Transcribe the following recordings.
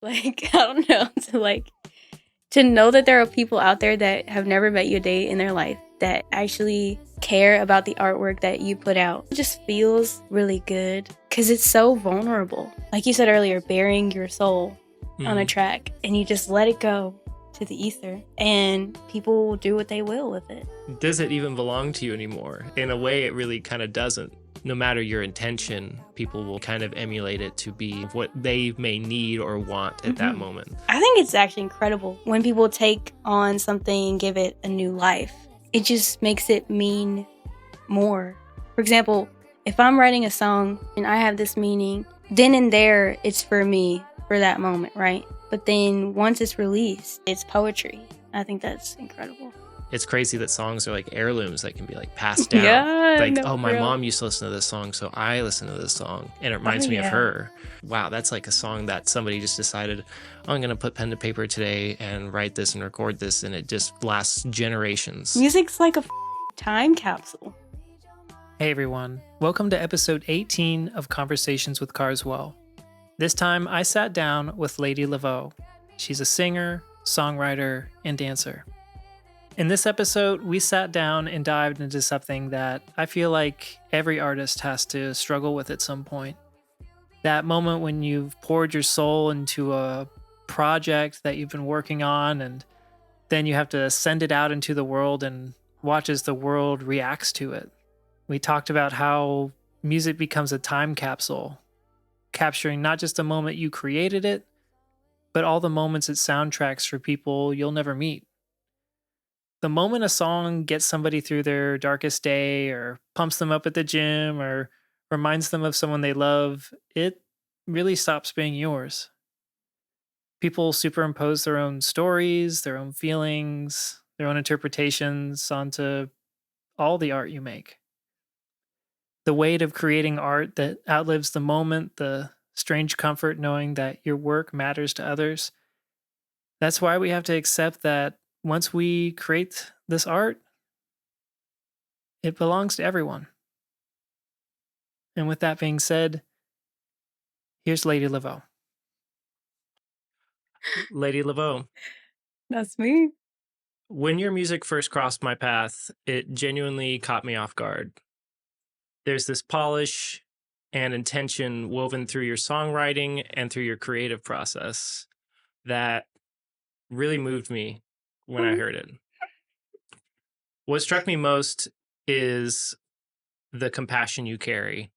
Like, I don't know, to know that there are people out there that have never met you a day in their life that actually care about the artwork that you put out. It just feels really good because it's so vulnerable. Like you said earlier, bearing your soul on a track, and you just let it go to the ether, and people will do what they will with it. Does it even belong to you anymore? In a way, it really kind of doesn't. No matter your intention, people will kind of emulate it to be what they may need or want at that moment. I think it's actually incredible when people take on something and give it a new life. It just makes it mean more. For example, if I'm writing a song and I have this meaning, then and there it's for me for that moment, right? But then once it's released, it's poetry. I think that's incredible. It's crazy that songs are like heirlooms that can be like passed down. Yeah, like, no, oh, my real. mom used to listen to this song, so I listen to this song, and it reminds me of her. Wow, that's like a song that somebody just decided, oh, I'm going to put pen to paper today and write this and record this, and it just lasts generations. Music's like a time capsule. Hey everyone, welcome to episode 18 of Conversations with Carswell. This time I sat down with Lady Laveaux. She's a singer, songwriter, and dancer. In this episode, we sat down and dived into something that I feel like every artist has to struggle with at some point. That moment when you've poured your soul into a project that you've been working on, and then you have to send it out into the world and watch as the world reacts to it. We talked about how music becomes a time capsule, capturing not just the moment you created it, but all the moments it soundtracks for people you'll never meet. The moment a song gets somebody through their darkest day, or pumps them up at the gym, or reminds them of someone they love, it really stops being yours. People superimpose their own stories, their own feelings, their own interpretations onto all the art you make. The weight of creating art that outlives the moment, the strange comfort knowing that your work matters to others. That's why we have to accept that once we create this art, it belongs to everyone. And with that being said, here's Lady Laveaux. Lady Laveaux. That's me. When your music first crossed my path, it genuinely caught me off guard. There's this polish and intention woven through your songwriting and through your creative process that really moved me when I heard it. What struck me most is the compassion you carry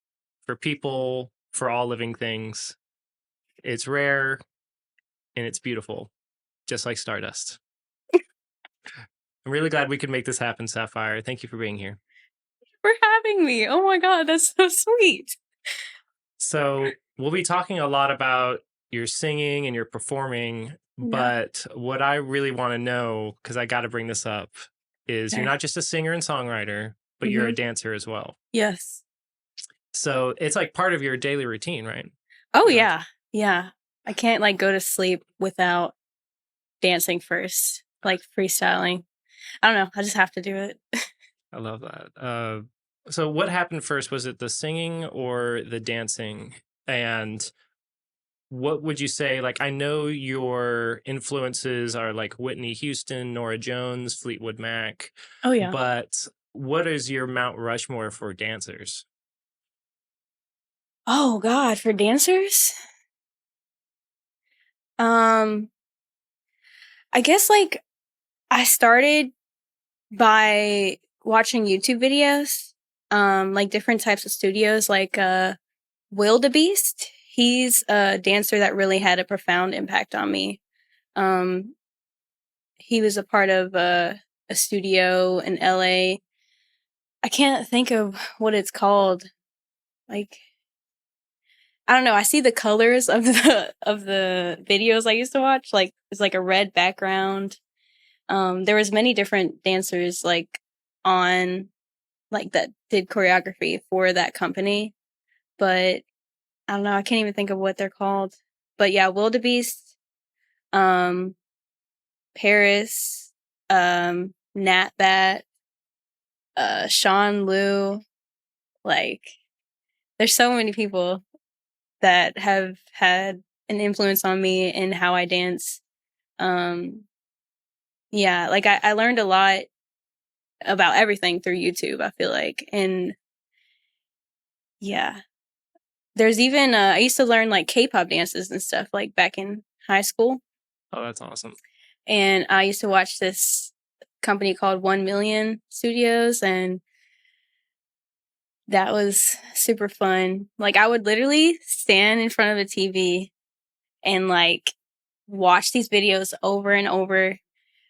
for people, for all living things. It's rare and it's beautiful, just like Stardust. I'm really glad we could make this happen, Sapphire. Thank you for being here. For having me. Oh my God, that's so sweet. So we'll be talking a lot about your singing and your performing, but what I really want to know, because I got to bring this up, is you're not just a singer and songwriter, but you're a dancer as well. Yes. So it's like part of your daily routine, right? Oh, yeah. Yeah. I can't like go to sleep without dancing first, like freestyling. I don't know. I just have to do it. I love that. So what happened first? Was it the singing or the dancing? And what would you say? Like, I know your influences are like Whitney Houston, Norah Jones, Fleetwood Mac. Oh, yeah. But what is your Mount Rushmore for dancers? Oh, God. For dancers? I guess like I started by watching YouTube videos, like different types of studios, like Wildebeest. He's a dancer that really had a profound impact on me. He was a part of a studio in LA. I can't think of what it's called. Like, I don't know. I see the colors of the videos I used to watch. Like, it's like a red background. There was many different dancers like on like that did choreography for that company, but I don't know. I can't even think of what they're called. But yeah, Wildebeest, Paris, Nat Bat, Sean Liu. Like, there's so many people that have had an influence on me and how I dance. Yeah, like I learned a lot about everything through YouTube, I feel like. And yeah, there's even, I used to learn like K-pop dances and stuff like back in high school. Oh, that's awesome. And I used to watch this company called 1 Million Studios, and that was super fun. Like I would literally stand in front of the TV and like watch these videos over and over.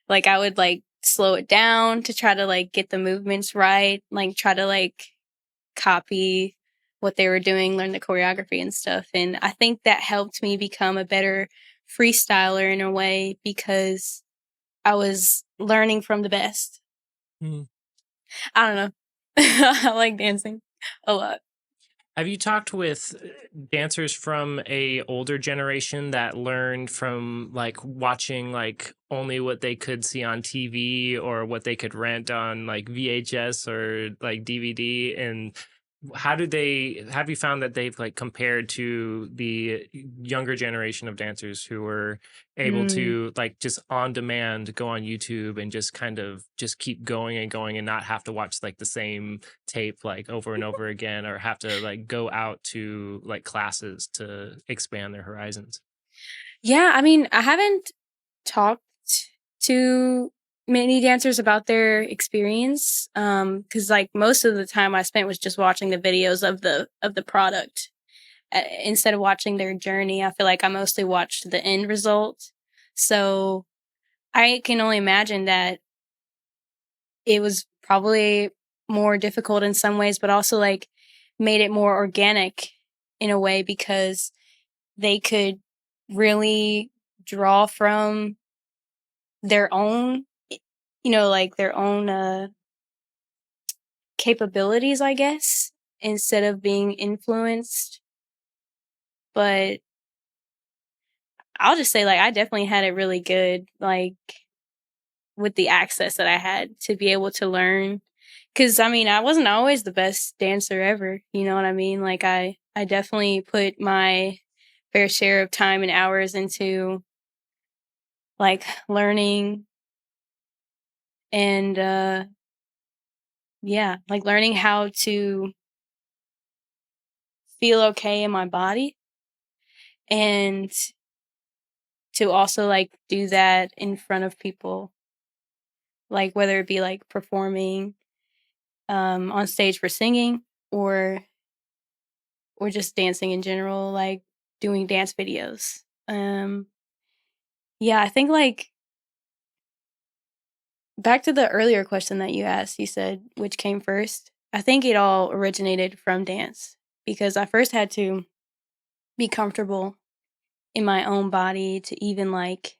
Like I would like slow it down to try to like get the movements right, like try to like copy what they were doing, learn the choreography and stuff. And I think that helped me become a better freestyler in a way because I was learning from the best. Mm. I don't know. I like dancing a lot. Have you talked with dancers from a older generation that learned from like watching like only what they could see on TV or what they could rent on like VHS or like DVD? And how do they have you found that they've like compared to the younger generation of dancers who were able Mm. to like just on demand go on YouTube and just kind of just keep going and going and not have to watch like the same tape like over and over again or have to like go out to like classes to expand their horizons? Yeah, I mean, I haven't talked to many dancers about their experience because like most of the time I spent was just watching the videos of the product instead of watching their journey. I feel like I mostly watched the end result. So I can only imagine that it was probably more difficult in some ways, but also like made it more organic in a way because they could really draw from their own, like their own capabilities, I guess, instead of being influenced. But I'll just say, like, I definitely had it really good, like, with the access that I had to be able to learn. Cause I mean, I wasn't always the best dancer ever. You know what I mean? Like, I definitely put my fair share of time and hours into like learning and, yeah, like learning how to feel okay in my body and to also like do that in front of people, like whether it be like performing on stage for singing or just dancing in general, like doing dance videos. Yeah, I think like back to the earlier question that you asked, you said which came first. I think it all originated from dance because I first had to be comfortable in my own body to even like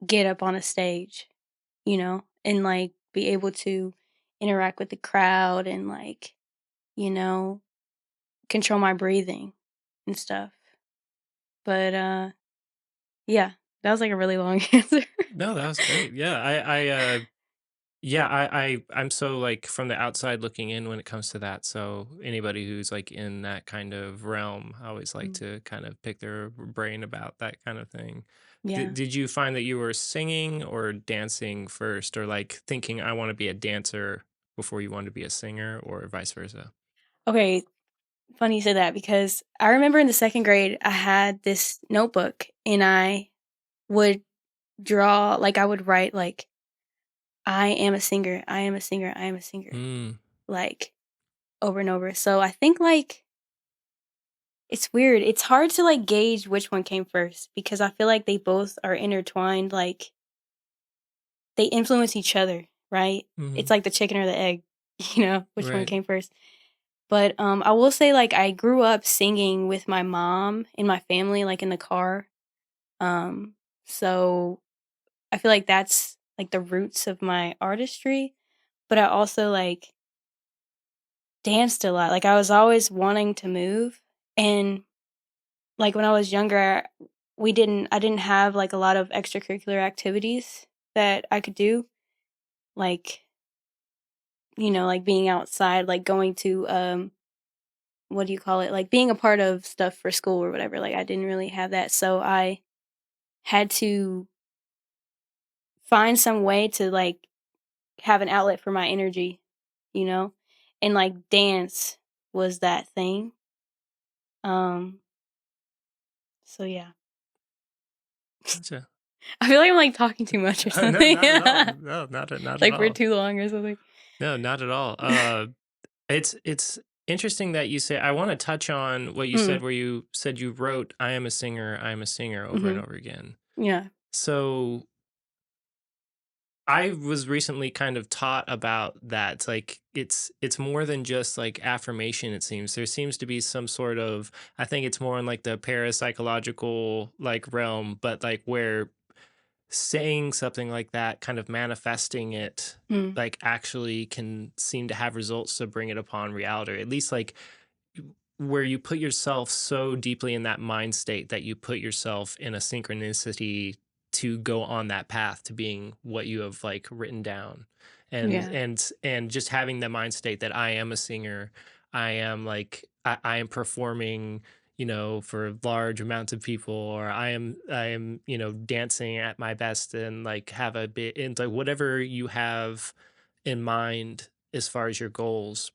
get up on a stage, and like be able to interact with the crowd and like, you know, control my breathing and stuff. But yeah, that was like a really long answer. No, that was great. Yeah, I'm so like from the outside looking in when it comes to that. So anybody who's like in that kind of realm, I always like Mm, to kind of pick their brain about that kind of thing. yeah. Did you find that you were singing or dancing first, or like thinking I want to be a dancer before you wanted to be a singer, or vice versa? Okay, funny you said that because I remember in the second grade I had this notebook and I would draw like I would write like I am a singer, I am a singer, I am a singer, Mm, like over and over. So I think like it's weird. It's hard to like gauge which one came first because I feel like they both are intertwined. Like they influence each other, right? mm, It's like the chicken or the egg, which one right. came first. But I will say like I grew up singing with my mom and my family, like in the car. Um, so I feel like that's like the roots of my artistry. But I also like danced a lot. Like I was always wanting to move, and like when I was younger, I didn't have like a lot of extracurricular activities that I could do, like like being outside, like going to what do you call it? Like being a part of stuff for school or whatever. Like I didn't really have that. So I had to find some way to like have an outlet for my energy, you know? And like dance was that thing. Um so yeah. Gotcha. I feel like I'm like talking too much or No, something. not at all. No, not at Like for all. too long or something. No, not at all. It's interesting that you say. I want to touch on what you Mm, said, where you said you wrote "I am a singer" over and mhm. over again. Yeah. So I was recently kind of taught about that. It's like it's more than just like affirmation, it seems. There seems to be some sort of, I think it's more in like the parapsychological like realm, but like where saying something like that, kind of manifesting it, Mm, like actually can seem to have results to bring it upon reality, or at least like where you put yourself so deeply in that mind state that you put yourself in a synchronicity to go on that path to being what you have like written down. and yeah. and and just having the mind state that I am a singer, I am like I am performing, for large amounts of people, or I am dancing at my best, and like have a bit, and like whatever you have in mind as far as your goals.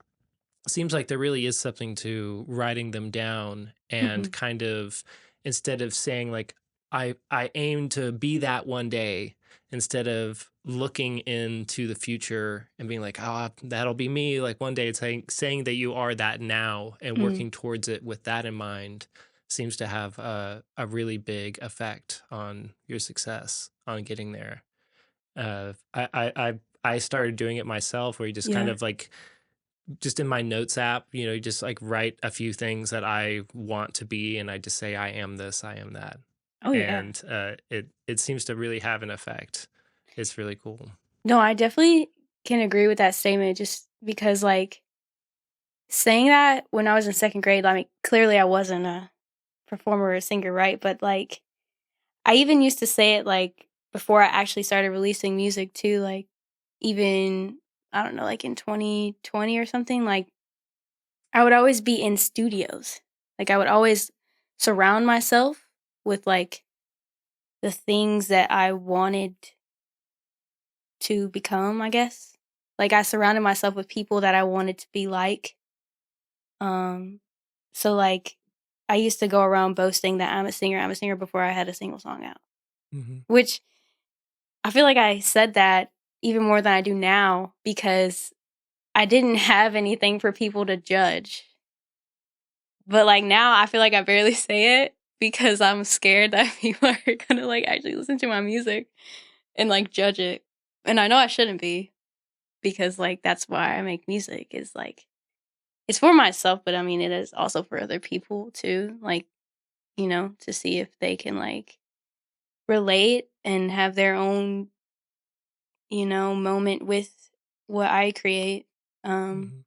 Seems like there really is something to writing them down, and Mhm. kind of, instead of saying like I aim to be that one day, instead of looking into the future and being like, oh, that'll be me like one day. It's saying that you are that now and Mm, working towards it with that in mind seems to have a really big effect on your success on getting there. I started doing it myself, where you just kind yeah. of like, just in my notes app, you just like write a few things that I want to be, and I just say, I am this, I am that. Oh yeah. And it seems to really have an effect. It's really cool. No, I definitely can agree with that statement just because like saying that when I was in second grade, I mean clearly I wasn't a performer or a singer, right? But like I even used to say it like before I actually started releasing music too, like even I don't know, like in 2020 or something, like I would always be in studios. Like I would always surround myself with like the things that I wanted to become, I guess. Like I surrounded myself with people that I wanted to be like. Um so like I used to go around boasting that I'm a singer before I had a single song out. Hmm. Which I feel like I said that even more than I do now because I didn't have anything for people to judge. But like now I feel like I barely say it because I'm scared that people are gonna like actually listen to my music and like judge it. And I know I shouldn't be because like that's why I make music is like it's for myself, but I mean it is also for other people too. Like, to see if they can like relate and have their own, moment with what I create. Um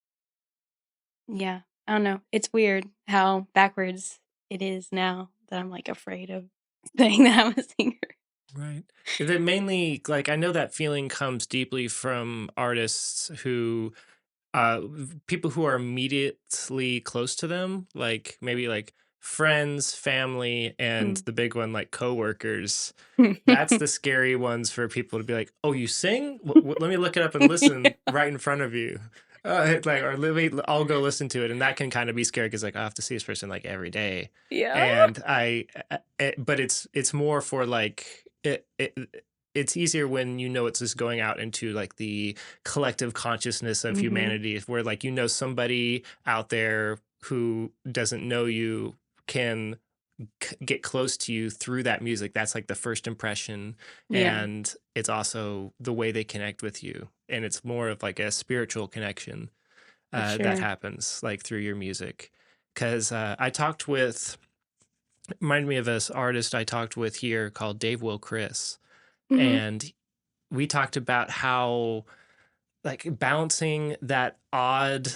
Hmm. yeah. I don't know. It's weird how backwards it is now that I'm like afraid of saying that I'm a singer. Right. Is it mainly like, I know that feeling comes deeply from artists who, people who are immediately close to them, like maybe like friends, family, and Mm. the big one, like coworkers. That's the scary ones for people to be like, "Oh, you sing? Let me look it up and listen right in front of you." Like, or I'll go listen to it, and that can kind of be scary because like I have to see this person like every day, Yeah. and but it's more for like it's easier when it's just going out into like the collective consciousness of Mhm. humanity, where like somebody out there who doesn't know you can get close to you through that music. That's like the first impression, Yeah, and it's also the way they connect with you, and it's more of like a spiritual connection for that sure. happens like through your music. Because I talked with, reminded me of this artist I talked with here called Dave Will Chris, Mhm. and we talked about how like balancing that odd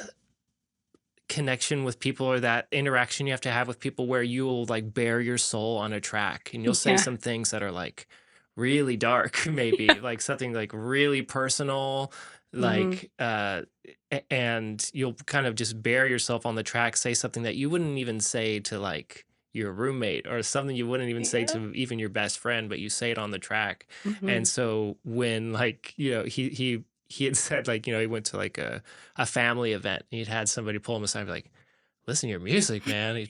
connection with people, or that interaction you have to have with people, where you'll like bare your soul on a track, and you'll say Yeah. some things that are like really dark maybe, like something like really personal, Mhm. like and you'll kind of just bear yourself on the track, say something that you wouldn't even say to like your roommate, or something you wouldn't even say Yeah. to even your best friend, but you say it on the track. And Mhm. so when, like, he had said, like, he went to like a family event, and he'd had somebody pull him aside and be like, listen to your music, man.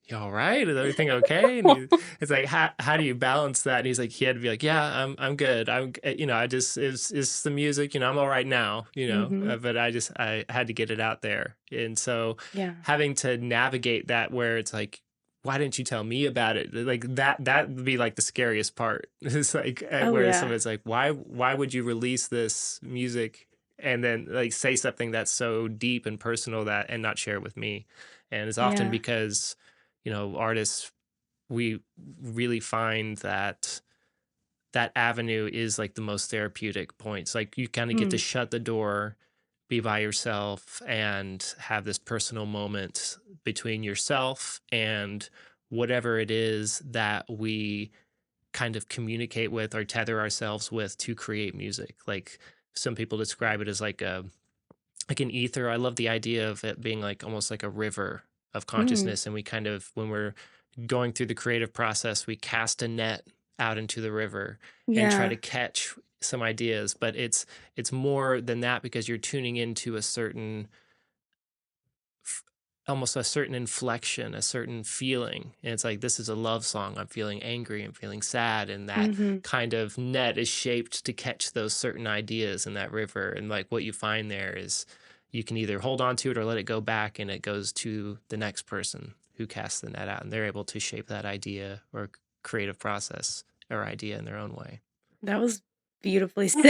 You all right? Is everything okay? And it's like, how do you balance that? And he's like, he had to be like, yeah, I'm good. I just, it's the music, I'm all right now, Mhm. but I had to get it out there. And so Yeah. having to navigate that, where it's like, why didn't you tell me about it? Like that would be like the scariest part. It's like, Oh, where yeah. someone's like, why would you release this music and then like say something that's so deep and personal, that and not share it with me? And it's often Yeah. because artists, we really find that that avenue is like the most therapeutic points. Like, you kind of get to Mm. shut the door, be by yourself, and have this personal moment between yourself and whatever it is that we kind of communicate with or tether ourselves with to create music. Like, some people describe it as like an ether. I love the idea of it being like almost like a river of Mm. consciousness, and we kind of, when we're going through the creative process, we cast a net out into the river and try to Yeah. catch some ideas. But it's more than that, because you're tuning into a certain, almost a certain inflection, a certain feeling. And it's like, this is a love song. I'm feeling angry, I'm feeling sad. And that Mhm. kind of net is shaped to catch those certain ideas in that river. And like, what you find there is, you can either hold on to it or let it go back, and it goes to the next person who casts the net out, and they're able to shape that idea or creative process or idea in their own way. That was beautifully said.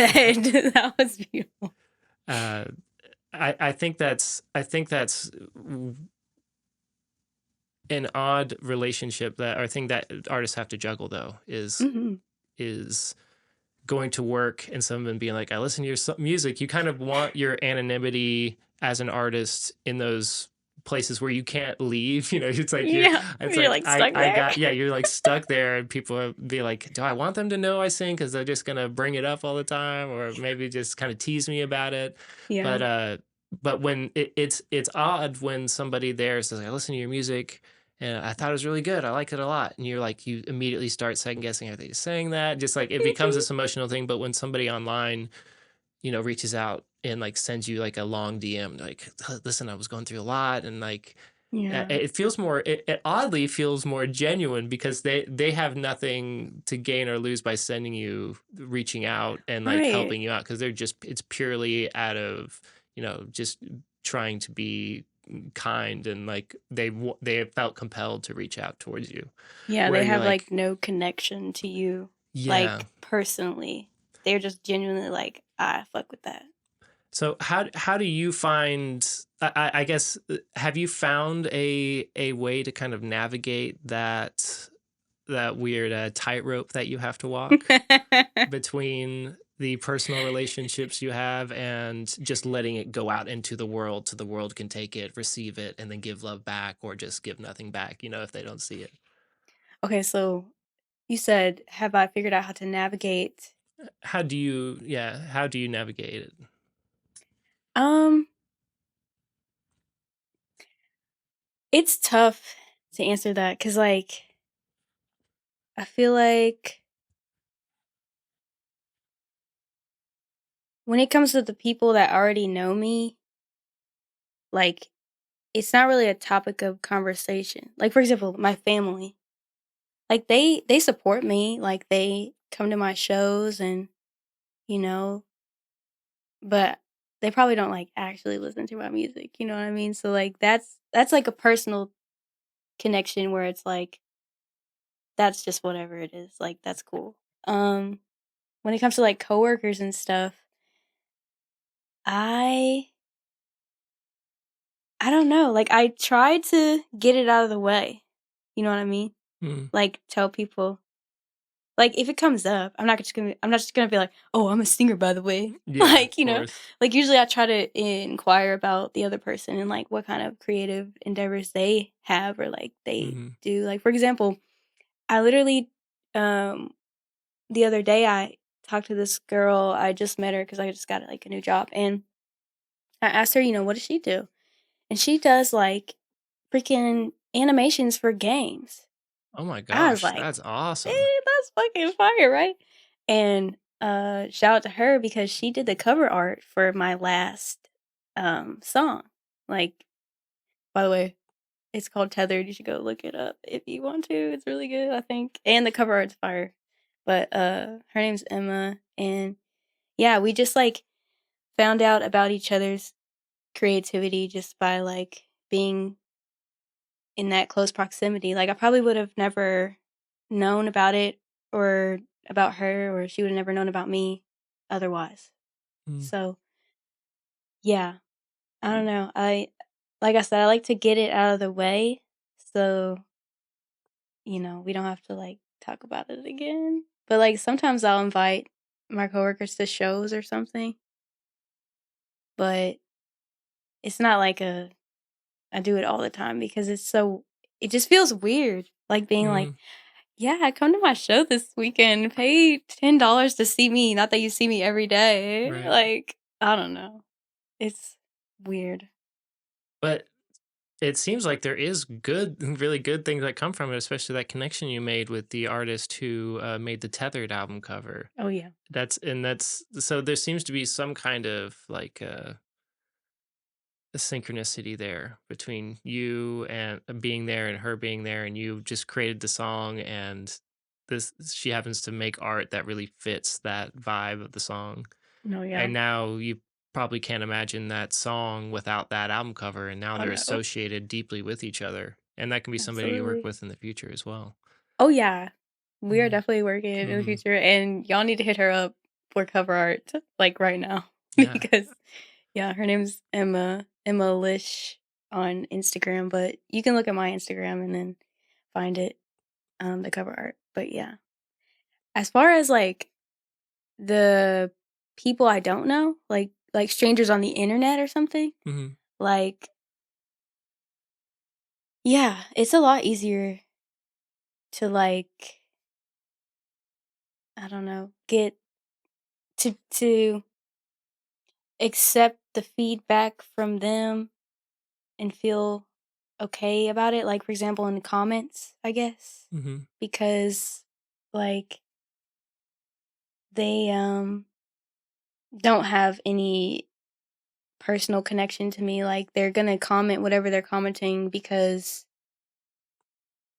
That was beautiful. Uh, I think that's an odd relationship, that, or thing that artists have to juggle, though, Mhm. is going to work and someone being like, I listen to your music. You kind of want your anonymity as an artist in those places where you can't leave. It's like Yeah. it's You're, like, like, I stuck I there. got yeah, you're like stuck there, and people be like, do I want them to know I sing, because they're just gonna bring it up all the time, or maybe just kind of tease me about it. Yeah. But when it's odd when somebody there says, I listen to your music and I thought it was really good. I like it a lot. And you're like, you immediately start second guessing, are they saying that? Just like, it becomes Mhm. this emotional thing. But when somebody online, reaches out and like sends you like a long DM, like, listen, I was going through a lot. And like, Yeah. it feels more, it oddly feels more genuine, because they have nothing to gain or lose by sending you, reaching out and like Right. helping you out. Cause it's purely out of, just trying to be kind, and like they have felt compelled to reach out towards you, Yeah, where they you're have, like, like, no connection to you, yeah. like, personally. They're just genuinely like, "I fuck with that." So how do you find, I guess, have you found a way to kind of navigate that weird tightrope that you have to walk between the personal relationships you have and just letting it go out into the world, so the world can take it, receive it, and then give love back, or just give nothing back, if they don't see it? Okay, so you said, "Have I figured out how to navigate?" How do you navigate it? Um, it's tough to answer that because, like, I feel like when it comes to the people that already know me, like, it's not really a topic of conversation. Like, for example, my family, like, they support me, like, they come to my shows and, you know, but they probably don't, like, actually listen to my music, you know what I mean? So, like, that's, like, a personal connection where it's like, that's just whatever it is, like, that's cool. Um, when it comes to, like, coworkers and stuff, I I don't know, like, I try to get it out of the way, you know what I mean? Mm. Like, tell people, like, if it comes up, I'm not just gonna be like, "Oh, I'm a singer, by the way." Yeah, of Like, course. like, usually I try to inquire about the other person and, like, what kind of creative endeavors they have or, like, they Hmm. do. Like, for example, I literally, um, the other day, I talked to this girl. I just met her because I just got like a new job, and I asked her, what does she do? And she does like freaking animations for games. Oh my I was gosh, like, that's awesome. hey, that's fucking fire, right? And shout out to her because she did the cover art for my last song. Like, by the way, it's called Tethered. You should go look it up if you want to. It's really good, I think. And the cover art's fire. But her name's Emma, and yeah, we just like found out about each other's creativity just by like being in that close proximity. Like I probably would have never known about it or about her, or she would have never known about me otherwise. Mm. So yeah, I don't know. Like I said, I like to get it out of the way so we don't have to like talk about it again. But like sometimes I'll invite my coworkers to shows or something, but it's not like I do it all the time because it just feels weird like being like, Mm. yeah, come to my show this weekend. Pay $10 to see me. Not that you see me every day. Right. Like, I don't know. It's weird. But it seems like there is really good things that come from it, especially that connection you made with the artist who made the Tethered album cover. Oh yeah. That's so there seems to be some kind of like a synchronicity there between you and being there and her being there, and you just created the song, and this she happens to make art that really fits that vibe of the song. No, yeah. And now you probably can't imagine that song without that album cover, and now Oh they're no. associated deeply with each other. And that can be somebody you work Absolutely. with in the future as well. Oh yeah. We are Mm. definitely working in the Mhm. future, and y'all need to hit her up for cover art like right now Yeah. because yeah, her name's Emma Lish on Instagram, but you can look at my Instagram and then find it, the cover art. But yeah, as far as like the people I don't know, like strangers on the internet or something, Mhm. like yeah, it's a lot easier to like I don't know, get to accept the feedback from them and feel okay about it, like, for example, in the comments, I guess, Mhm. because, like, they, don't have any personal connection to me, like, they're gonna comment whatever they're commenting because,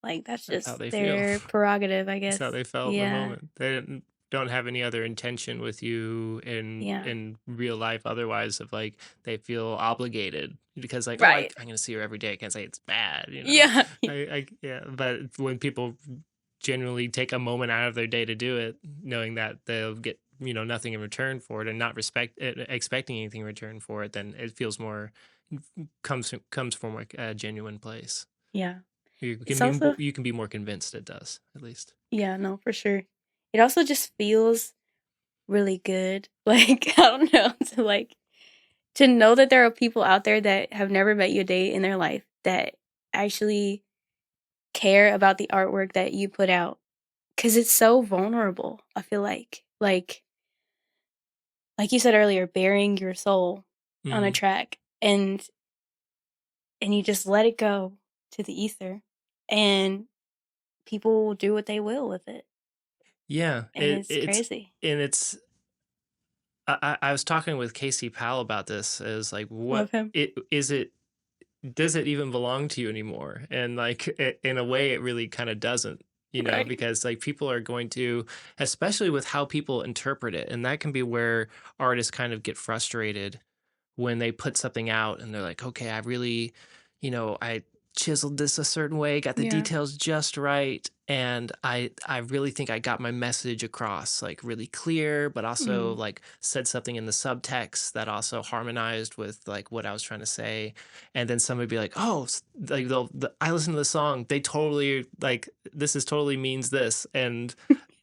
like, that's That's how just they feel. their prerogative, I That's how guess. they felt in the Yeah, moment. They don't have any other intention with you yeah. in real life otherwise, of like they feel obligated because like, oh, Right. I'm gonna see her every day. I can't say it's bad, you know. Yeah. I yeah, but when people genuinely take a moment out of their day to do it, knowing that they'll get nothing in return for it, and not expecting anything in return for it, then it feels more comes from like a genuine place. Yeah. You It's can be also you can be more convinced it does, at least. yeah, no, for sure. It also just feels really good, like, I don't know, to know that there are people out there that have never met you a day in their life that actually care about the artwork that you put out, because it's so vulnerable, I feel like you said earlier, bearing your soul on a Mhm. track, and you just let it go to the ether, and people will do what they will with it, Yeah, and it's crazy. it's I was talking with Casey Powell about this as like Love what him. it is it does it even belong to you anymore? And like in a way it really kind of doesn't, Right. because like people are going to, especially with how people interpret it, and that can be where artists kind of get frustrated when they put something out and they're like, okay, I really, I chiseled this a certain way, got the Yeah. details just right, and I really think I got my message across like really clear, but also Mhm. like said something in the subtext that also harmonized with like what I was trying to say. And then somebody be like, oh, like I listened to the song, they totally like this is totally means this, and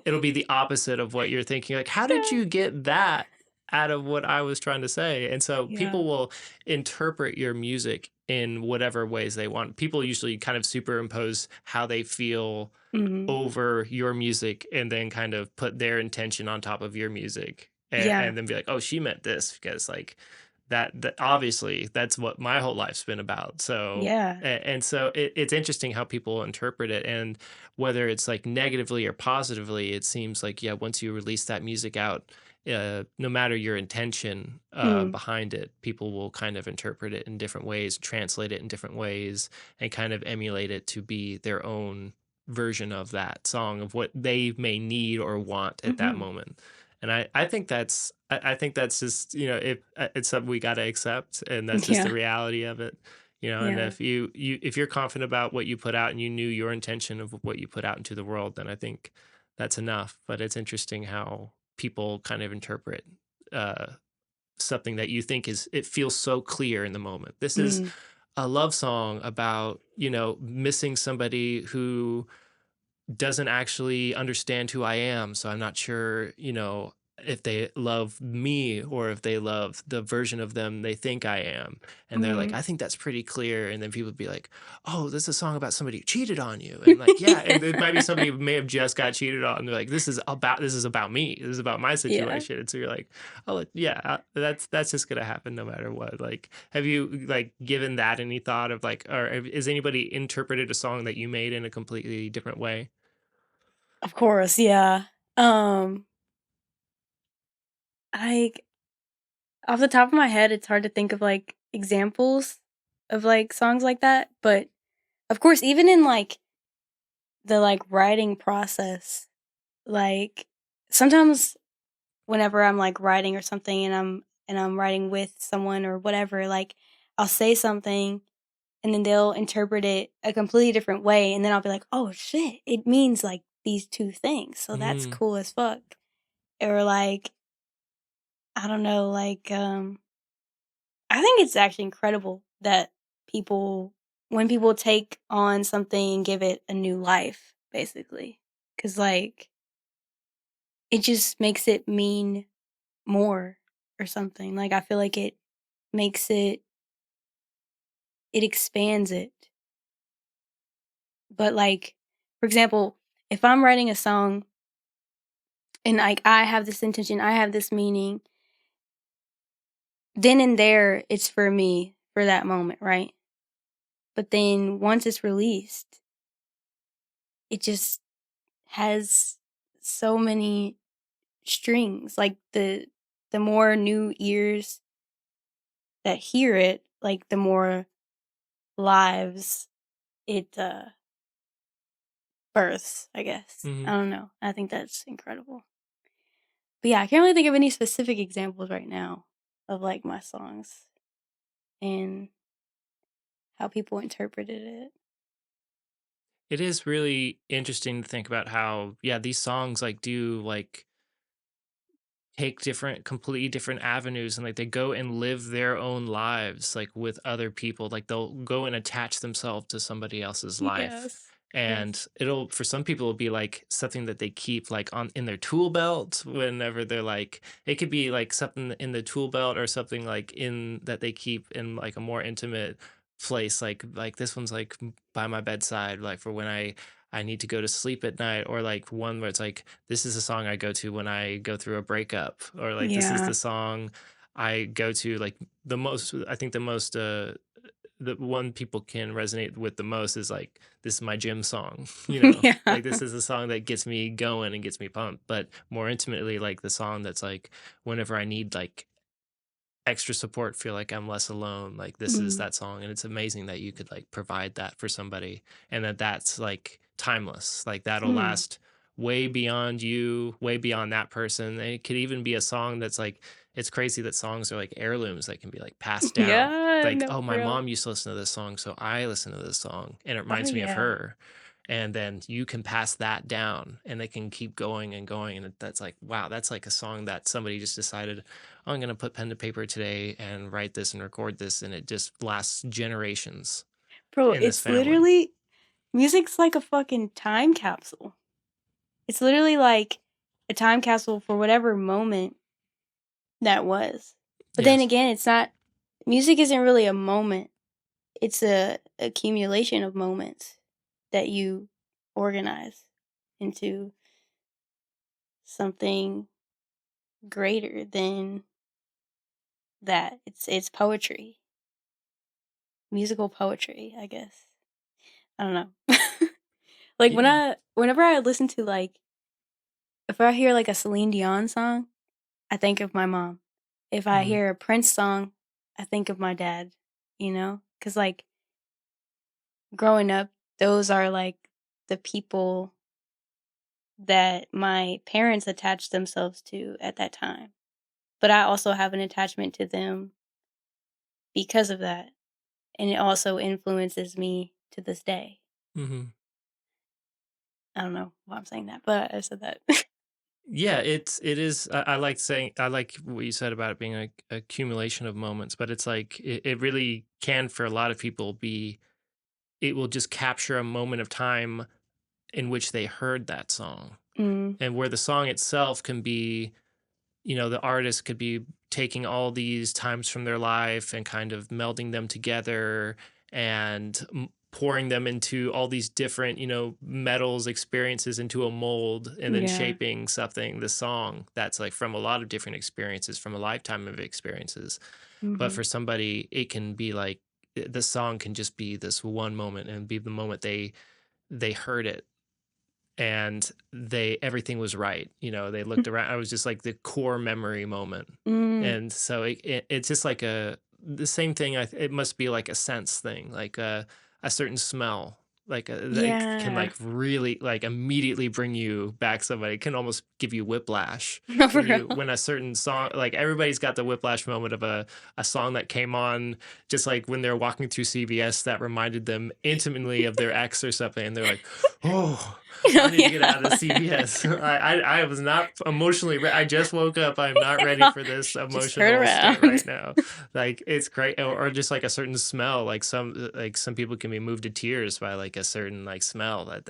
it'll be the opposite of what you're thinking. Like, how did Yeah. you get that out of what I was trying to say? And so Yeah. people will interpret your music in whatever ways they want. People usually kind of superimpose how they feel Mhm. over your music and then kind of put their intention on top of your music, Yeah. and then be like, oh, she meant this because like that obviously that's what my whole life's been about. So Yeah. and so it's interesting how people interpret it, and whether it's like negatively or positively, it seems like, yeah, once you release that music out, no matter your intention Mhm. behind it, people will kind of interpret it in different ways, translate it in different ways, and kind of emulate it to be their own version of that song, of what they may need or want at that Mhm. moment. And I think I think that's just, it's something we got to accept, and that's just the Yeah. reality of it. And Yeah. if if you're confident about what you put out and you knew your intention of what you put out into the world, then I think that's enough. But it's interesting how people kind of interpret uh, something that you think is, it feels so clear in the moment. This is Mhm. a love song about, missing somebody who doesn't actually understand who I am. So I'm not sure, if they love me or if they love the version of them they think I am. And they're like, Mhm. I think that's pretty clear. And then people would be like, oh, this is a song about somebody who cheated on you. And like, yeah. And it might be somebody who may have just got cheated on. And they're like, this is about me. This is about my Yeah. situation. And so you're like, oh, yeah, that's just going to happen no matter what. Like, have you like given that any thought of like, or has anybody interpreted a song that you made in a completely different way? Of course, yeah. Um, like, off the top of my head, it's hard to think of, like, examples of, like, songs like that, but, of course, even in, like, the, like, writing process, like, sometimes whenever I'm, like, writing or something and I'm writing with someone or whatever, like, I'll say something and then they'll interpret it a completely different way, and then I'll be like, "Oh, shit, it means, like, these 2 things, so that's Mm. cool as fuck." Or, like, I don't know, like, I think it's actually incredible that people when people take on something and give it a new life, basically, because like, it just makes it mean more or something, like, I feel like makes it expands it, but, like, for example, if I'm writing a song and, like, I have this intention, I have this meaning, then and there, it's for me for that moment, right? But then once it's released, it just has so many strings. Like the more new ears that hear it, like the more lives it births, I guess. I Hmm. don't know. I think that's incredible. But yeah, I can't really think of any specific examples right now of like my songs and how people interpreted it. It is really interesting to think about how, yeah, these songs like do like take different, completely different avenues, and like they go and live their own lives like with other people. Like they'll go and attach themselves to somebody else's life. Yes. Yes. And it'll, for some people, it'll be like something that they keep like on in their tool belt whenever they're like, it could be like something in the tool belt or something like in that they keep in like a more intimate place. Like this one's like by my bedside, like for when I need to go to sleep at night, or like one where it's like, this is a song I go to when I go through a breakup, or like this is Yeah. the song I go to like the most. I think the one people can resonate with the most is like, this is my gym song, Yeah. like this is the song that gets me going and gets me pumped. But more intimately, like the song that's like, whenever I need like extra support, feel like I'm less alone, like this is Mm. that song. And it's amazing that you could like provide that for somebody, and that's like timeless, like that'll Mm. last way beyond you, way beyond that person. And it could even be a song that's like, it's crazy that songs are like heirlooms that can be like passed down. Yeah, Like, no, oh, for my real. mom used to listen to this song, so I listen to this song and it Oh reminds me of yeah. her. And then you can pass that down and they can keep going and going. And that's like, wow, that's like a song that somebody just decided, oh, I'm going to put pen to paper today and write this and record this. And it just lasts generations Bro, in this it's family. literally music's like a fucking time capsule. It's literally like a time capsule for whatever moment that was. But then Yes. again, it's not music isn't really a moment. it's a accumulation of moments that you organize into something greater than that. It's poetry, musical poetry, I guess. I don't know. Like Yeah. whenever I listen to like if I hear like a Celine Dion song, I think of my mom. If I Mhm. hear a Prince song, I think of my dad, you know? Cuz like growing up, those are like the people that my parents attached themselves to at that time. But I also have an attachment to them because of that. And it also influences me to this day. Mhm. I don't know why I'm saying that, but I said that. Yeah, it is. I like saying I like what you said about it being a accumulation of moments, but it's like it really can for a lot of people be. It will just capture a moment of time in which they heard that song, Mm, and where the song itself can be, the artist could be taking all these times from their life and kind of melding them together and pouring them into all these different, metals experiences into a mold and then yeah. shaping something, the song that's like from a lot of different experiences, from a lifetime of experiences. But Mhm. for somebody, it can be like the song can just be this one moment and be the moment they heard it and they everything was right. They looked around. I was just like the core memory moment, Mm, and so it's just like the same thing. It must be like a sense thing, like a certain smell, like that can yeah. like really like immediately bring you back. Somebody can almost give you whiplash No, for when real. when a certain song, like everybody's got the whiplash moment of a song that came on just like when they're walking through CVS that reminded them intimately of their ex or something, and they're like, oh. No, I need to get yeah. out of the CVS. I was not emotionally. I just woke up. I'm not ready Yeah. for this Just turn emotional state right around. now. Like it's great, or just like a certain smell. Like some people can be moved to tears by like a certain like smell that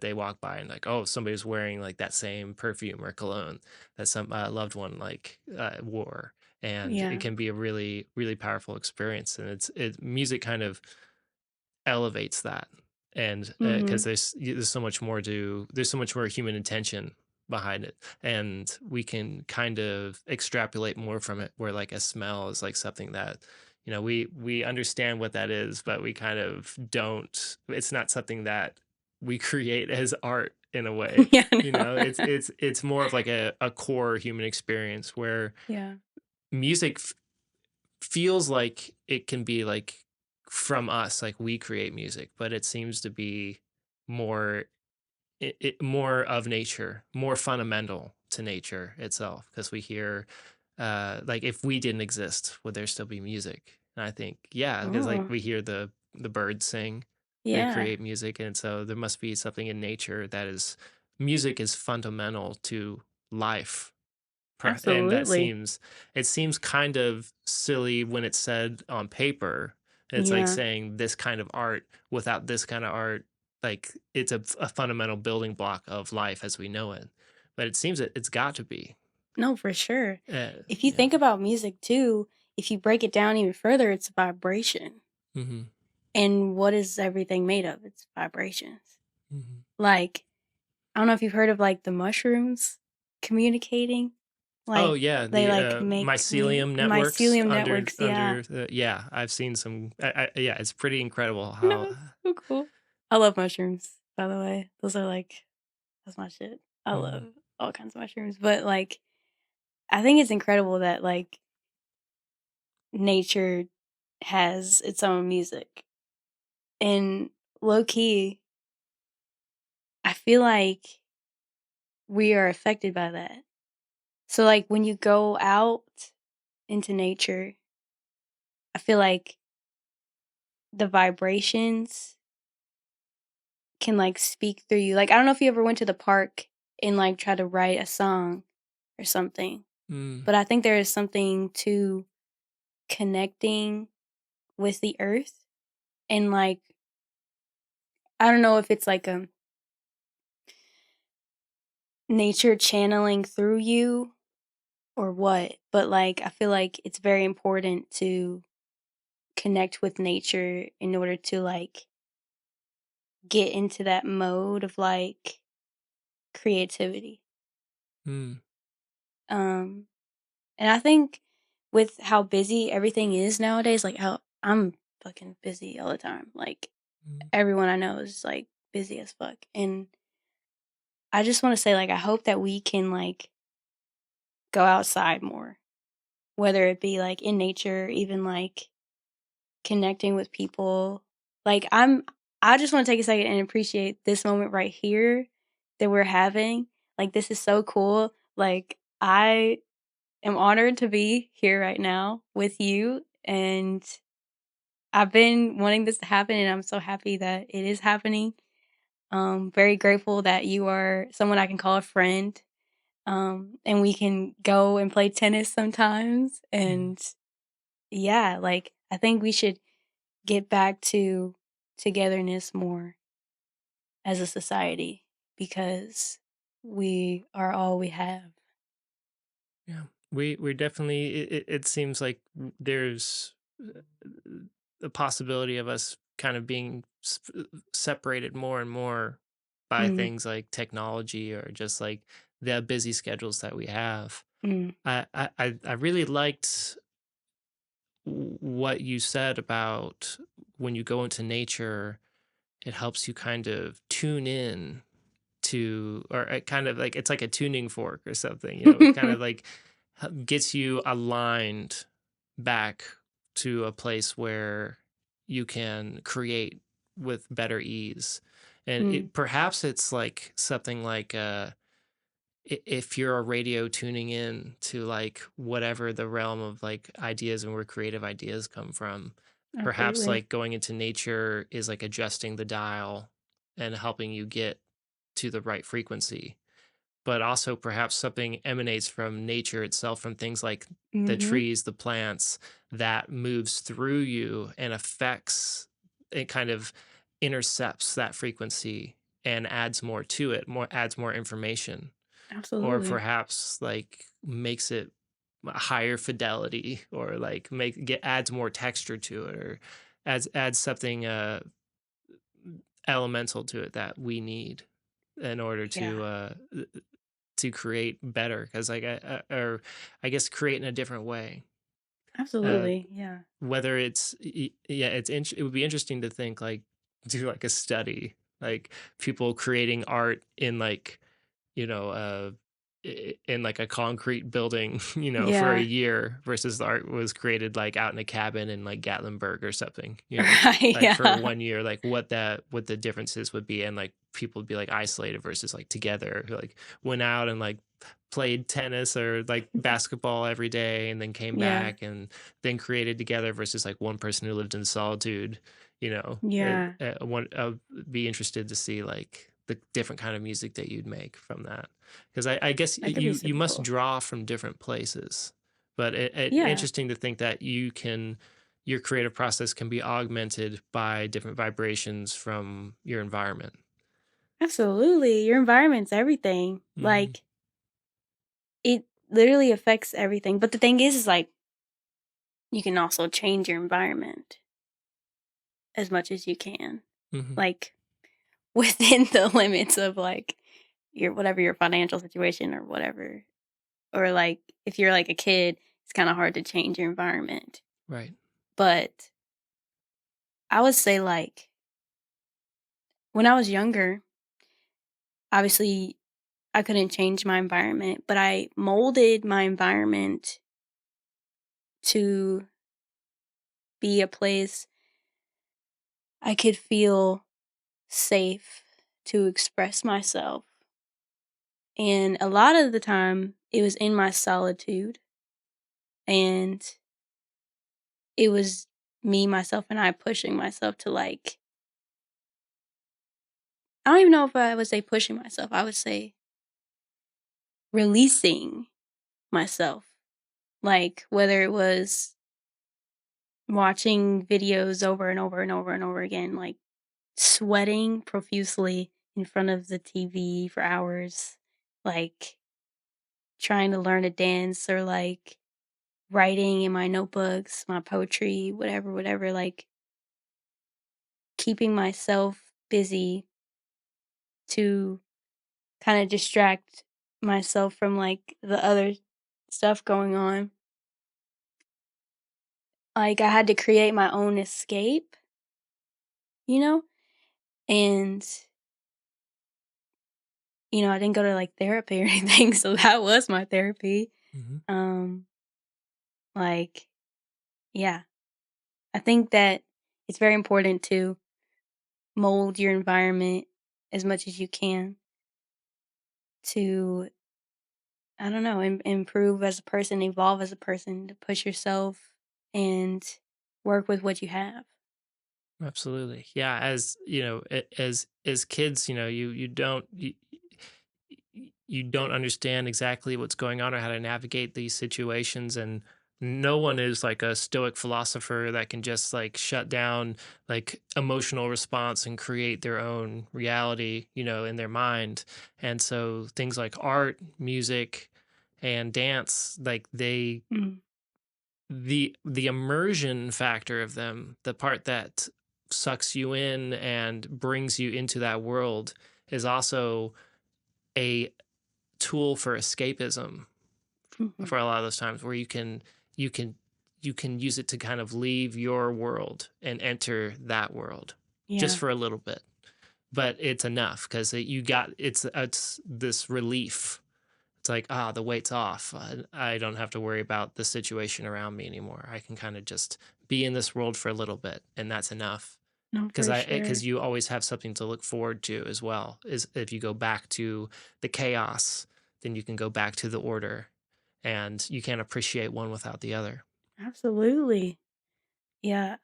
they walk by and like, oh, somebody's wearing like that same perfume or cologne that some loved one like wore, and it Yeah. can be a really really powerful experience. And music kind of elevates that, and because Mhm. there's so much more there's so much more human intention behind it, and we can kind of extrapolate more from it, where like a smell is like something that we understand what that is, but we kind of don't. It's not something that we create as art in a way. Yeah, no. It's more of like a core human experience where Yeah. music feels like it can be like from us, like we create music, but it seems to be more more of nature, more fundamental to nature itself, because we hear like if we didn't exist, would there still be music? And I think yeah, because like Oh, we hear the birds sing, we yeah. create music, and so there must be something in nature that is music is fundamental to life. And that Absolutely. seems it seems kind of silly when it's said on paper. It's like Yeah. saying this kind of art without this kind of art, like it's a fundamental building block of life as we know it. But it seems that it's got to be. No, for sure. If you Yeah. think about music too, if you break it down even further, it's vibration. Hmm. And what is everything made of? It's vibrations. Hmm. Like, I don't know if you've heard of like the mushrooms communicating. Oh Like yeah, they the like make mycelium networks mycelium networks, yeah. yeah, I've seen some. Yeah, it's pretty incredible No, how. it's so cool. I love mushrooms, by the way. Those are like that's my shit. I love Mhm. all kinds of mushrooms. But like I think it's incredible that like nature has its own music. And low key, I feel like we are affected by that. So like when you go out into nature, I feel like the vibrations can like speak through you. Like I don't know if you ever went to the park and like try to write a song or something, Mm. but I think there is something to connecting with the earth and like I don't know if it's like a nature channeling through you or what, but like I feel like it's very important to connect with nature in order to like get into that mode of like creativity. Mm. Um and I think with how busy everything is nowadays, like how I'm fucking busy all the time. Like Mm. everyone I know is like busy as fuck. And I just want to say like I hope that we can like go outside more, whether it be like in nature, even like connecting with people. Like I just want to take a second and appreciate this moment right here that we're having. Like this is so cool. Like I am honored to be here right now with you, and I've been wanting this to happen and I'm so happy that it is happening. Very grateful that you are someone I can call a friend. And we can go and play tennis sometimes. Mm. And yeah, like I think we should get back to togetherness more as a society because we are all we have. Yeah, we definitely. It seems like there's the possibility of us kind of being separated more and more by Mm, things like technology or just like the busy schedules that we have. mm, I really liked what you said about when you go into nature, it helps you kind of tune in to, or it kind of like it's like a tuning fork or something, it kind of like gets you aligned back to a place where you can create with better ease. And mm, it perhaps it's like something like if you're a radio tuning in to like whatever the realm of like ideas and where creative ideas come from, perhaps absolutely. like going into nature is like adjusting the dial and helping you get to the right frequency. But also perhaps something emanates from nature itself, from things like the Mm-hmm. trees, the plants, that moves through you and affects, it kind of intercepts that frequency and adds more to it, more adds more information, or Absolutely. perhaps like makes it a higher fidelity, or like make get adds more texture to it, or adds something elemental to it that we need in order Yeah, to create better, because like or I guess create in a different way. uh absolutely. Yeah. Whether it's yeah, it would be interesting to think like do like a study, like people creating art in like, you know, in like a concrete building, for a Yeah. year, versus the art was created like out in a cabin in like Gatlinburg or something, Right. like for Yeah. 1 year, like what the differences would be, and like people would be like isolated versus like together, who like went out and like played tennis or like basketball every day and then came Yeah. back and then created together, versus like one person who lived in solitude. Yeah. One be interested to see like the different kind of music that you'd make from that, because I guess That could be you super must cool. draw from different places, but Yeah. interesting to think that your creative process can be augmented by different vibrations from your environment. Absolutely. Your environment's everything. Hmm. Like it literally affects everything. But the thing is like you can also change your environment as much as you can. Hmm. Like within the limits of like your whatever your financial situation or whatever. Or like if you're like a kid, it's kind of hard to change your environment. Right. But I would say like when I was younger, obviously I couldn't change my environment, but I molded my environment to be a place I could feel safe to express myself. And a lot of the time, it was in my solitude, and it was me, myself, and I pushing myself to like, I don't even know if I would say pushing myself, I would say releasing myself. Like, whether it was watching videos over and over and over and over again, like sweating profusely in front of the TV for hours, like trying to learn a dance or like writing in my notebooks, my poetry, whatever, like keeping myself busy to kind of distract myself from like the other stuff going on. Like I had to create my own escape, you know? And I didn't go to like therapy or anything, so that was my therapy. Mhm. Um like yeah, I think that it's very important to mold your environment as much as you can to I don't know, improve as a person, evolve as a person, to push yourself and work with what you have. Absolutely. Yeah, as you know, as kids, you don't understand exactly what's going on or how to navigate these situations, and no one is like a stoic philosopher that can just like shut down like emotional response and create their own reality, in their mind. And so things like art, music, and dance, like Mm, the immersion factor of them, the part that sucks you in and brings you into that world, is also a tool for escapism mhm. for a lot of those times where you can you can use it to kind of leave your world and enter that world just Yeah. for a little bit, but it's enough because it's this relief. It's like, the weight's off. I don't have to worry about the situation around me anymore. I can kind of just be in this world for a little bit, and that's enough. No, Because for because sure. you always have something to look forward to as well. Is if you go back to the chaos, then you can go back to the order, and you can't appreciate one without the other. Absolutely. Yeah.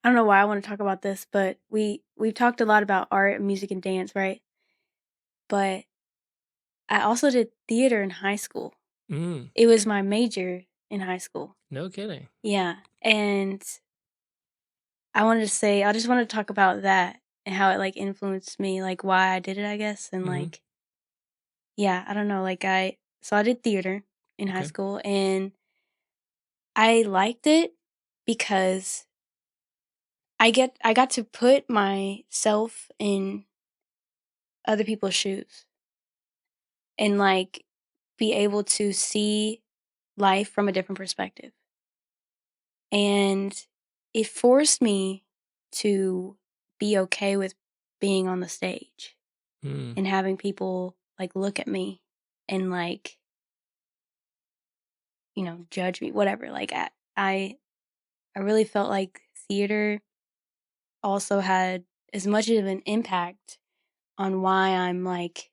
I don't know why I want to talk about this, but we've talked a lot about art, music, and dance, right? But I also did theater in high school. Mm, It was my major in high school. no kidding. Yeah. And I just wanted to talk about that and how it like influenced me, like why I did it, I guess. And Hmm. like, yeah, I don't know. So I did theater in high Okay. school and I liked it because I got to put myself in other people's shoes and like be able to see life from a different perspective. And it forced me to be okay with being on the stage Mm, and having people like look at me and like, judge me, whatever. Like I really felt like theater also had as much of an impact on why I'm like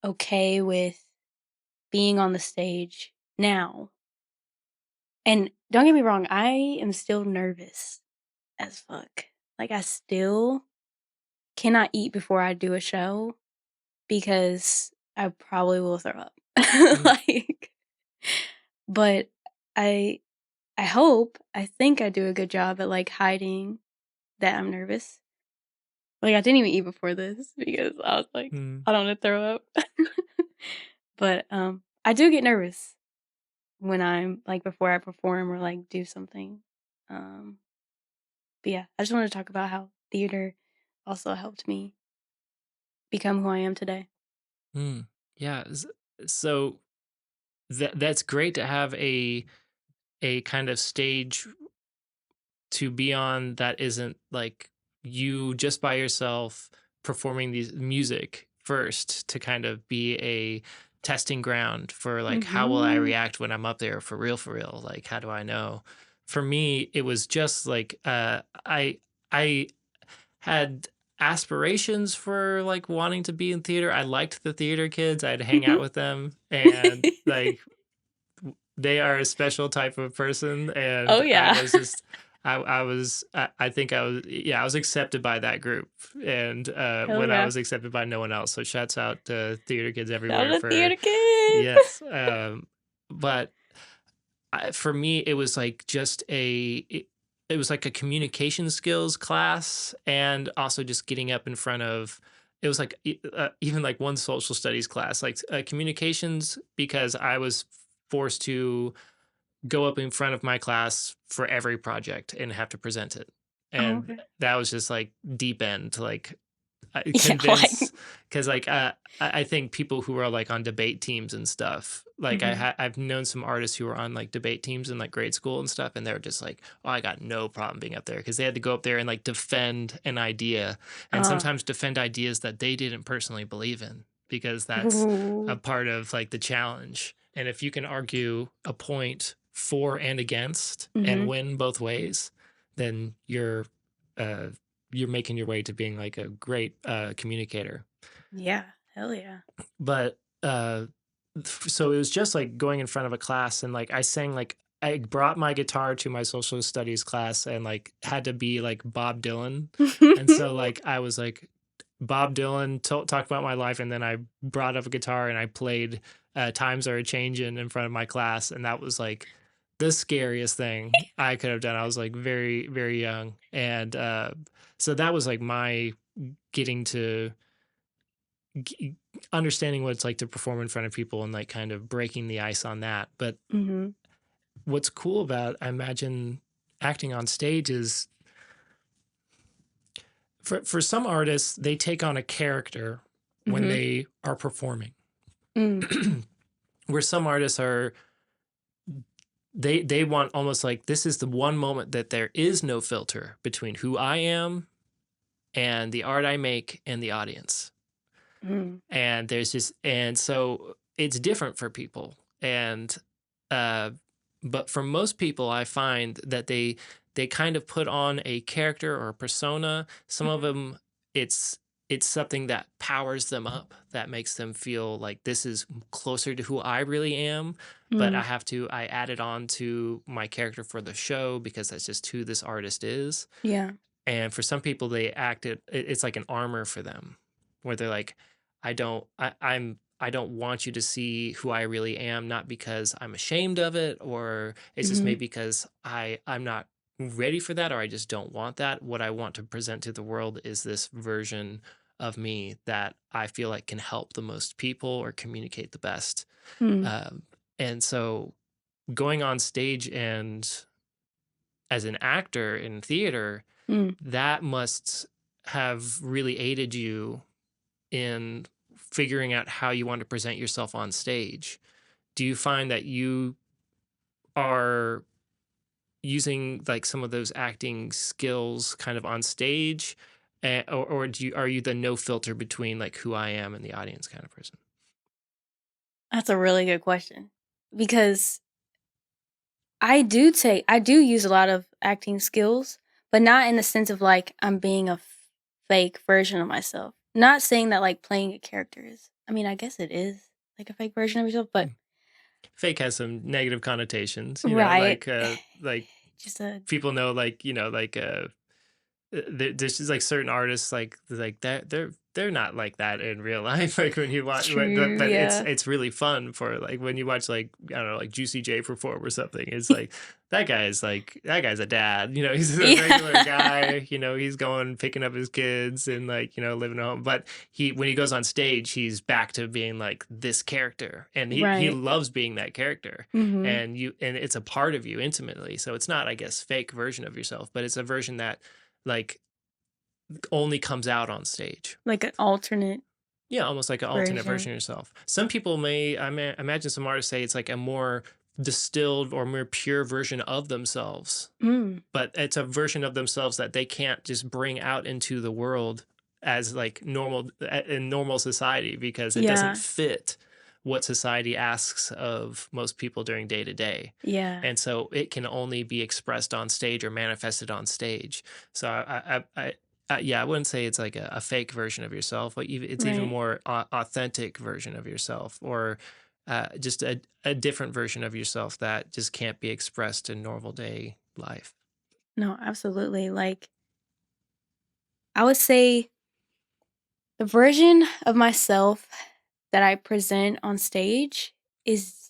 okay with being on the stage now. And don't get me wrong, I am still nervous as fuck. Like I still cannot eat before I do a show because I probably will throw up. mm, Like but I I think I do a good job at like hiding that I'm nervous. Like I didn't even eat before this because I was like, mm, I don't want to throw up. But I do get nervous when I'm like before I perform or like do something. Um but yeah, I just wanted to talk about how theater also helped me become who I am today. mm. Yeah. So that's great to have a kind of stage to be on that isn't like you just by yourself performing these music first, to kind of be a testing ground for like how will I Mhm. react when I'm up there for real, like how do I know. For me it was just like I had aspirations for like wanting to be in theater. I liked the theater kids, I'd hang out Mhm. with them, and like they are a special type of person, Oh, and I yeah. was just I think I was, yeah, I was accepted by that group, and Hell when I yeah. was accepted by no one else. So shouts out to theater kids Shout everywhere out to for, theater kids. yes. But for me it was like it was like a communication skills class, and also just getting up in front of, it was like even like one social studies class, like communications, because I was forced to go up in front of my class for every project and have to present it. Oh, And okay. that was just like deep end, like Yeah, convince, because like I think people who are like on debate teams and stuff, like Mhm. I've known some artists who were on like debate teams in like grade school and stuff, and they're just like, oh, I got no problem being up there, because they had to go up there and like defend an idea, and Uh, sometimes defend ideas that they didn't personally believe in, because that's a ooh. part of like the challenge. And if you can argue a point for and against and Mhm. win both ways, then uh you're making your way to being like a great communicator. Yeah. Hell yeah. But so it was just like going in front of a class, and like I sang, like I brought my guitar to my social studies class and like had to be like Bob Dylan. And so like I was like Bob Dylan, talked about my life, and then I brought up a guitar and I played Times Are a Changin' in front of my class, and that was like the scariest thing I could have done. I was like very, very young. And so that was like my getting to g- understanding what it's like to perform in front of people and like kind of breaking the ice on that. But Mhm. what's cool about, I imagine, acting on stage is for some artists, they take on a character when Mhm. they are performing. Mm. Where some artists are, they want almost like, this is the one moment that there is no filter between who I am and the art I make and the audience. Mm. And there's just, and so it's different for people. And uh but for most people, I find that they kind of put on a character or a persona. Some of Mhm. them, it's something that powers them up, that makes them feel like this is closer to who I really am. But Mm. I add it on to my character for the show, because that's just who this artist is. Yeah. And for some people, they act it's like an armor for them, where they're like, I don't want you to see who I really am, not because I'm ashamed of it, or it's just Mhm. maybe because I'm not ready for that, or I just don't want that. What I want to present to the world is this version of me that I feel like can help the most people or communicate the best. Mm. Um, and so going on stage and as an actor in theater, Mm. that must have really aided you in figuring out how you want to present yourself on stage. Do you find that you are using like some of those acting skills kind of on stage, or are you the no filter between like who I am and the audience kind of person? That's a really good question because I do use a lot of acting skills, but not in the sense of like I'm being a fake version of myself. Not saying that like playing a character is. I mean, I guess it is like a fake version of yourself, but Fake has some negative connotations, right. like Just a people know, like, there's just like certain artists, like they're not like that in real life. Like when you watch, true, but yeah. it's really fun for like when you watch, like, I don't know, like Juicy J perform or something. It's like that guy's a dad. He's a regular Yeah. guy. He's going picking up his kids and like living at home. But when he goes on stage, he's back to being like this character, and he Right. loves being that character. Mhm. And it's a part of you intimately. So it's not, I guess, fake version of yourself, but it's a version that like only comes out on stage. Like an alternate Yeah, almost like an alternate version version. of yourself. Some people imagine some artists say it's like a more distilled or more pure version of themselves, Mm. but it's a version of themselves that they can't just bring out into the world as like normal in normal society, because it doesn't Yeah. fit what society asks of most people during day to day. Yeah. And so it can only be expressed on stage or manifested on stage. So yeah, I wouldn't say it's like a fake version of yourself, but it's even Right. more authentic version of yourself, or just a different version of yourself that just can't be expressed in normal day life. No, absolutely. Like I would say the version of myself that I present on stage is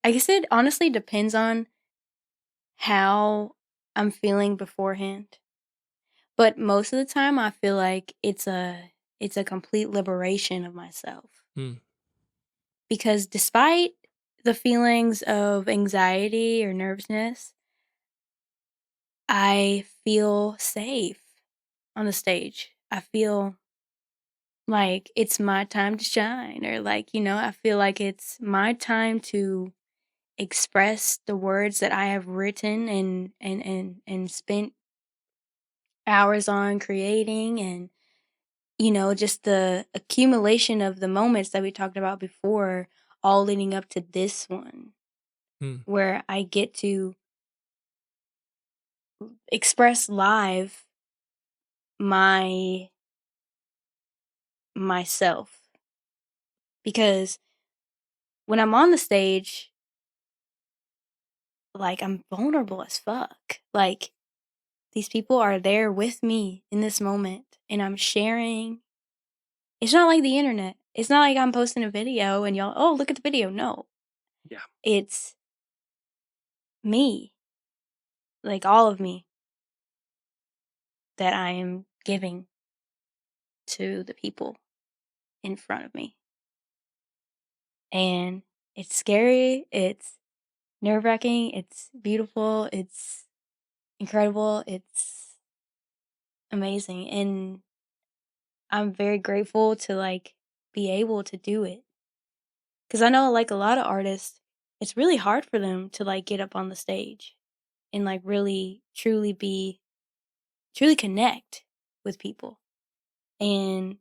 I guess it honestly depends on how I'm feeling beforehand. But most of the time I feel like it's a complete liberation of myself. Hmm. because despite the feelings of anxiety or nervousness, I feel safe on the stage. I feel like it's my time to shine, or like, I feel like it's my time to express the words that I have written and spent hours on creating, and just the accumulation of the moments that we talked about before, all leading up to this one, Hmm. where I get to express live my myself. Because when I'm on the stage, like, I'm vulnerable as fuck. Like, these people are there with me in this moment, and I'm sharing. It's not like the internet. It's not like I'm posting a video and y'all, oh, look at the video. No. Yeah. It's me, like all of me, that I am giving to the people in front of me. And it's scary, it's nerve-wracking, it's beautiful, it's incredible, it's amazing. And I'm very grateful to like be able to do it. Cause I know like a lot of artists, it's really hard for them to like get up on the stage and like really truly connect with people. And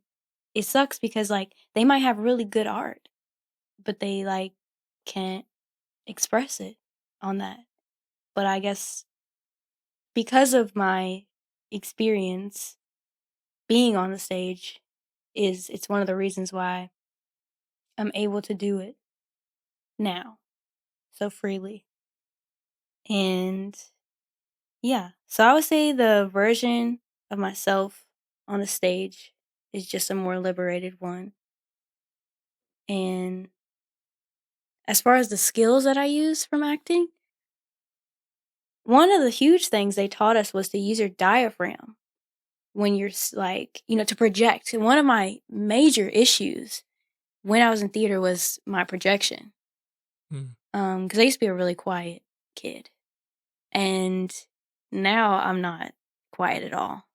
it sucks because like they might have really good art, but they like can't express it on that. But I guess because of my experience being on the stage, it's one of the reasons why I'm able to do it now so freely. And yeah, so I would say the version of myself on the stage is just a more liberated one. And as far as the skills that I use from acting, one of the huge things they taught us was to use your diaphragm when you're like, to project. And one of my major issues when I was in theater was my projection. Hmm. Because I used to be a really quiet kid. And now I'm not quiet at all.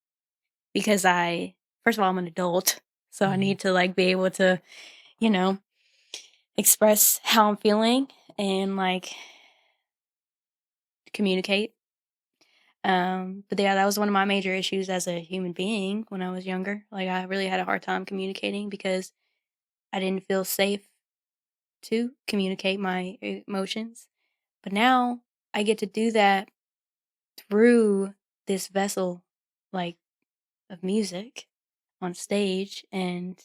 Because first of all, I'm an adult. So I need to like be able to, you know, express how I'm feeling and like communicate. But yeah, that was one of my major issues as a human being when I was younger. Like I really had a hard time communicating because I didn't feel safe to communicate my emotions. But now I get to do that through this vessel, like, of music on stage, and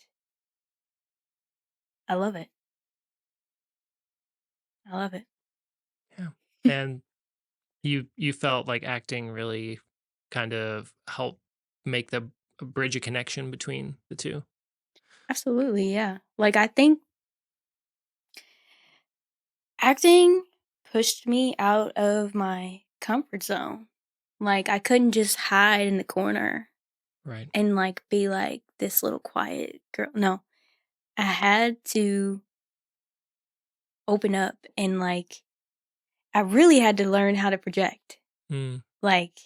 I love it. I love it. Yeah. And you felt like acting really kind of helped make the bridge a connection between the two. Absolutely, yeah. Like, I think acting pushed me out of my comfort zone. Like, I couldn't just hide in the corner Right. and, like, be, like, this little quiet girl. No. I had to open up and, like, I really had to learn how to project. Mm. Like,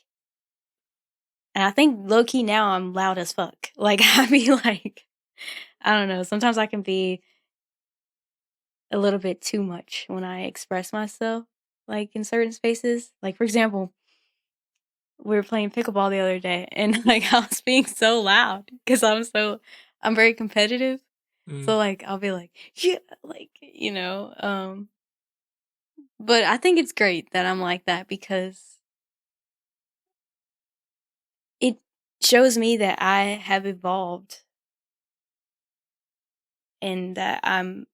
and I think low key now I'm loud as fuck. Like, I be like, I don't know, sometimes I can be a little bit too much when I express myself, like, in certain spaces. Like, for example, we were playing pickleball the other day, and, like, I was being so loud because I'm very competitive. Mm. So, like, I'll be like, "Yeah," like, but I think it's great that I'm like that because it shows me that I have evolved and that I've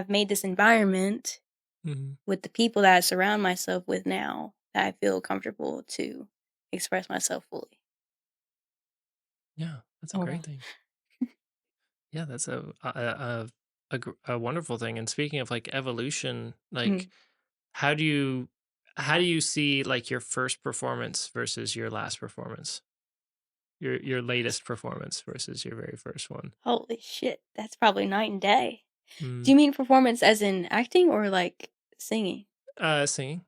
made this environment Mhm. with the people that I surround myself with now that I feel comfortable to express myself fully. Yeah, that's a Oh great well. thing. Yeah, that's a wonderful thing. And speaking of like evolution, like Mhm. how do you see like your first performance versus your last performance? Your latest performance versus your very first one? Holy shit, that's probably night and day. Do you mean performance as in acting or like singing? Singing.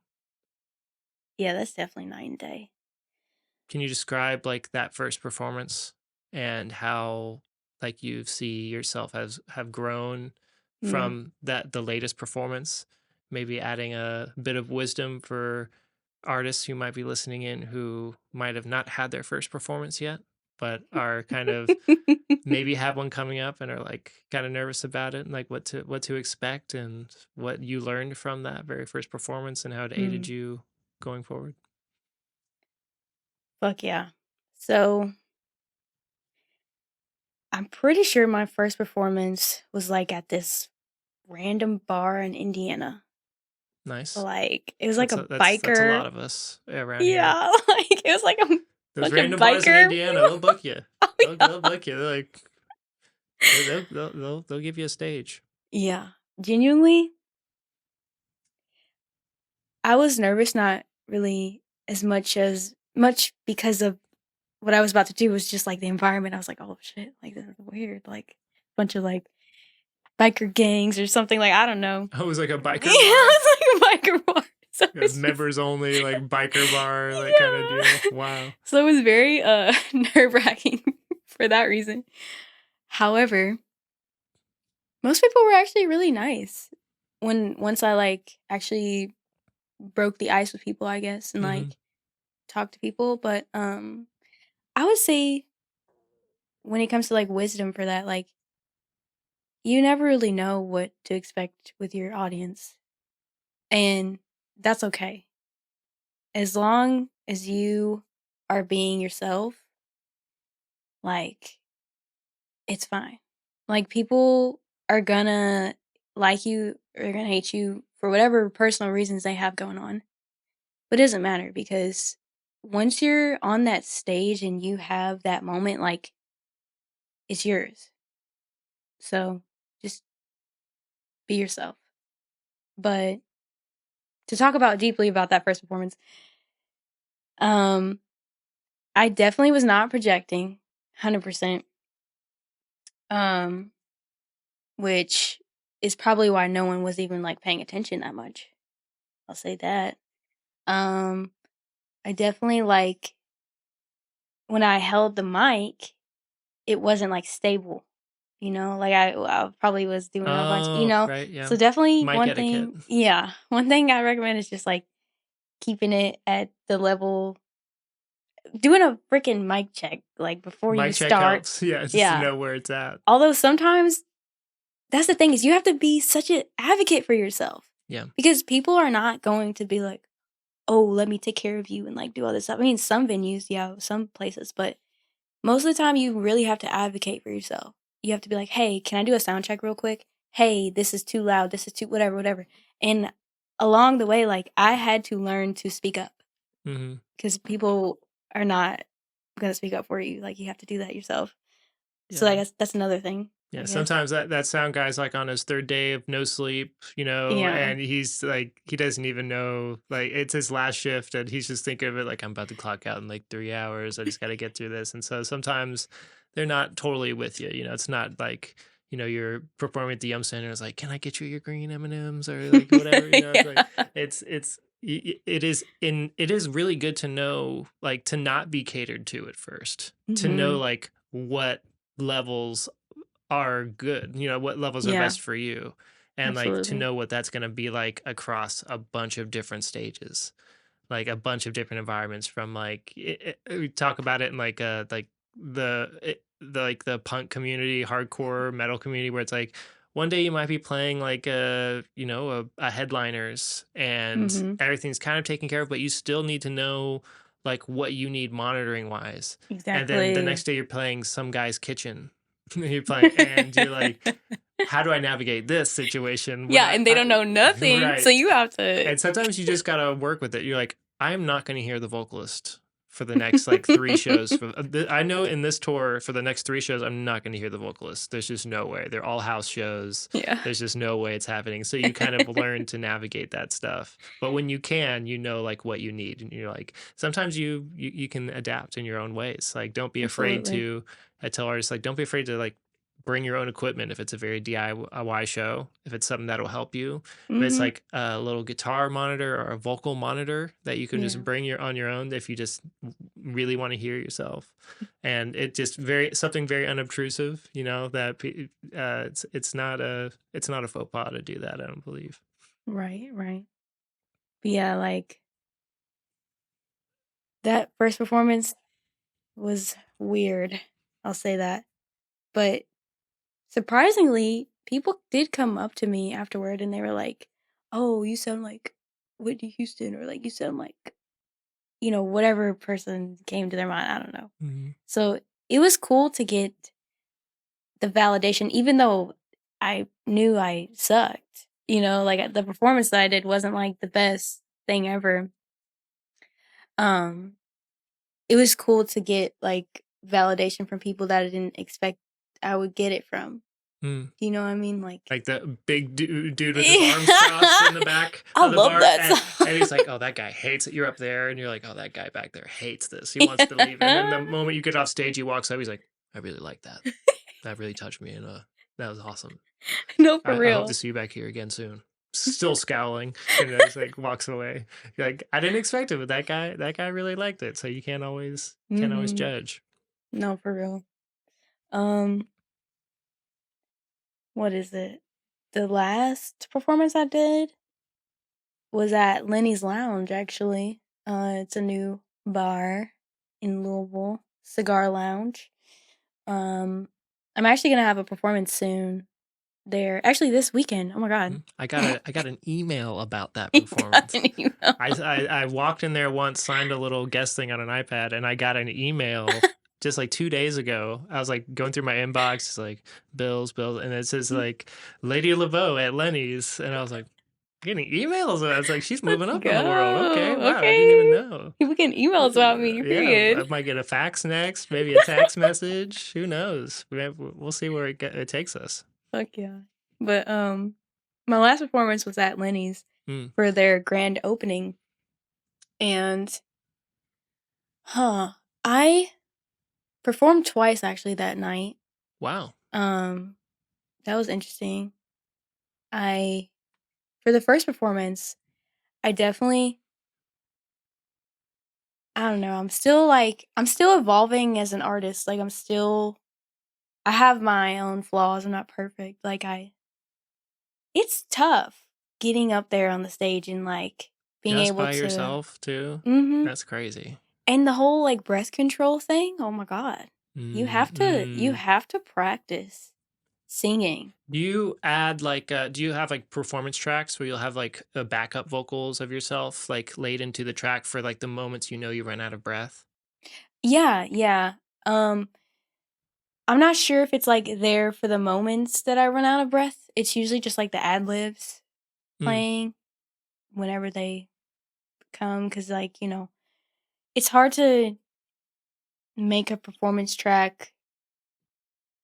Yeah, that's definitely night and day. Can you describe like that first performance and how like you see yourself as have grown Mm. from the latest performance? Maybe adding a bit of wisdom for artists who might be listening in who might have not had their first performance yet, but are kind of maybe have one coming up and are like kind of nervous about it and like what to expect and what you learned from that very first performance and how it aided Mm. you going forward. Fuck yeah. So I'm pretty sure my first performance was like at this random bar in Indiana. Nice. Like it was like That's a that's a biker. lot of us around here. Yeah, like it was like a Those bunch of random bars in biker. Indiana, they'll book you. Oh, They'll yeah. book you. They're like they'll give you a stage. Yeah. Genuinely, I was nervous, not really as much because of what I was about to do was just like the environment. I was like, oh shit, like this is weird. Like bunch of like biker gangs or something. Like I don't know. Oh, it was like a Yeah, biker bar. it's like a biker bar. So Yeah, it's just members only, like biker bar, like kind of deal. yeah. Wow. So it was very nerve-wracking for that reason. However, most people were actually really nice once I like actually broke the ice with people, I guess, and Mm-hmm. like talked to people. But I would say when it comes to like wisdom for that, like you never really know what to expect with your audience, and that's okay as long as you are being yourself. Like it's fine. Like people are gonna like you or gonna hate you for whatever personal reasons they have going on. But it doesn't matter because once you're on that stage and you have that moment, like it's yours. So just be yourself. But to talk about deeply about that first performance, um, I definitely was not projecting 100%. Um, which is probably why no one was even like paying attention that much. I'll say that. Um, I definitely like when I held the mic, it wasn't like stable, like I probably was doing a bunch, Oh, right, yeah. so definitely Mic etiquette. one thing I recommend is just like keeping it at the level, doing a freaking mic check like before you Mic check start. helps. Yeah, just to Yeah. know where it's at. Although sometimes that's the thing is you have to be such an advocate for yourself. Yeah. Because people are not going to be like, oh, let me take care of you and like do all this stuff. I mean, some venues, yeah, some places, but most of the time you really have to advocate for yourself. You have to be like, hey, can I do a sound check real quick? Hey, this is too loud. This is too whatever. And along the way, like I had to learn to speak up Mm-hmm. because people are not going to speak up for you. Like you have to do that yourself. Yeah. So I guess that's another thing. Yeah, sometimes that sound guy's like on his third day of no sleep, Yeah. and he's like, he doesn't even know, like, it's his last shift, and he's just thinking of it like, I'm about to clock out in like 3 hours. I just got to get through this. And so sometimes they're not totally with you. It's not like, you're performing at the Yum Center. It's like, can I get you your green M&Ms or like whatever? It's like, it is really good to know, like, to not be catered to at first, to know like what levels are good, what levels are Yeah. best for you, and like to Absolutely. know what that's going to be like across a bunch of different stages, like a bunch of different environments from like we talk about it in like the punk community, hardcore metal community, where it's like one day you might be playing like a headliners and everything's kind of taken care of, but you still need to know like what you need monitoring wise. And then the Exactly. next day you're playing some guy's kitchen. You're playing and you're like, how do I navigate this situation? Yeah, and they don't know nothing, right. so you have to. And sometimes you just gotta work with it. You're like, I'm not going to hear the vocalist for the next like 3 shows. I know in this tour for the next 3 shows, I'm not going to hear the vocalist. There's just no way. They're all house shows. Yeah. There's just no way it's happening. So you kind of learn to navigate that stuff. But when you can, like what you need, and you're like, sometimes you can adapt in your own ways. Like, don't be afraid Absolutely. to. I tell artists like, don't be afraid to like bring your own equipment if it's a very DIY show, if it's something that'll help you. If it's Mm-hmm. like a little guitar monitor or a vocal monitor that you can Yeah. just bring on your own if you just really want to hear yourself. And it just something very unobtrusive, that it's not a faux pas to do that, I don't believe. Right. But yeah, like that first performance was weird. I'll say that. But surprisingly, people did come up to me afterward and they were like, "Oh, you sound like Whitney Houston," or like, "You sound like," whatever person came to their mind. I don't know. Mm-hmm. So it was cool to get the validation, even though I knew I sucked. Like the performance that I did wasn't like the best thing ever. It was cool to get like validation from people that I didn't expect I would get it from. Mm. Do you know what I mean? Like the big dude with his arms crossed in the back I of the love bar. that And he's like, oh, that guy hates it. You're up there and you're like, oh, that guy back there hates this. He wants to leave. And then the moment you get off stage, he walks up. He's like, I really like that. That really touched me. And that was awesome. No, for I real. hope to see you back here again soon. Still scowling. And then he's like, walks away. Like, I didn't expect it, but that guy really liked it. So you can't always judge. No, for real. What is it? The last performance I did was at Lenny's Lounge, actually. It's a new bar in Lavaux, cigar lounge. I'm actually gonna have a performance soon there. Actually, this weekend. Oh my god! I got an email about that performance. You got an email. I walked in there once, signed a little guest thing on an iPad, and I got an email just like 2 days ago. I was like going through my inbox, it's like bills, and it says like Lady Laveaux at Lenny's, and I was like, getting emails. I was like, she's moving up in the world. Okay, wow, I didn't even know. People getting emails about me. Period. Yeah, I might get a fax next, maybe a text message. Who knows? We'll see where it takes us. Fuck yeah! But my last performance was at Lenny's for their grand opening, and I performed twice actually that night. Wow. That was interesting. For the first performance, I don't know, I'm still evolving as an artist. Like I have my own flaws. I'm not perfect. It's tough getting up there on the stage and like being just able by to yourself too. Mm-hmm. That's crazy. And the whole like breath control thing. Oh my god. You have to practice singing. Do you add do you have like performance tracks where you'll have like backup vocals of yourself like laid into the track for like the moments you run out of breath? Yeah. I'm not sure if it's like there for the moments that I run out of breath. It's usually just like the ad libs playing whenever they come, because it's hard to make a performance track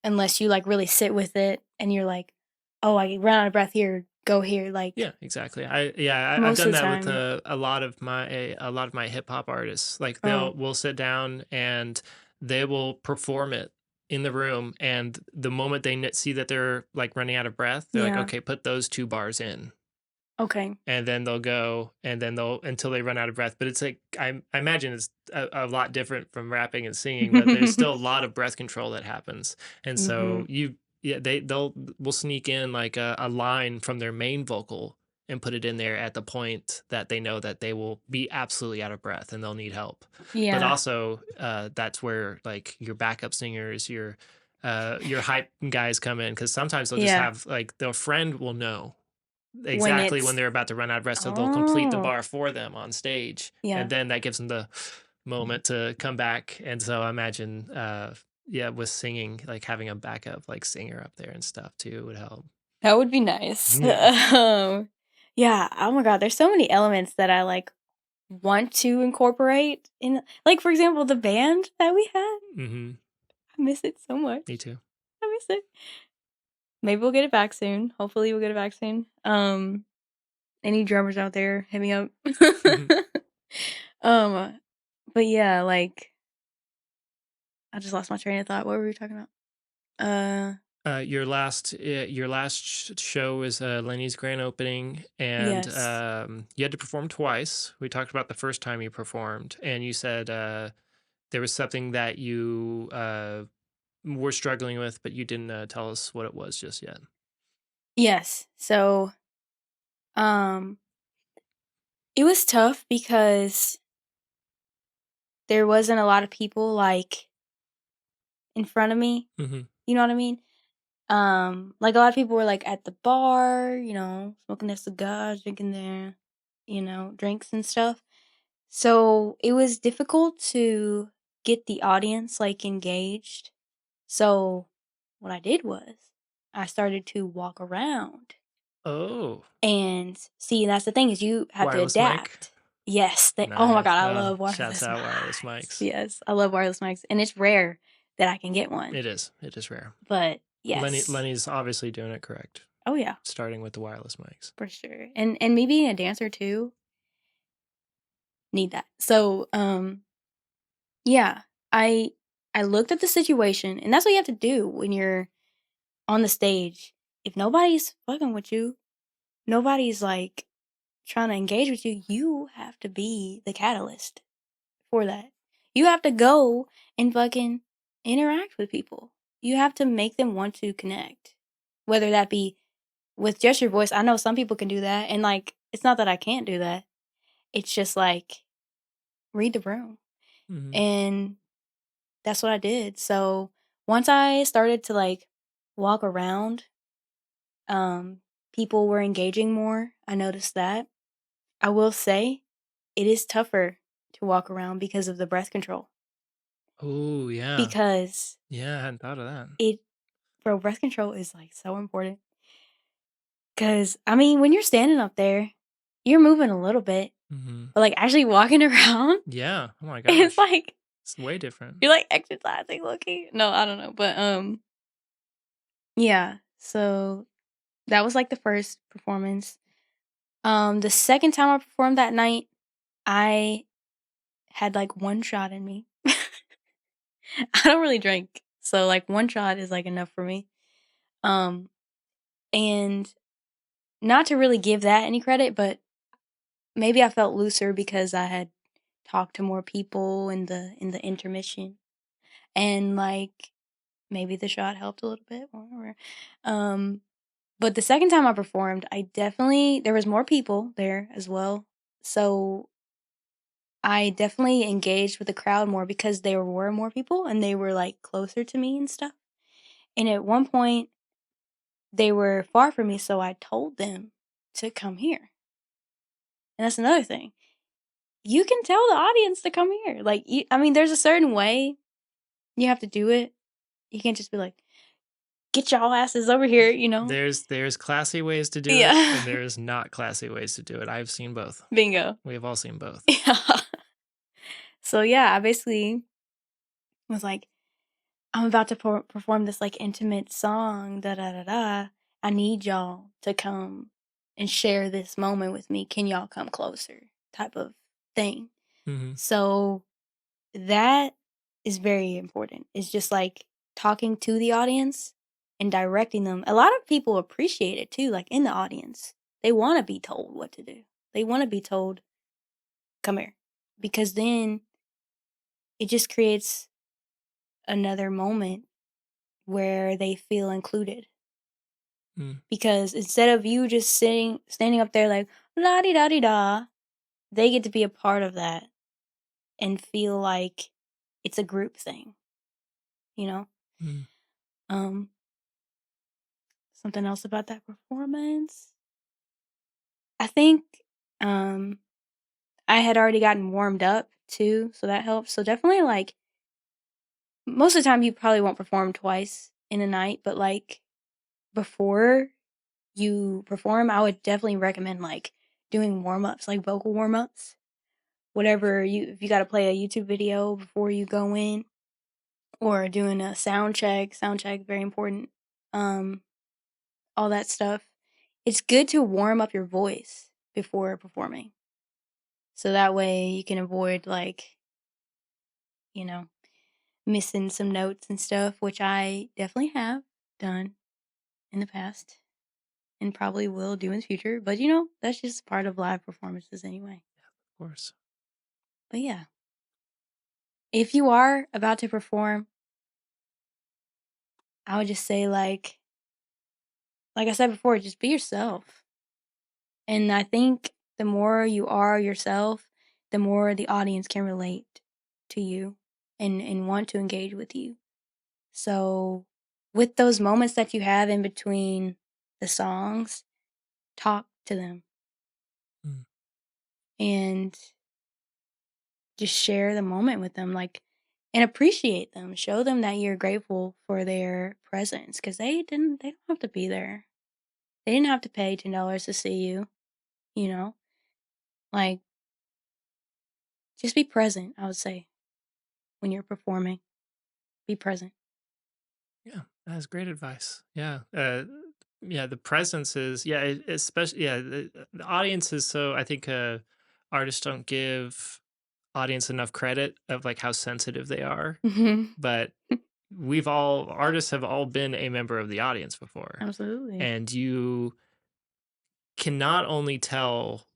unless you like really sit with it and you're like, oh, I ran out of breath here, go here. Like, yeah, exactly. I've done that with a lot of my hip hop artists. Like we'll sit down and they will perform it in the room, and the moment they see that they're like running out of breath, they're like, okay, put those 2 bars in. Okay. And then they'll go, and then until they run out of breath. But it's like, I imagine it's a lot different from rapping and singing, but there's still a lot of breath control that happens. And so we'll sneak in like a line from their main vocal and put it in there at the point that they know that they will be absolutely out of breath and they'll need help. Yeah. But also that's where like your backup singers, your hype guys come in, because sometimes they'll just have like their friend will know exactly when they're about to run out of breath, so they'll complete the bar for them on stage, and then that gives them the moment to come back. And so I imagine with singing, like having a backup like singer up there and stuff too would help. That would be nice. Oh my god, there's so many elements that I like want to incorporate in, like, for example, the band that we had. I miss it so much. Me too. I miss it. Maybe we'll get it back soon. Hopefully we'll get it back soon. Any drummers out there, hit me up. But yeah, like, I just lost my train of thought. What were we talking about? Your last show was Lenny's grand opening, and Yes. you had to perform twice. We talked about the first time you performed, and you said there was something that you were struggling with, but you didn't tell us what it was just yet. Yes. So, um, it was tough because there wasn't a lot of people like in front of me. Mm-hmm. You know what I mean? Like a lot of people were like at the bar, smoking their cigars, drinking their, drinks and stuff. So it was difficult to get the audience like engaged. So what I did was I started to walk around. Oh, And see, that's the thing is you have to wireless mic. adapt. Yes, oh my Nice. god, I Oh, love shouts wireless out wireless mics. mics. Yes, I love wireless mics, and it's rare that I can get one. It is. It is rare. But yes, Lenny's obviously doing it correct, oh yeah, starting with the wireless mics. for sure. And me being a dancer too, need that. So yeah, I I looked at the situation, and that's what you have to do when you're on the stage. If nobody's fucking with you, nobody's like trying to engage with you, you have to be the catalyst for that. You have to go and fucking interact with people. You have to make them want to connect. Whether that be with just your voice. I know some people can do that. And like, it's not that I can't do that. It's just like, read the room. Mm-hmm. And that's what I did. So once I started to like walk around, people were engaging more. I noticed that. I will say it is tougher to walk around because of the breath control. Oh, yeah. Because Yeah, I hadn't thought of that. breath control is like so important. Because, I mean, when you're standing up there, you're moving a little bit, Mm-hmm. but like actually walking around, Yeah. Oh my it's gosh. like It's way different. you're like exercising, looking. No, I don't know. But, yeah. So that was like the first performance. The second time I performed that night, I had like one shot in me. I don't really drink. So like one shot is like enough for me. Um, and not to really give that any credit, but maybe I felt looser because I had talked to more people in the intermission, and like maybe the shot helped a little bit. Whatever. Um, but the second time I performed, there was more people there as well, so I definitely engaged with the crowd more because there were more people and they were like closer to me and stuff. And at one point, they were far from me, so I told them to come here. And that's another thing. You can tell the audience to come here. Like, I mean, there's a certain way you have to do it. You can't just be like, "Get y'all asses over here," you know? There's classy ways to do it, Yeah. and there's not classy ways to do it. I've seen both. Bingo. We have all seen both. Yeah. So yeah, I basically was like, "I'm about to perform this like intimate song. Da da da da. I need y'all to come and share this moment with me. Can y'all come closer?" Type of thing. Mm-hmm. So that is very important. It's just like talking to the audience and directing them. A lot of people appreciate it too, like in the audience. They want to be told what to do. They want to be told, come here. Because then it just creates another moment where they feel included. Mm. Because instead of you just standing up there like, la di da di da, they get to be a part of that and feel like it's a group thing, you know? Mm. Um, Something else about that performance? I think um I had already gotten warmed up too, so that helps. So definitely like most of the time you probably won't perform twice in a night, but like before you perform, I would definitely recommend like doing warm-ups, like vocal warm-ups. Whatever if you got to play a YouTube video before you go in or doing a sound check very important. Um all that stuff. It's good to warm up your voice before performing. So that way you can avoid like, you know, missing some notes and stuff, which I definitely have. done in the past and probably will do in the future. But that's just part of live performances anyway. Of course. But yeah, if you are about to perform, I would just say like I said before, just be yourself. And I think the more you are yourself, the more the audience can relate to you and want to engage with you. So, with those moments that you have in between the songs, talk to them Mm. and just share the moment with them, and appreciate them. Show them that you're grateful for their presence because they don't have to be there. They didn't have to pay $10 to see you, you know? Like, just be present, I would say, when you're performing. Be present. Yeah, that's great advice. Yeah. Yeah, the presence is, yeah, especially, yeah, the audience is so, I think artists don't give audience enough credit of like how sensitive they are. Mhm. But artists have all been a member of the audience before. Absolutely. And you can not only tell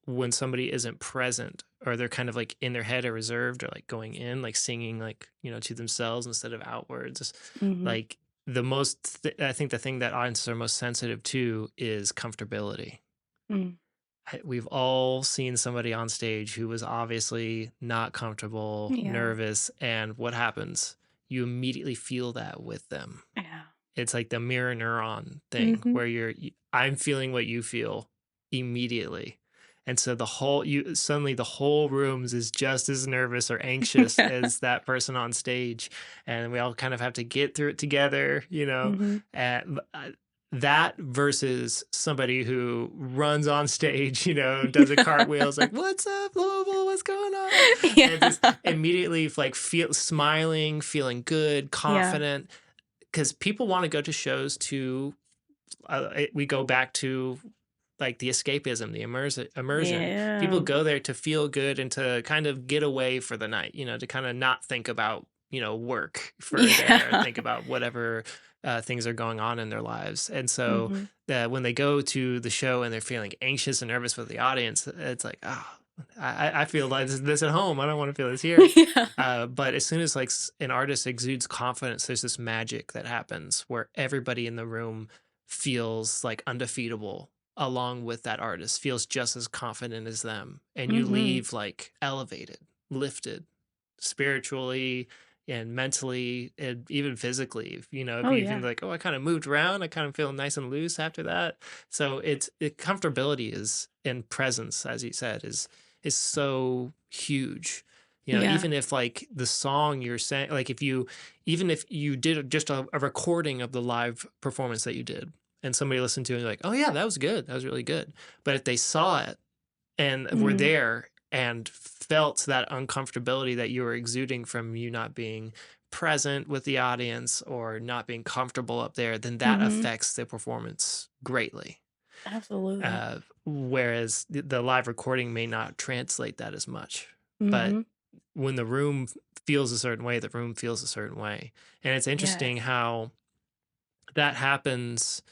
when somebody isn't present or they're kind of like in their head or reserved or like going in, like singing, like, to themselves instead of outwards. Mhm. Like I think the thing that audiences are most sensitive to is comfortability. Mm. We've all seen somebody on stage who was obviously not comfortable, Yeah. nervous, and what happens? You immediately feel that with them. Yeah. It's like the mirror neuron thing Mhm. where I'm feeling what you feel immediately. And so suddenly the whole rooms is just as nervous or anxious as that person on stage. And we all kind of have to get through it together, Mhm. and that versus somebody who runs on stage, does a cartwheel, is like, what's up, Lavaux? What's going on? And Yeah. just immediately like feel smiling, feeling good, Yeah. confident, because people want to go to shows to we go back to like the escapism, the immersion. People Yeah. go there to feel good and to kind of get away for the night, to kind of not think about work for a day or Yeah. think about whatever things are going on in their lives. And so Mhm. when they go to the show and they're feeling anxious and nervous with the audience, it's like, oh, I feel like this at home. I don't want to feel this here. Yeah. But as soon as like an artist exudes confidence, there's this magic that happens where everybody in the room feels like undefeatable along with that artist, feels just as confident as them. And you Mhm. leave like elevated, lifted spiritually and mentally and even physically. If Oh you feel yeah. like, oh, I kind of moved around, I kind of feel nice and loose after that. So comfortability is in presence, as you said, is so huge. Yeah. Even if like the song you're saying, like even if you did just a recording of the live performance that you did and somebody listened to it and like, oh yeah, that was good. That was really good. But if they saw it and were Mhm. there and felt that uncomfortability that you were exuding from you not being present with the audience or not being comfortable up there, then that Mhm. affects the performance greatly. Absolutely. Whereas the live recording may not translate that as much. But Mhm. when the room feels a certain way, the room feels a certain way. And it's interesting Yes. how that happens.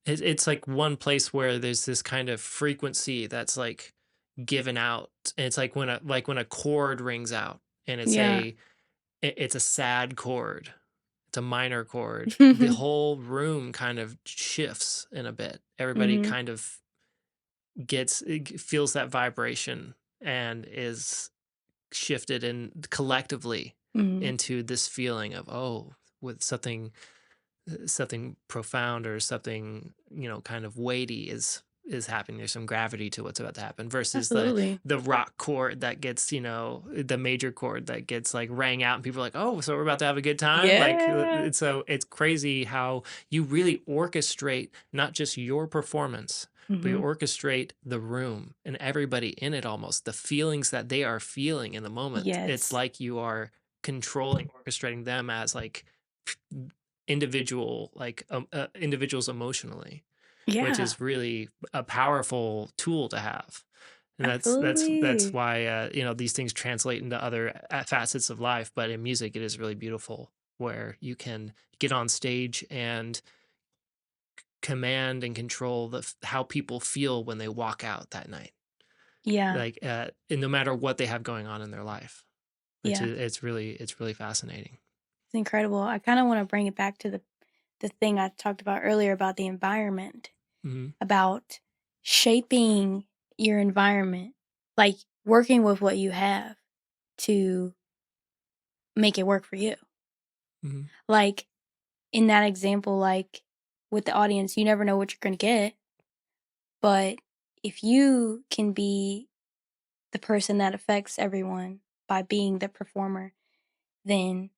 It's like one place where there's this kind of frequency that's like given out. And it's like when a chord rings out and Yeah. it's a sad chord. It's a minor chord. The whole room kind of shifts in a bit. Everybody Mhm. kind of feels that vibration and is shifted and collectively Mhm. into this feeling of, oh, with something profound or something kind of weighty is happening. There's some gravity to what's about to happen versus the Absolutely. the rock chord that gets the major chord that gets like rang out and people are like, oh, so we're about to have a good time. Like Yeah. so it's crazy how you really orchestrate not just your performance, but you Mhm. orchestrate the room and everybody in it, almost the feelings that they are feeling in the moment. It's Yes. like you are controlling, orchestrating them as like individuals emotionally, which Yeah. is really a powerful tool to have. And that's Absolutely. why these things translate into other facets of life, but in music it is really beautiful. where you can get on stage and command and control how people feel when they walk out that night, Yeah. like and no matter what they have going on in their life, which Yeah. is it's really fascinating. It's incredible. I kind of want to bring it back to the thing I talked about earlier about the environment, Mm-hmm. about shaping your environment, like working with what you have to make it work for you. Mm-hmm. Like in that example, like with the audience, you never know what you're going to get. But if you can be the person that affects everyone by being the performer, then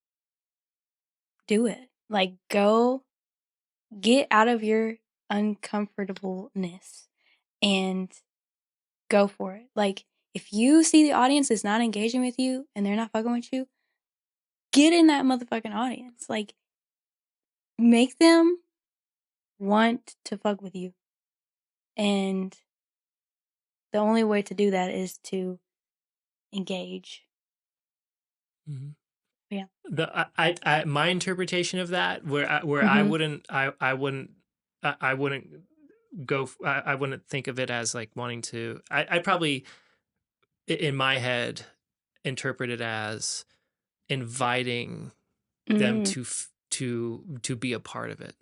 do it. Like go get out of your uncomfortableness and go for it. Like if you see the audience is not engaging with you and they're not fucking with you, get in that motherfucking audience. Like make them want to fuck with you. And the only way to do that is to engage. Mm-hmm. Yeah. My interpretation of that, where Mhm. I wouldn't I wouldn't think of it as like wanting to. I probably in my head interpret it as inviting them Mm. to be a part of it,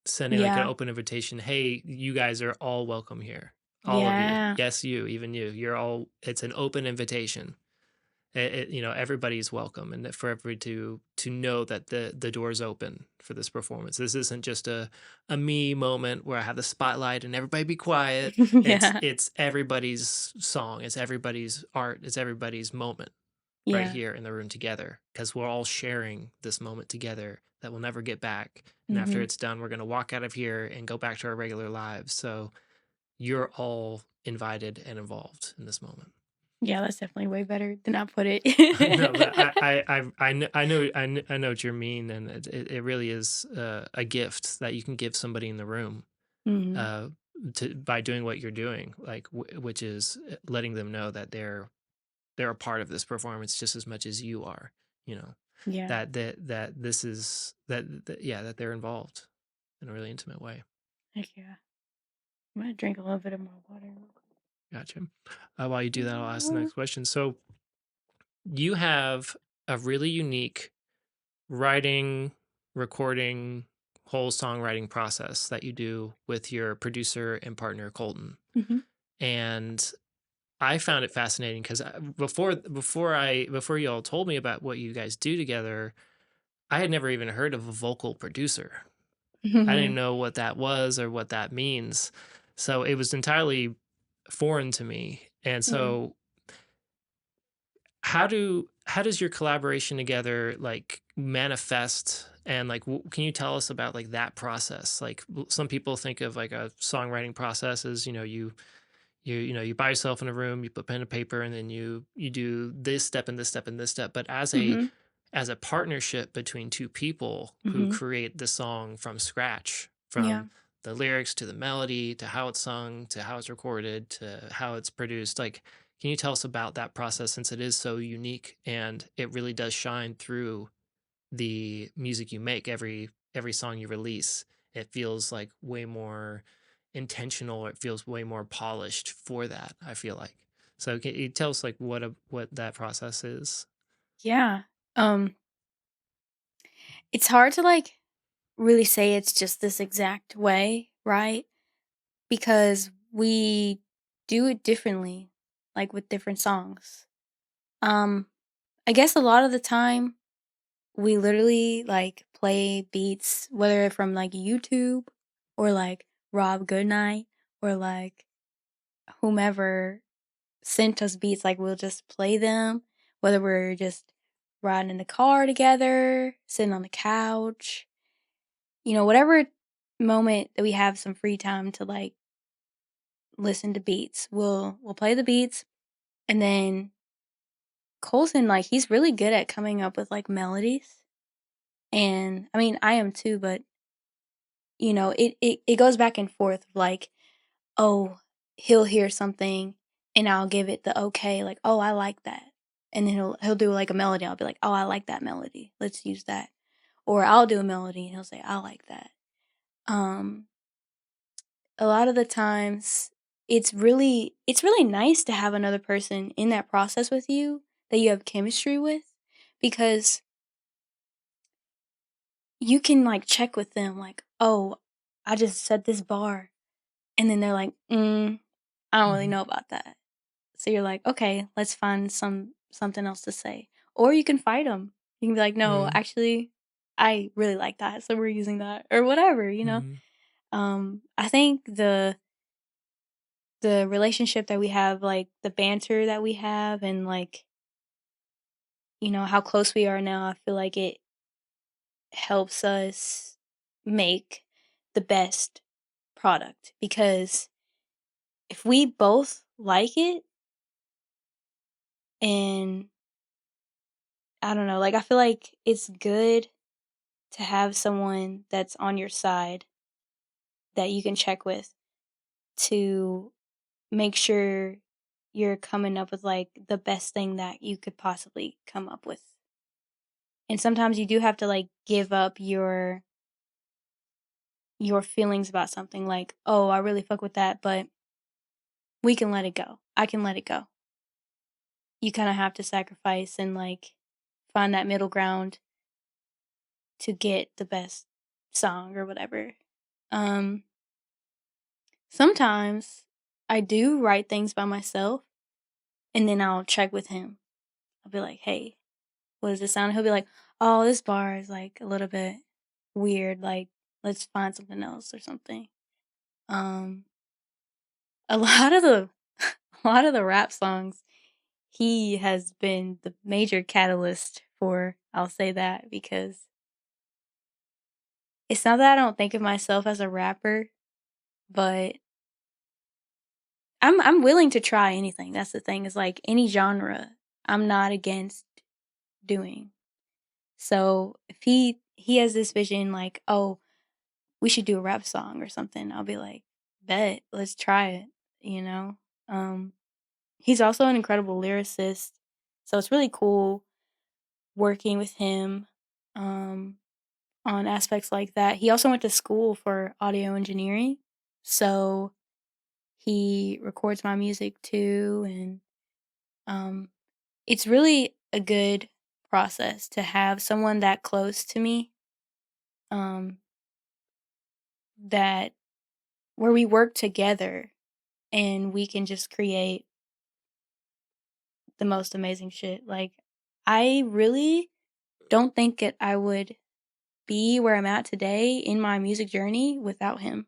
sending like an Yeah. open invitation. Hey, you guys are all welcome here, all of you. Yeah. Yes, you, even you. You're all. It's an open invitation. Everybody's welcome, and for everybody to know that the door's open for this performance. This isn't just a me moment where I have the spotlight and everybody be quiet. Yeah. It's everybody's song. It's everybody's art. It's everybody's moment right Yeah. here in the room together, because we're all sharing this moment together that we'll never get back. And after Mhm. it's done, we're going to walk out of here and go back to our regular lives. So you're all invited and involved in this moment. Yeah, that's definitely way better than I put it. No, but I know what you mean, and it really is a gift that you can give somebody in the room, Mhm. uh, by doing what you're doing, like which is letting them know that they're a part of this performance just as much as you are. You know, Yeah. that this is yeah, that they're involved in a really intimate way. Heck yeah. I'm gonna drink a little bit of my water. Gotcha. While you do that, I'll ask the Real next question. So you have a really unique writing, recording, whole songwriting process that you do with your producer and partner Colton. quick. Mhm. And I found it fascinating because before you all told me about what you guys do together, I had never even heard of a vocal producer. I didn't Mhm. know what that was or what that means. So it was entirely foreign to me. And Mm. so how does your collaboration together like manifest, and like can you tell us about like that process? Like some people think of like a songwriting process as, you buy yourself in a room, you put pen and paper, and then you do this step and this step and this step. But Mhm. as a partnership between two people who Mhm. create the song from scratch, Yeah. from the lyrics to the melody to how it's sung to how it's recorded to how it's produced, like can you tell us about that process, since it is so unique and it really does shine through the music you make? Every song you release, it feels like way more intentional, it feels way more polished for that, I feel like. So can you tell us like what that process is? Yeah. Um, it's hard to like really say it's just this exact way, right? Because we do it differently, like with different songs. Um, I guess a lot of the time we literally like play beats, whether from like YouTube or like Rob Goodnight or like whomever sent us beats. Like we'll just play them, whether we're just riding in the car together, sitting on the couch, whatever moment that we have some free time to like listen to beats. We'll play the beats, and then Colson, like he's really good at coming up with like melodies. And I mean I am too, but it goes back and forth. Like, oh, he'll hear something and I'll give it the okay, like, oh, I like that. And then he'll do like a melody. I'll be like, oh, I like that melody. Let's use that. or I'll do a melody and he'll say, I like that. Um, a lot of the times it's really nice to have another person in that process with you that you have chemistry with, because you can like check with them like, oh, I just said this bar, and then they're like, I don't really Mhm. know about that. So you're like, okay, let's find something else to say. Or you can fight them. You can be like, no, Mhm. actually, I really like that, so we're using that, or whatever, Mhm. I think the relationship that we have, like the banter that we have, and like how close we are now, I feel like it helps us make the best product, because if we both like it, and I don't know, like I feel like it's good to have someone that's on your side that you can check with to make sure you're coming up with like the best thing that you could possibly come up with. And sometimes you do have to like give up your feelings about something, like, "Oh, I really fuck with that, but we can let it go. I can let it go." You kind of have to sacrifice and like find that middle ground to get the best song or whatever. Um Sometimes I do write things by myself, and then I'll check with him. I'll be like, "Hey, what does this sound?" He'll be like, "Oh, this bar is like a little bit weird. Like, let's find something else or something." Um, a lot of the a lot of the rap songs, he has been the major catalyst for. I'll say that, because it's not that I don't think of myself as a rapper, but I'm willing to try anything. That's the thing. Is like any genre, I'm not against doing. So if he has this vision like, "Oh, we should do a rap song or something," I'll be like, "Bet, let's try it," you know? Um, he's also an incredible lyricist, so it's really cool working with him, um, on aspects like that. He also went to school for audio engineering, so he records my music too, and, um, it's really a good process to have someone that close to me, um, that where we work together and we can just create the most amazing shit. Like, I really don't think that I would be where I'm at today in my music journey without him,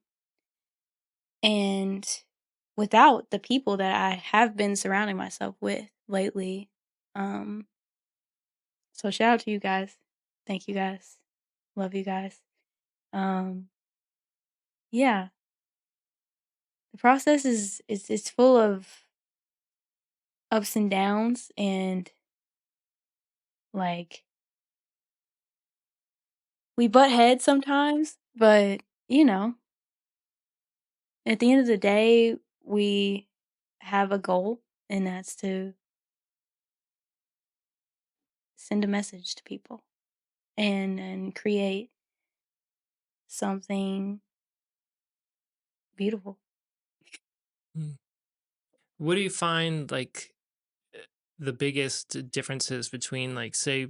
and without the people that I have been surrounding myself with lately. Um, so shout out to you guys. Thank you guys. Love you guys. Um, yeah, the process is it's full of ups and downs, and like we butt heads sometimes, but you know, at the end of the day, we have a goal, and that's to send a message to people and create something beautiful. Mm. What do you find like the biggest differences between like say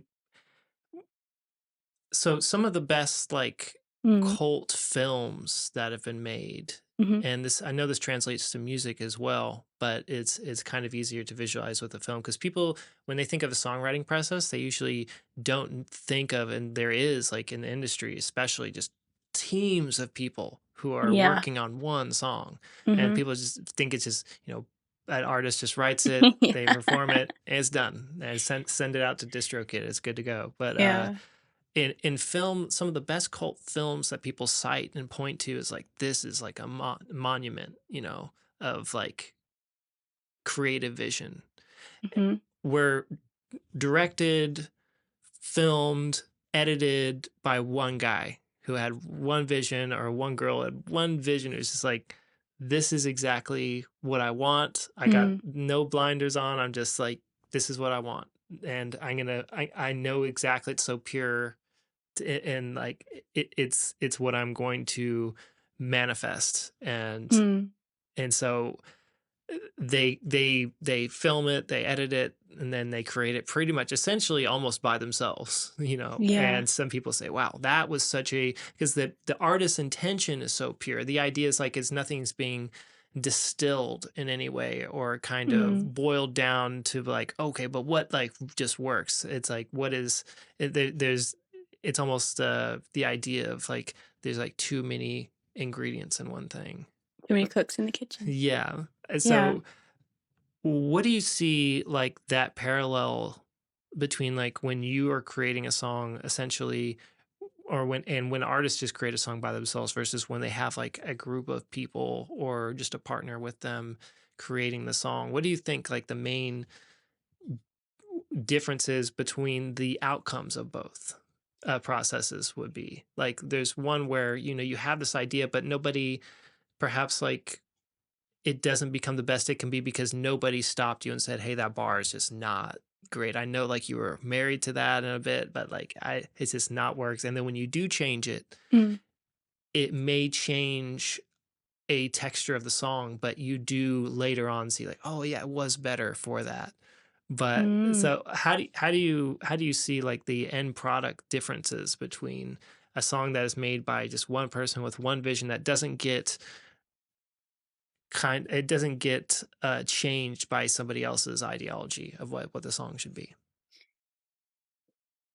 so some of the best like Mm, cult films that have been made, mhm. and this I know this translates to music as well, but it's kind of easier to visualize with a film because people when they think of the songwriting process they usually don't think of, and there is like in the industry especially just teams of people who are Yeah. working on one song, and Mhm. people just think it's just an artist just writes it, they Yeah. perform it, and it's done, and send it out to DistroKid, it's good to go. But Yeah. in film, some of the best cult films that people cite and point to is like this is like a monument, of like creative vision. Mhm. Were directed, filmed, edited by one guy who had one vision, or one girl had one vision. It was just like, this is exactly what I want. I got Mm. no blinders on. I'm just like, this is what I want. And I know exactly, it's so pure and like it's what I'm going to manifest. Mm. And so they film it, they edit it, and then they create it pretty much essentially almost by themselves, you know. Yeah. And some people say, wow, that was such a, because the artist's intention is so pure. The idea is like it's nothing's being distilled in any way or kind Mm. of boiled down to like, okay, but what like just works. It's like what is there's it's almost the idea of like there's like too many ingredients in one thing. Too many cooks in the kitchen. Yeah. Yeah. So what do you see like that parallel between like when you are creating a song essentially, or when artists just create a song by themselves versus when they have like a group of people or just a partner with them creating the song? What do you think like the main differences between the outcomes of both processes would be? Like there's one where, you know, you have this idea, but nobody perhaps like it doesn't become the best it can be because nobody stopped you and said, "Hey, that bar is just not great." I know like you were married to that in a bit, but like it's just not works. And then when you do change it, Mm. it may change a texture of the song, but you do later on see like, "Oh yeah, it was better for that." But Mm. so how do you see like the end product differences between a song that is made by just one person with one vision that doesn't get it doesn't get changed by somebody else's ideology of what the song should be?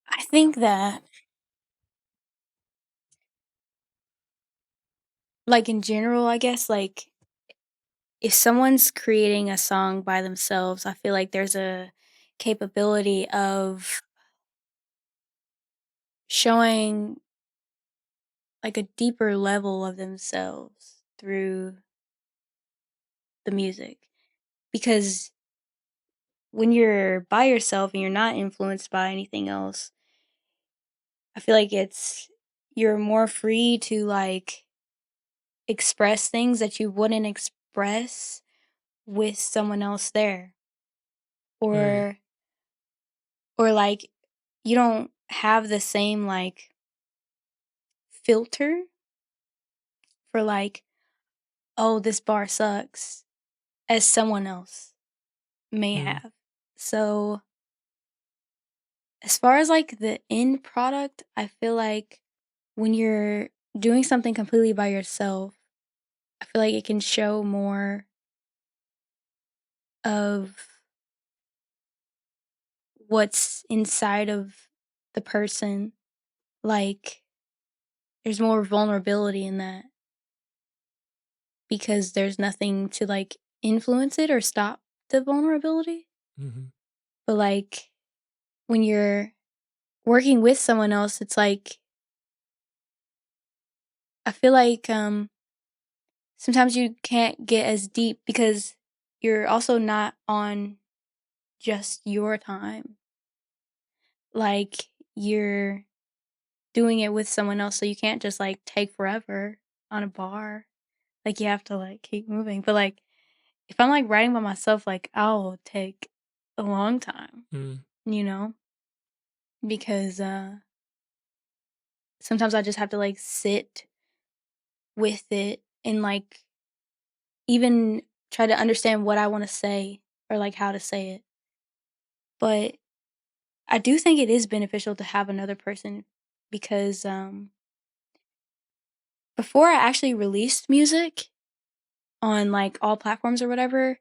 I think that, like, in general, I guess, like, if someone's creating a song by themselves, I feel like there's a capability of showing, like, a deeper level of themselves through the music. Because when you're by yourself and you're not influenced by anything else, I feel like you're more free to, like, express things that you wouldn't express with someone else there. Mm, Or like, you don't have the same, like, filter for, like, "Oh, this bar sucks," as someone else may mm, have. So, as far as, like, the end product, I feel like when you're doing something completely by yourself, I feel like it can show more of what's inside of the person. Like, there's more vulnerability in that because there's nothing to, like, influence it or stop the vulnerability. mhm, But, like, when you're working with someone else, it's like I feel like, sometimes you can't get as deep because you're also not on just your time. Like, you're doing it with someone else, so you can't just, like, take forever on a bar. Like, you have to, like, keep moving. But, like, if I'm, like, writing by myself, like, I'll take a long time, mm, you know? Because, sometimes I just have to, like, sit with it and, like, even try to understand what I wanna say or, like, how to say it. But I do think it is beneficial to have another person because, before I actually released music on, like, all platforms or whatever,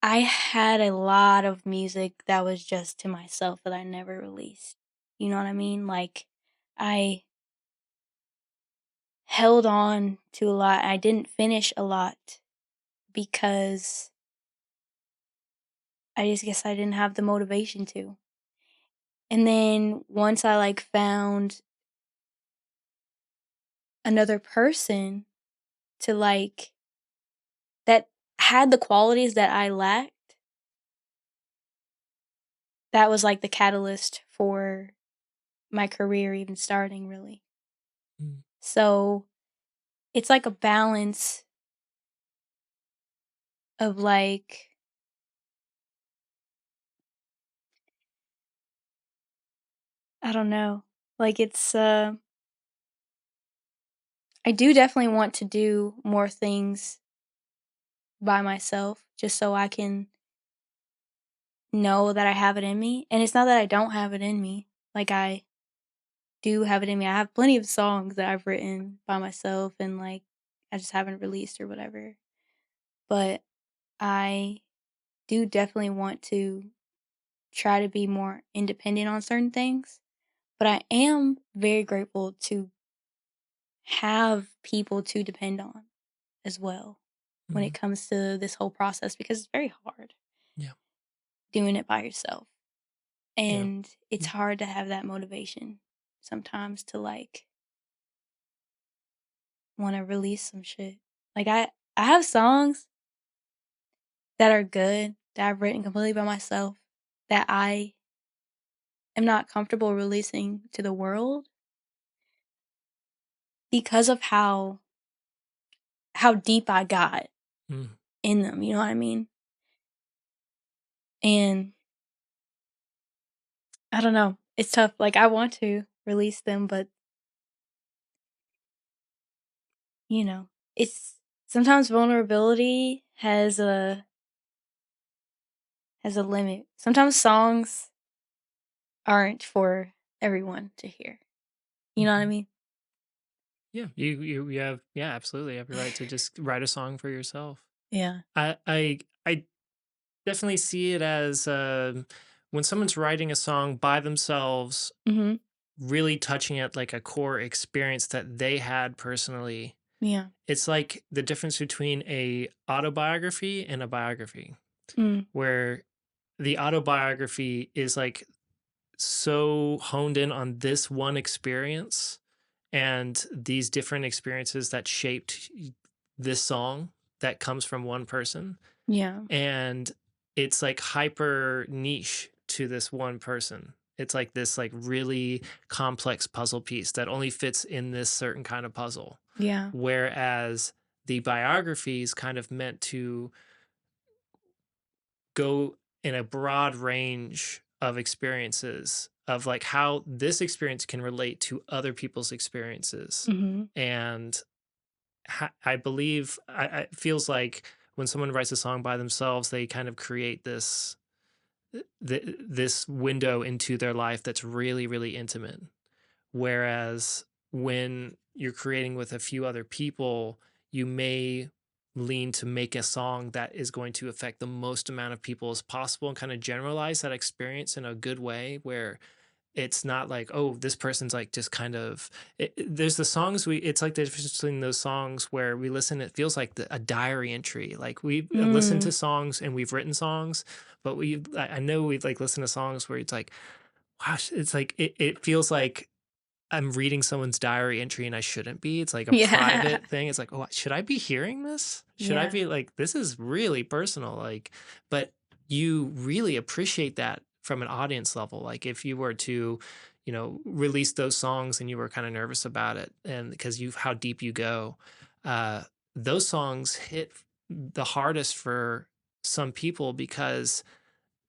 I had a lot of music that was just to myself that I never released. You know what I mean? Like, I held on to a lot. I didn't finish a lot because I just guess I didn't have the motivation to. And then once I, like, found another person to, like, that had the qualities that I lacked, that was, like, the catalyst for my career even starting, really. mm, So, it's like a balance of, like, I don't know, Like it's I do definitely want to do more things by myself just so I can know that I have it in me. And it's not that I don't have it in me. Like I do have it in me. I have plenty of songs that I've written by myself and like I just haven't released or whatever. But I do definitely want to try to be more independent on certain things. But I am very grateful to have people to depend on as well when it Mhm. comes to this whole process because it's very hard Yeah. doing it by yourself. Yeah. And it's hard to have that motivation sometimes to like want to release some shit. Like I have songs that are good that I've written completely by myself that I am not comfortable releasing to the world because of how deep I got Mm. in them, you know what I mean? And I don't know. It's tough. Like I want to release them, but you know, it's sometimes vulnerability has a limit. Sometimes songs aren't for everyone to hear. You know what I Mhm. mean? Yeah. You have, yeah, absolutely have the right to just write a song for yourself. Yeah. I definitely see it as when someone's writing a song by themselves, Mhm. really touching at like a core experience that they had personally. Yeah. It's like the difference between a autobiography and a biography, Mm. where the autobiography is like so honed in on this one experience and these different experiences that shaped this song that comes from one person, Yeah. and it's like hyper niche to this one person. It's like this like really complex puzzle piece that only fits in this certain kind of puzzle, Yeah. whereas the biography is kind of meant to go in a broad range of experiences of like how this experience can relate to other people's experiences. Mhm. And I believe it feels like when someone writes a song by themselves, they kind of create this window into their life that's really, really intimate. Whereas when you're creating with a few other people, you may lean to make a song that is going to affect the most amount of people as possible and kind of generalize that experience in a good way where it's not like, oh, this person's like just kind of there's the songs it's like the difference between those songs where we listen, it feels like a diary entry. Like we listen Mm. to songs and we've written songs, but I know we've like listened to songs where it's like, gosh, it's like it feels like I'm reading someone's diary entry and I shouldn't be. It's like a Yeah. private thing. It's like, oh, should I be hearing this? Should I Yeah. be like, this is really personal? Like, but you really appreciate that from an audience level. Like, if you were to, release those songs and you were kind of nervous about it, and because how deep you go, uh, those songs hit the hardest for some people because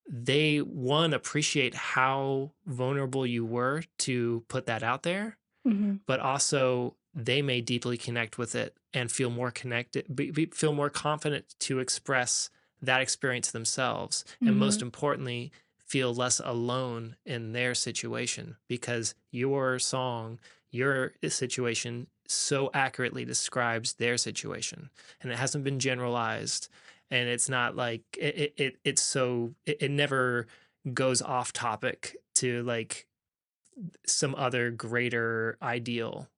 they one appreciate how vulnerable you were to put that out there, Mhm. but also they may deeply connect with it and feel more connected, feel more confident to express that experience themselves, and most Mhm. importantly, feel less alone in their situation because your song, your situation so accurately describes their situation, and it hasn't been generalized, and it's not like it never goes off topic to like some other greater ideal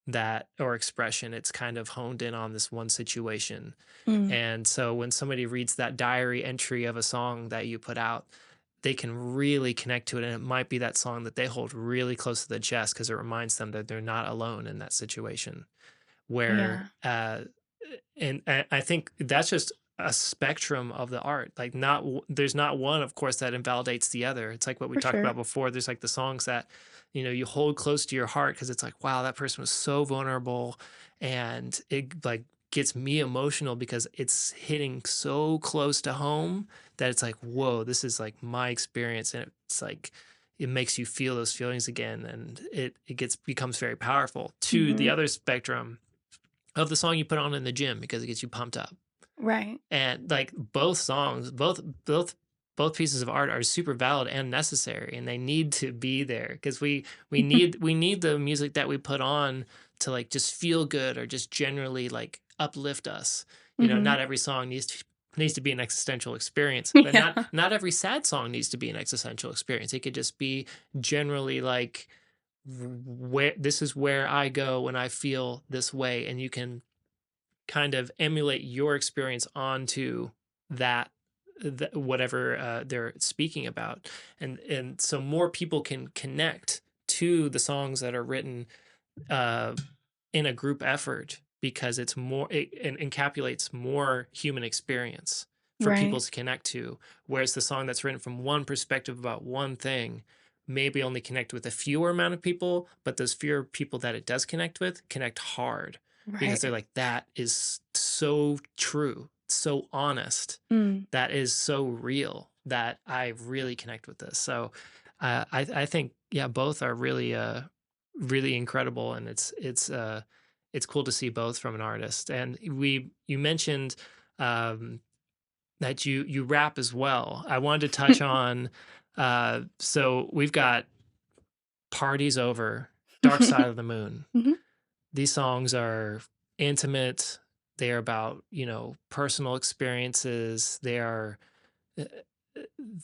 that or expression. It's kind of honed in on this one situation. Mm. And so when somebody reads that diary entry of a song that you put out, they can really connect to it, and it might be that song that they hold really close to the chest because it reminds them that they're not alone in that situation. Where Yeah. and I think that's just a spectrum of the art. Like there's not one, of course, that invalidates the other. It's like what we For talked sure. about before. There's like the songs that, you hold close to your heart because it's like, wow, that person was so vulnerable, and it like gets me emotional because it's hitting so close to home that it's like, whoa, this is like my experience, and it's like it makes you feel those feelings again, and it becomes very powerful. To the other spectrum of the song you put on in the gym because it gets you pumped up. Right. And like both songs, both pieces of art are super valid and necessary, and they need to be there because we need the music that we put on to like just feel good or just generally like uplift us. You know, not every song needs to be an existential experience, but Yeah. not every sad song needs to be an existential experience. It could just be generally like where this is where I go when I feel this way, and you can kind of emulate your experience onto that, whatever they're speaking about, and so more people can connect to the songs that are written uh, in a group effort because it encapsulates more human experience for people Right. to connect to, whereas the song that's written from one perspective about one thing maybe only connect with a fewer amount of people, but those fewer people that it does connect with connect hard because they're Right. like, that is so true, so honest, Mm. that is so real that I really connect with this. So I think, yeah, both are really really incredible, and it's cool to see both from an artist. And you mentioned that you rap as well. I wanted to touch on so we've got Parties Over, Dark Side of the Moon. Mhm. These songs are intimate. They are about, personal experiences. They are uh,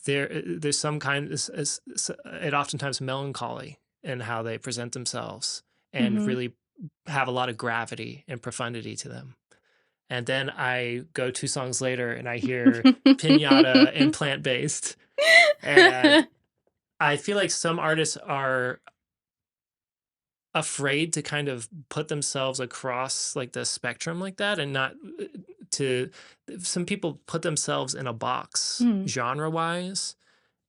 there's some kind it oftentimes melancholy in how they present themselves and Mhm. really have a lot of gravity and profundity to them. And then I go 2 songs later and I hear pinata and plant based, and I feel like some artists are afraid to kind of put themselves across like the spectrum like that, and not to some people put themselves in a box Mm. genre wise.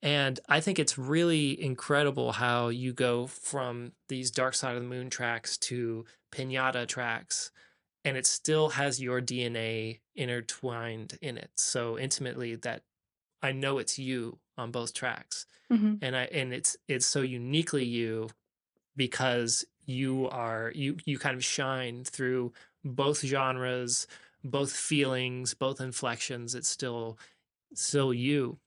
And I think it's really incredible how you go from these Dark Side of the Moon tracks to pinata tracks, and it still has your DNA intertwined in it so intimately that I know it's you on both tracks. Mhm. And it's so uniquely you because you kind of shine through both genres, both feelings, both inflections. It's still you.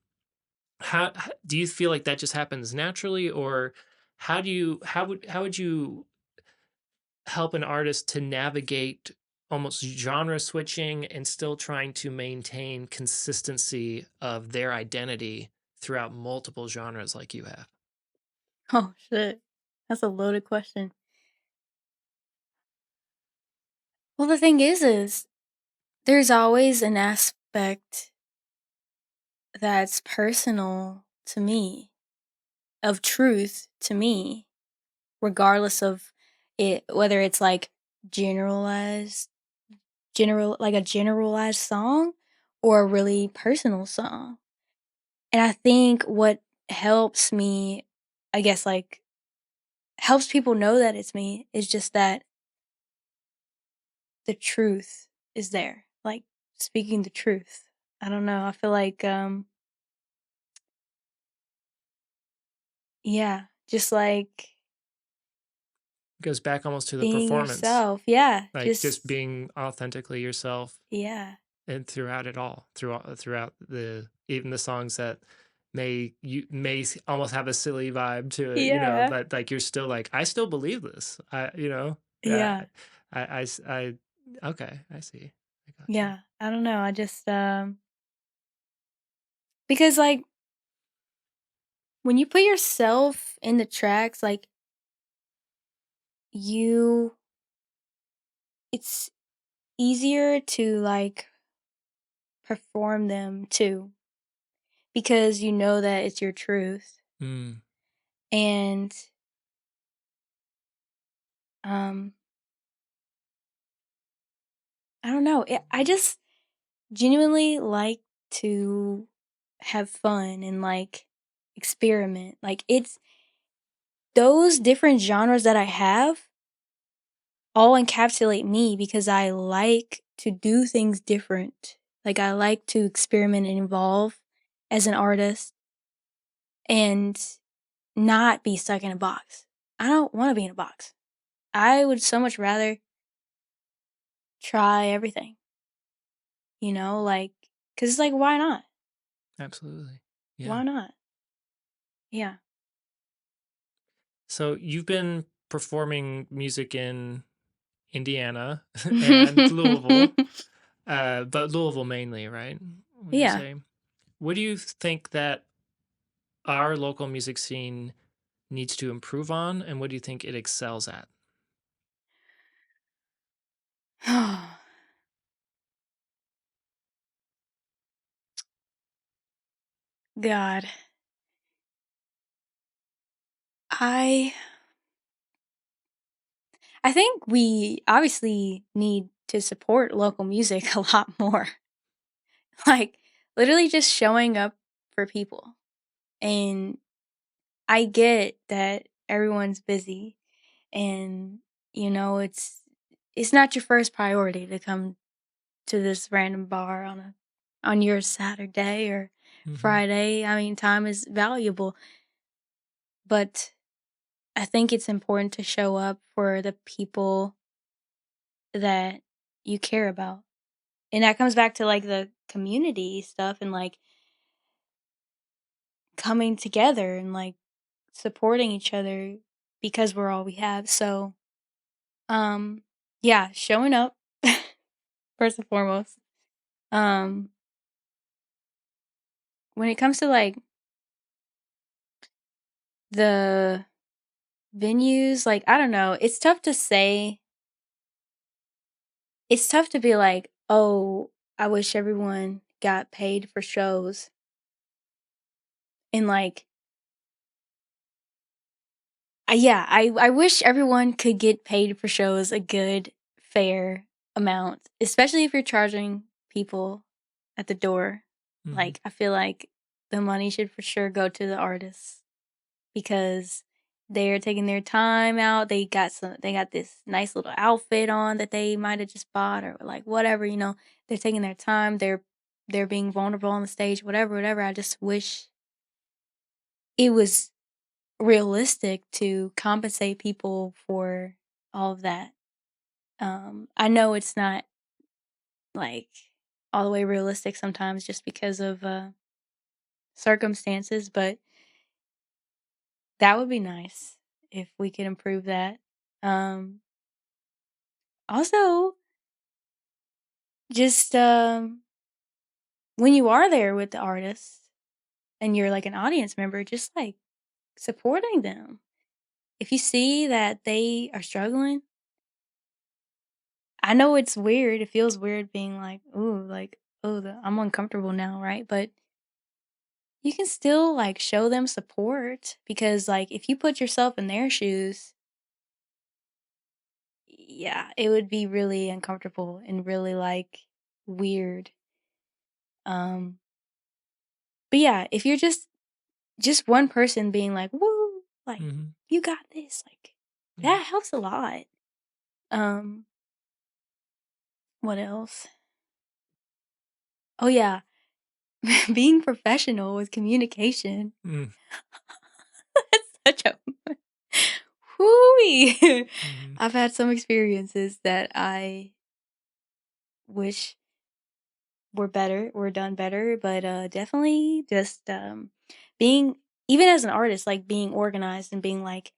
Do you feel like that just happens naturally, or how would you help an artist to navigate almost genre switching and still trying to maintain consistency of their identity throughout multiple genres like you have? Oh, shit. That's a loaded question. Well, the thing is there's always an aspect that's personal to me, of truth to me, regardless of it whether it's like generalized like a generalized song or a really personal song. And I think what helps me, I guess, like, helps people know that it's me is just that the truth is there. Like, speaking the truth. I don't know. I feel like, yeah, just like It goes back almost to the being performance, yourself. Yeah, like just just, being authentically yourself, yeah. and throughout it all, throughout the even the songs that almost have a silly vibe to it, Yeah. but like you're still like, I still believe this. Yeah, Yeah. okay, I see. I gotcha. Yeah. I don't know. I just, because like when you put yourself in the tracks, like you, it's easier to like perform them too because you know that it's your truth. Mm. And um I don't know. I just genuinely like to have fun and like experiment. Like it's those different genres that I have all encapsulate me because I like to do things different. Like I like to experiment and evolve as an artist. And not be stuck in a box. I don't want to be in a box. I would so much rather try everything, like, because it's like, why not? Absolutely. Yeah. Why not? Yeah. So you've been performing music in Indiana and Louisville, but Louisville mainly, right? Would you Yeah. say? What do you think that our local music scene needs to improve on, and what do you think it excels at? God. I I think we obviously need to support local music a lot more. Like, literally just showing up for people. And I get that everyone's busy and it's not your first priority to come to this random bar on your Saturday or Friday. I mean, time is valuable, but I think it's important to show up for the people that you care about. And that comes back to like the community stuff and like coming together and like supporting each other because we're all we have. So, yeah, showing up first and foremost. Um, when it comes to like the venues, like I don't know, it's tough to say. It's tough to be like, "Oh, I wish everyone got paid for shows." And like yeah, I wish everyone could get paid for shows a good, fair amount, especially if you're charging people at the door. Like, I feel like the money should for sure go to the artists because they're taking their time out. They got this nice little outfit on that they might have just bought or like whatever, They're taking their time. They're being vulnerable on the stage, whatever. I just wish it was realistic to compensate people for all of that. I know it's not like all the way realistic sometimes just because of circumstances, but that would be nice if we could improve that. Also, just when you are there with the artist and you're like an audience member, just like supporting them. If you see that they are struggling, I know it's weird. It feels weird being like, ooh, like, oh, I'm uncomfortable now, right? But you can still like show them support because, like, if you put yourself in their shoes, yeah, it would be really uncomfortable and really like weird. Um, but yeah, if you're just one person being like, woo, like, you got this, like, that helps a lot. Um, what else? Oh yeah, being professional with communication. That's such a whoo. I've had some experiences that I wish were done better, but definitely just being, even as an artist, like being organized and being like,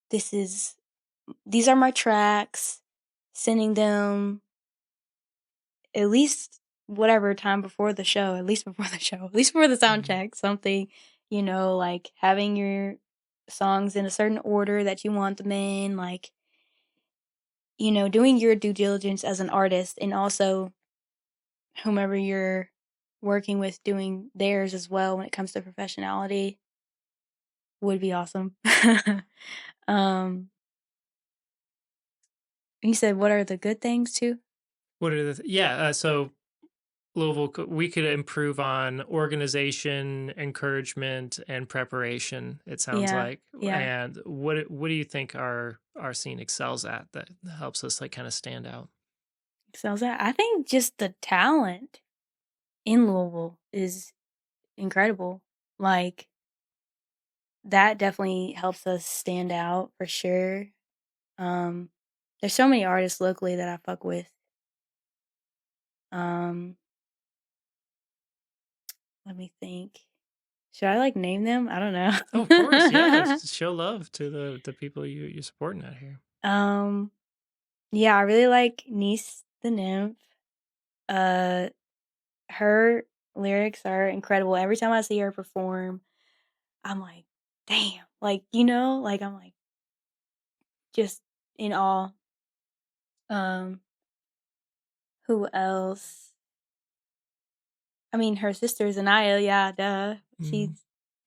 this is these are my tracks, sending them at least whatever time before the show, at least before the show, at least before the sound check, something, like having your songs in a certain order that you want them in, like, doing your due diligence as an artist and also whomever you're working with doing theirs as well when it comes to professionality would be awesome. um you said what are the good things too? What are so Louisville, we could improve on organization, encouragement, and preparation. It sounds Yeah. like. Yeah. And what do you think our scene excels at that helps us like kind of stand out? So I think just the talent in Louisville is incredible. Like that definitely helps us stand out for sure. There's so many artists locally that I fuck with. Um, let me think. Should I like name them? I don't Oh, of course, yeah. know. Show love to the people you're supporting out here. Yeah, I really like Niece the Nymph. Uh, her lyrics are incredible. Every time I see her perform, I'm like, damn, like like I'm like just in awe. Um, who else? I mean, her sister Zanaya, yeah, duh. Mm. She's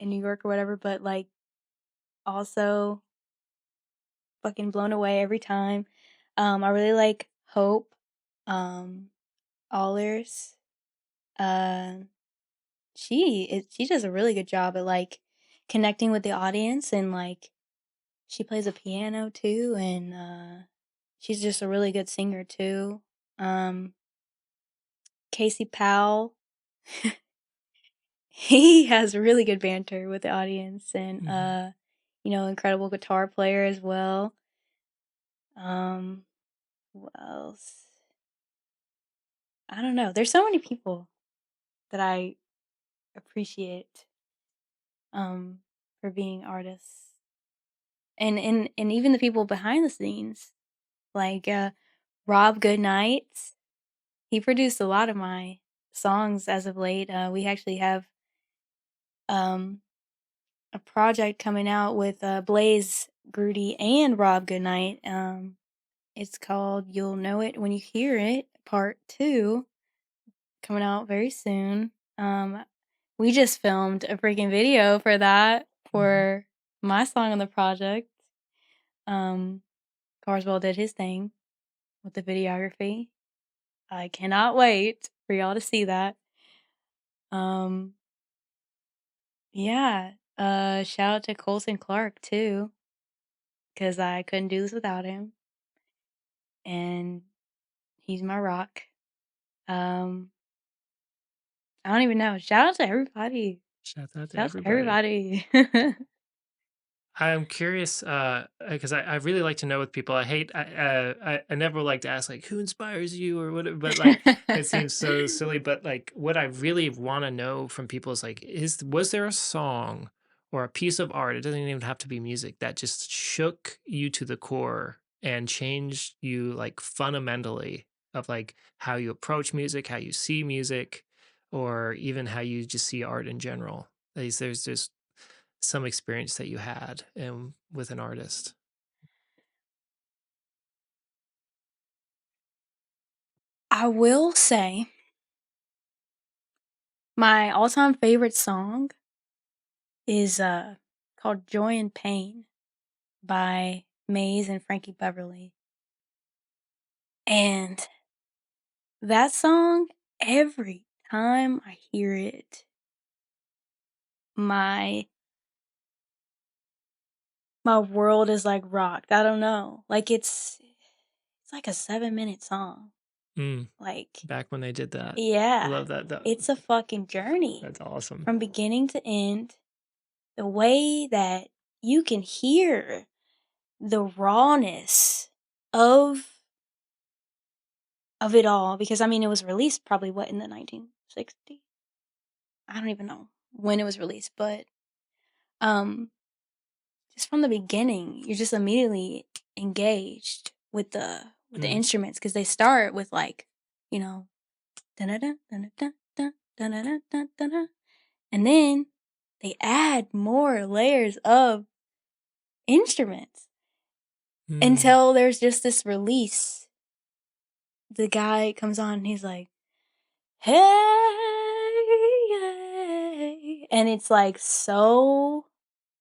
in New York or whatever, but like also fucking blown away every time. I really like Hope, um, Allers. Uh, she does a really good job at like connecting with the audience, and like she plays a piano too, and she's just a really good singer too. Um, Casey Powell, he has really good banter with the audience, and incredible guitar player as well. Um, who else? I don't know. There's so many people that I appreciate for being artists. And even the people behind the scenes, like Rob Goodnight. He produced a lot of my songs as of late. We actually have um a project coming out with Blaze Grudy and Rob Goodnight. It's called You'll Know It When You Hear It, Part 2, coming out very soon. We just filmed a freaking video for that for my song on the project. Um, Carswell did his thing with the videography. I cannot wait for y'all to see that. Um, yeah. Shout out to Colson Clark too, because I couldn't do this without him, and he's my rock. Um, I don't even know. Shout out to everybody. Shout out to Shout out to everybody. everybody. I'm curious because I really like to know with people. I never like to ask like who inspires you or whatever, but like it seems so silly. But like what I really want to know from people is like, was there a song or a piece of art? It doesn't even have to be music that just shook you to the core and changed you like fundamentally of like how you approach music, how you see music, or even how you just see art in general. There's just some experience that you had with an artist. I will say my all-time favorite song is called Joy and Pain by Maze and Frankie Beverly. And that song, every time I hear it, my my world is like rocked. I don't know. Like it's like a 7-minute song. Mm, Like back when they did that. I yeah, love that. it's a fucking journey That's awesome. from beginning to end. The way that you can hear the rawness of of it all, because I mean it was released probably what in the 1960s. I don't even know when it was released, but um just from the beginning, you're just immediately engaged with the Mm. instruments, because they start with like, you know, dun-dun-dun, dun-dun-dun, dun-dun-dun, dun-dun-dun, and then they add more layers of instruments Mm. until there's just this release. The guy comes on and he's like, "Hey, hey," and it's like so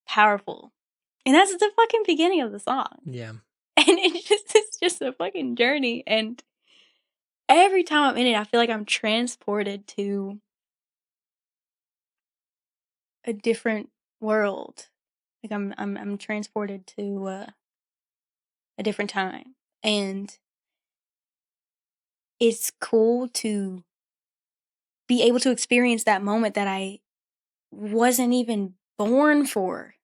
powerful. And that's the fucking beginning of the song. Yeah. And it's just a fucking journey, and every time I'm in it, I feel like I'm transported to a different world. Like I'm transported to a different time. And it's cool to be able to experience that moment that I wasn't even born for.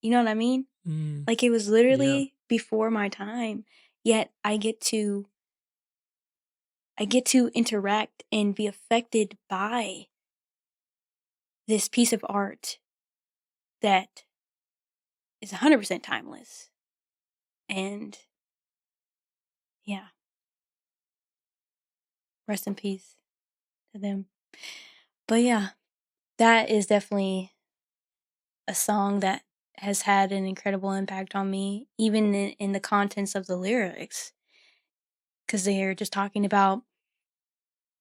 You know what I mean? Mm. Like, it was Yeah. literally before my time, yet I get to interact and be affected by this piece of art that is 100% timeless. And yeah, rest in peace to them. But yeah, that is definitely a song that has had an incredible impact on me, even in the contents of the lyrics, because they're just talking about,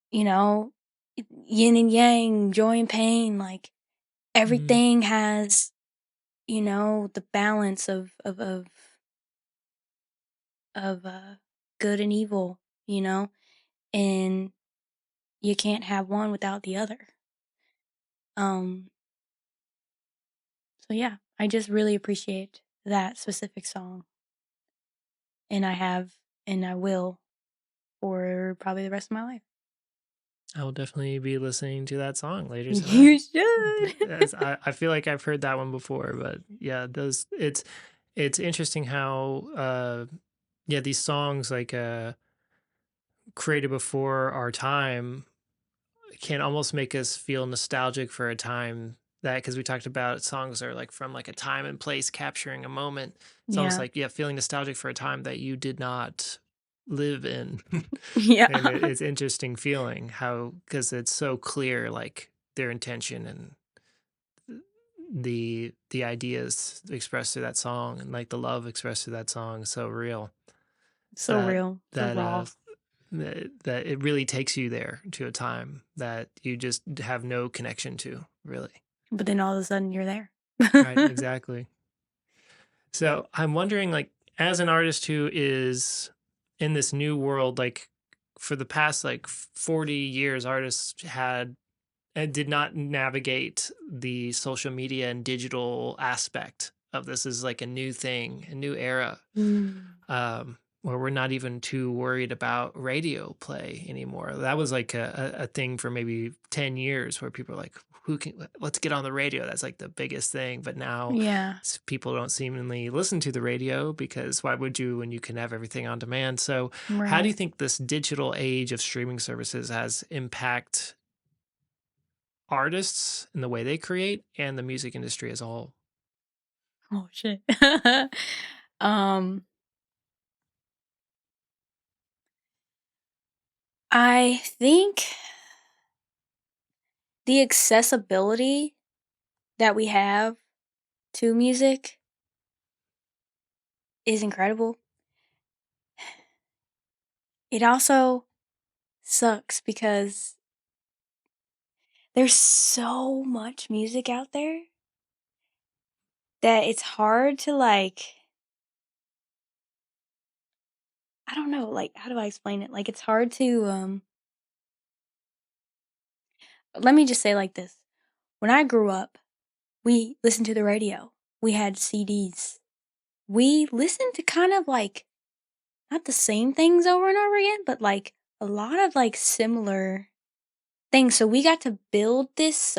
you know, yin and yang, joy and pain. Like, everything has, you know, the balance of good and evil, you know, and you can't have one without the other. Um, so yeah, I just really appreciate that specific song, and I will for probably the rest of my life. I will definitely be listening to that song later tonight. You should. As I feel like I've heard that one before, but yeah, those it's interesting how yeah, these songs like created before our time can almost make us feel nostalgic for a time that, because we talked about songs are like from like a time and place capturing a moment. It's almost Yeah. like, yeah, feeling nostalgic for a time that you did not live in. Yeah. And it's interesting feeling how, because it's so clear, like their intention and the ideas expressed through that song and like the love expressed through that song is so real So that real, so that raw. that it really takes you there to a time that you just have no connection to, really. But then all of a sudden you're there. Right, exactly. So I'm wondering, like, as an artist who is in this new world, like for the past like 40 years, artists had and did not navigate the social media and digital aspect of this as like a new thing, a new era, Mm. where we're not even too worried about radio play anymore. That was like a thing for maybe 10 years where people are like, let's get on the radio. That's like the biggest thing. But now Yeah. people don't seemingly listen to the radio, because why would you when you can have everything on demand? So how do you Right. think this digital age of streaming services has impact artists and the way they create and the music industry as a whole? Oh shit. um I think the accessibility that we have to music is incredible. It also sucks because there's so much music out there that it's hard to, like, I don't know, like, how do I explain it? Like, it's hard to let me just say it like this. When I grew up, we listened to the radio. We had CDs. We listened to kind of like not the same things over and over again, but like a lot of like similar things. So we got to build this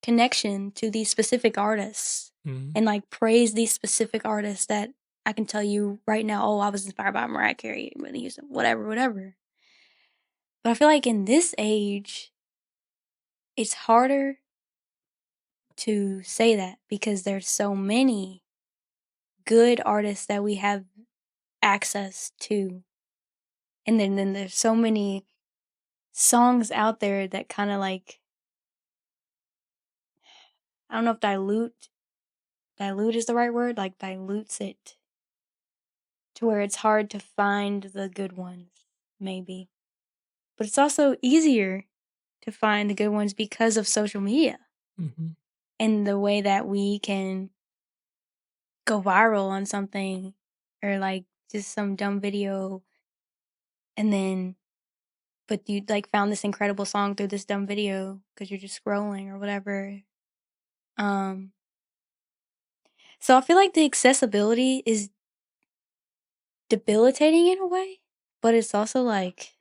connection to these specific artists Mm-hmm. and like praise these specific artists that I can tell you right now, oh, I was inspired by Mariah Carey when he was whatever, whatever. But I feel like in this age, it's harder to say that because there's so many good artists that we have access to. And then there's so many songs out there that kind of like, I don't know if dilute is the right word, like dilutes it to where it's hard to find the good ones, maybe. But it's also easier to find the good ones because of social media Mm-hmm. and the way that we can go viral on something or like just some dumb video, and then but you like found this incredible song through this dumb video because you're just scrolling or whatever. Um so I feel like the accessibility is debilitating in a way, but it's also like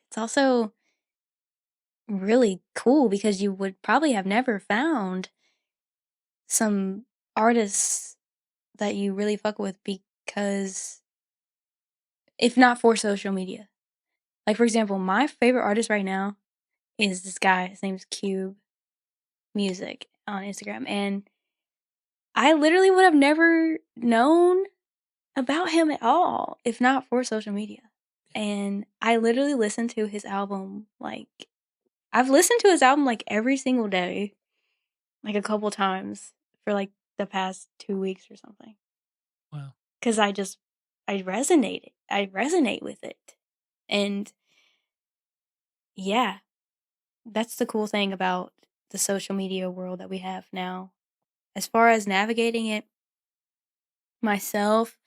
it's also really cool because you would probably have never found some artists that you really fuck with because if not for social media. Like, for example, my favorite artist right now is this guy. His name's Cube Music on Instagram. And I literally would have never known about him at all if not for social media. And I literally listened to his album, like, I've listened to his album like every single day, like a couple times for like the past 2 weeks or something. Wow. Because I resonate with it. And yeah, that's the cool thing about the social media world that we have now. As far as navigating it myself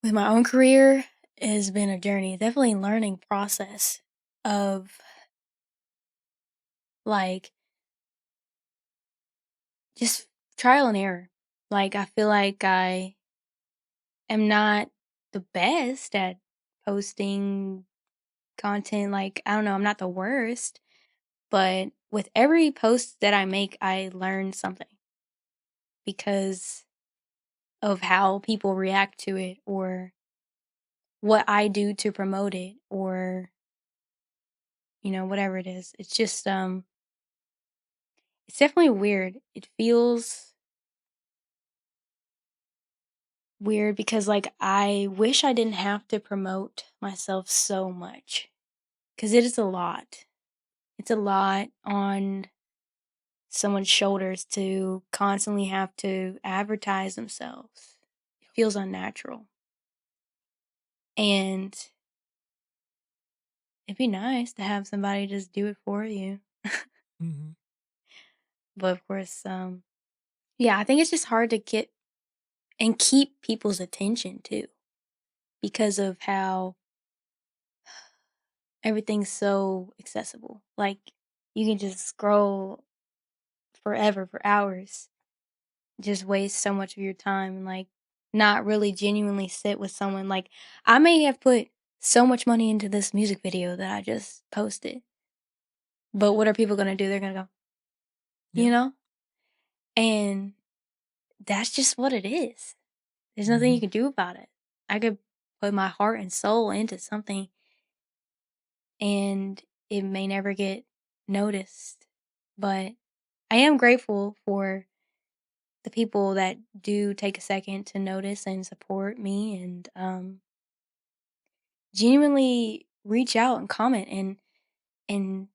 with my own career, it has been a journey, definitely a learning process of like just trial and error. Like, I feel like I am not the best at posting content. Like, I don't know, I'm not the worst, but with every post that I make, I learn something because of how people react to it or what I do to promote it or whatever it is. It's just it's definitely weird. It feels weird because like I wish I didn't have to promote myself so much cuz it is a lot. It's a lot on someone's shoulders to constantly have to advertise themselves. It feels unnatural. And it'd be nice to have somebody just do it for you. Mm-hmm. But of course, yeah, I think it's just hard to get and keep people's attention too because of how everything's so accessible. Like you can just scroll forever for hours, just waste so much of your time and like not really genuinely sit with someone. Like I may have put so much money into this music video that I just posted. But what are people going to do? They're going to go, you Yep. know? And that's just what it is. There's nothing Mm-hmm. you can do about it. I could put my heart and soul into something and it may never get noticed. But I am grateful for the people that do take a second to notice and support me and genuinely reach out and comment and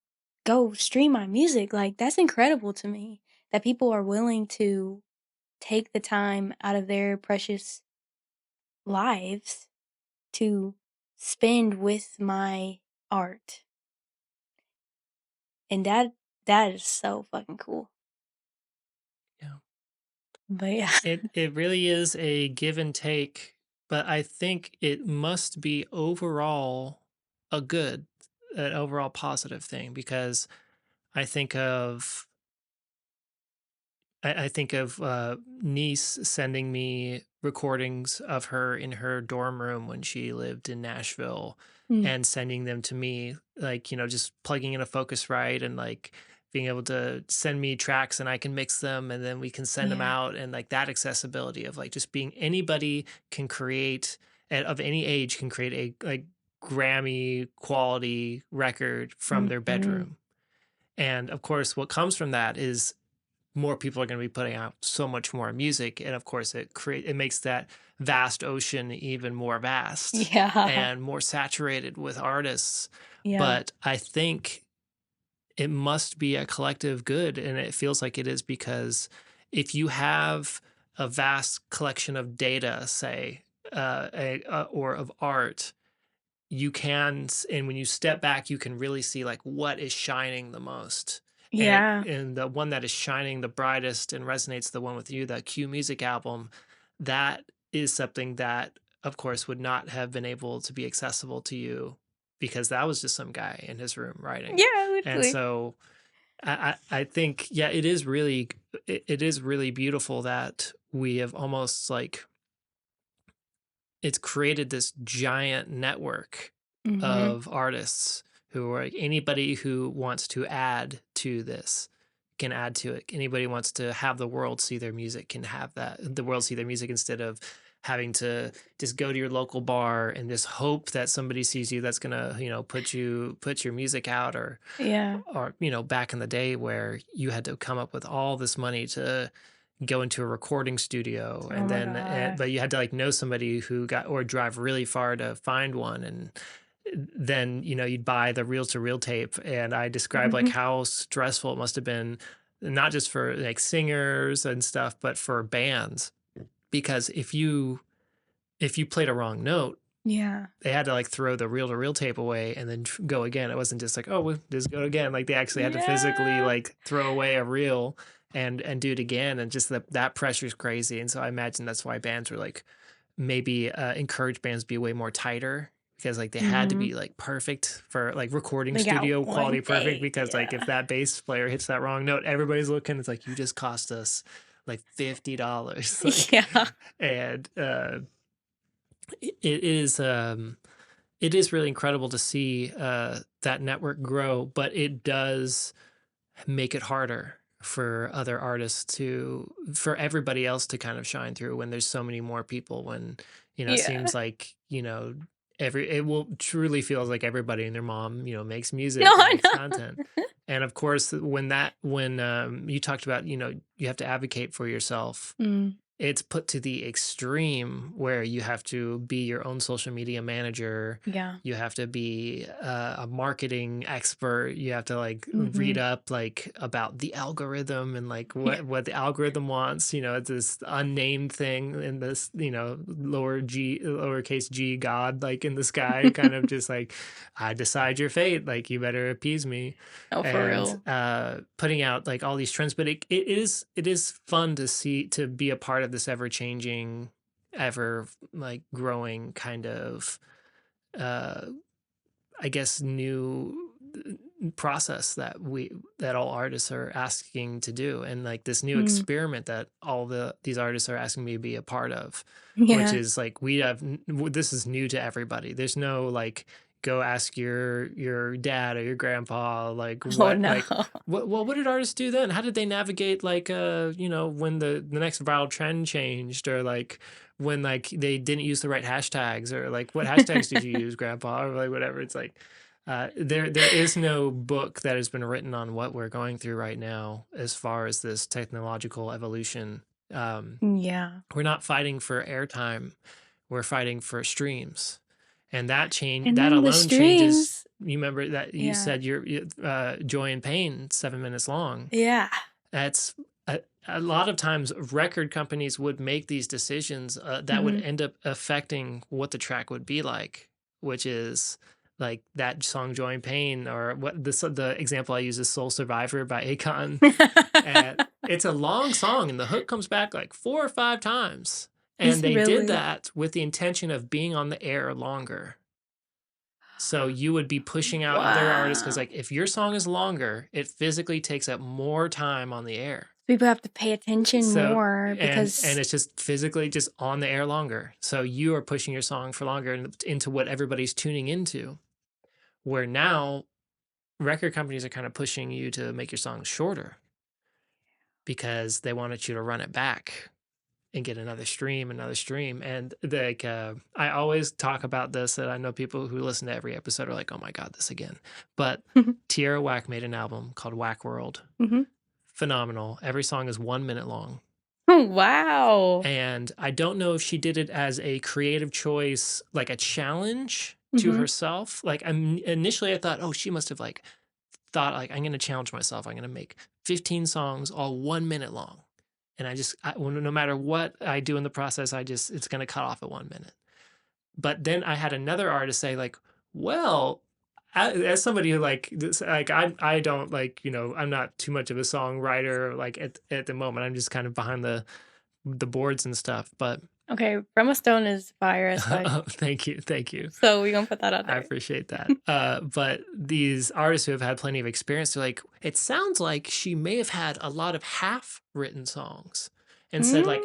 go stream my music. Like that's incredible to me that people are willing to take the time out of their precious lives to spend with my art. And that is so fucking cool. Yeah. But yeah. It really is a give and take, but I think it must be overall a good, an overall positive thing because I think of I think of niece sending me recordings of her in her dorm room when she lived in Nashville Mm, and sending them to me, like, just plugging in a Focusrite and like being able to send me tracks and I can mix them and then we can send them yeah. out. And like that accessibility of like just being anybody can create of any age can create a like Grammy quality record from their Mhm. bedroom. And of course, what comes from that is more people are going to be putting out so much more music, and of course it makes that vast ocean even more vast Yeah. and more saturated with artists. Yeah. But I think it must be a collective good, and it feels like it is because if you have a vast collection of data, say, or of art, you can, and when you step back you can really see like what is shining the most, Yeah. and the one that is shining the brightest and resonates, the one with you, the Q Music album, that is something that of course would not have been able to be accessible to you because that was just some guy in his room writing. Yeah, And literally. so I think, yeah, it is really it is really beautiful that we have almost like it's created this giant network Mhm. of artists who are like anybody who wants to add to this can add to it. Anybody wants to have the world see their music can have that. The world see their music instead of having to just go to your local bar and just hope that somebody sees you that's gonna, put your music out, or Yeah. back in the day where you had to come up with all this money to go into a recording studio, Oh and my then gosh. but you had to like know somebody who got, or drive really far to find one, and then you'd buy the reel to reel tape. And I described like Mhm. how stressful it must have been, not just for like singers and stuff, but for bands, because if you played a wrong note, Yeah. they had to like throw the reel to reel tape away and then go again. It wasn't just like, oh, we'll just go again. Like they actually had to physically Yeah. like throw away a reel and do it again. And just that pressure is crazy. And so I imagine that's why bands were like, maybe encourage bands to be way more tighter, because like they had to Mhm. be like perfect for like recording They got studio quality one perfect, day. because like if Yeah. that bass player hits that wrong note, everybody's looking. It's like, you just cost us like $50. Like, Yeah. and it is it is really incredible to see that network grow, but it does make it harder for other artists for everybody else to kind of shine through when there's so many more people. When it Yeah. seems like it will truly feels like everybody and their mom makes No, music and I makes know. content. And of course, when you talked about you have to advocate for yourself, Mm. it's put to the extreme where you have to be your own social media manager. Yeah. You have to be a marketing expert. You have to like read Mhm. up like about the algorithm and like Yeah. what the algorithm wants. It's this unnamed thing in this, lowercase g God, like in the sky, kind of just like, I decide your fate. Like, you better appease me. Oh, for And real. putting out like all these trends. But it is fun to be a part of this ever changing, ever like growing kind of uh I guess new process that all artists are asking to do, and like this new Mm. experiment that these artists are asking me to be a part of, which Yeah. is like, this is new to everybody. There's no like, go ask your dad or your grandpa like Oh, what no. like what did artists do then? How did they navigate like when the next viral trend changed, or like when like they didn't use the right hashtags, or like, what hashtags did you use, grandpa, or like whatever. It's like, there is no book that has been written on what we're going through right now as far as this technological evolution. Yeah. We're not fighting for airtime, we're fighting for streams. And And that then the alone changes. streams. You remember that you Yeah. said your Joy and Pain, 7 minutes long. Yeah. That's a lot of times record companies would make these decisions that would Mhm. end up affecting what the track would be like, which is like that song Joy and Pain, or what the example I use is Soul Survivor by Akon. And it's a long song and the hook comes back like 4 or 5 times. Is And it they did really? that with the intention of being on the air longer. So you would be pushing out other artists, because Wow. like, if your song is longer, it physically takes up more time on the air. People have to pay attention So more and because it's just physically just on the air longer. So you are pushing your song for longer into what everybody's tuning into. Where now record companies are kind of pushing you to make your songs shorter, because they wanted you to run it back and get another stream. And like, I always talk about this, and I know people who listen to every episode are like, oh my God, this again. But Tierra Whack made an album called Whack World. Mhm. Phenomenal. Every song is 1 minute long. Wow. And I don't know if she did it as a creative choice, like a challenge to Mhm. herself. Like, initially I thought, oh, she must have like thought like, I'm going to challenge myself. I'm going to make 15 songs all 1 minute long. And no matter what I do in the process, it's going to cut off at 1 minute. But then I had another artist say like, well, as somebody who I don't like, I'm not too much of a songwriter like at the moment. I'm just kind of behind the boards and stuff. But Okay, Brema Stone is fire as fuck. oh, thank you. So we're gonna put that out I there. appreciate that. But these artists who have had plenty of experience, they're like, it sounds like she may have had a lot of half written songs, and said like,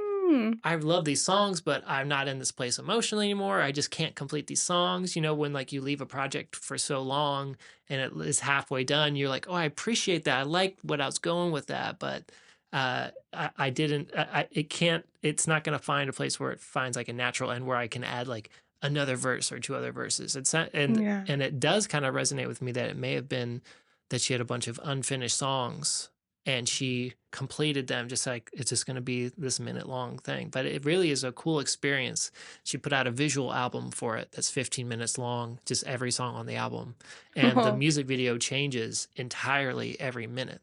I love these songs, but I'm not in this place emotionally anymore. I just can't complete these songs. You know, when like you leave a project for so long and it is halfway done, you're like, oh, I appreciate that. I like what I was going with that, but I didn't. It can't. It's not going to find a place where it finds like a natural end where I can add like another verse or two other verses. It's not, Yeah. and it does kind of resonate with me that it may have been that she had a bunch of unfinished songs and she completed them just like it's just going to be this minute long thing, but it really is a cool experience. She put out a visual album for it that's 15 minutes long, just every song on the album, and the Oh, music video changes entirely every minute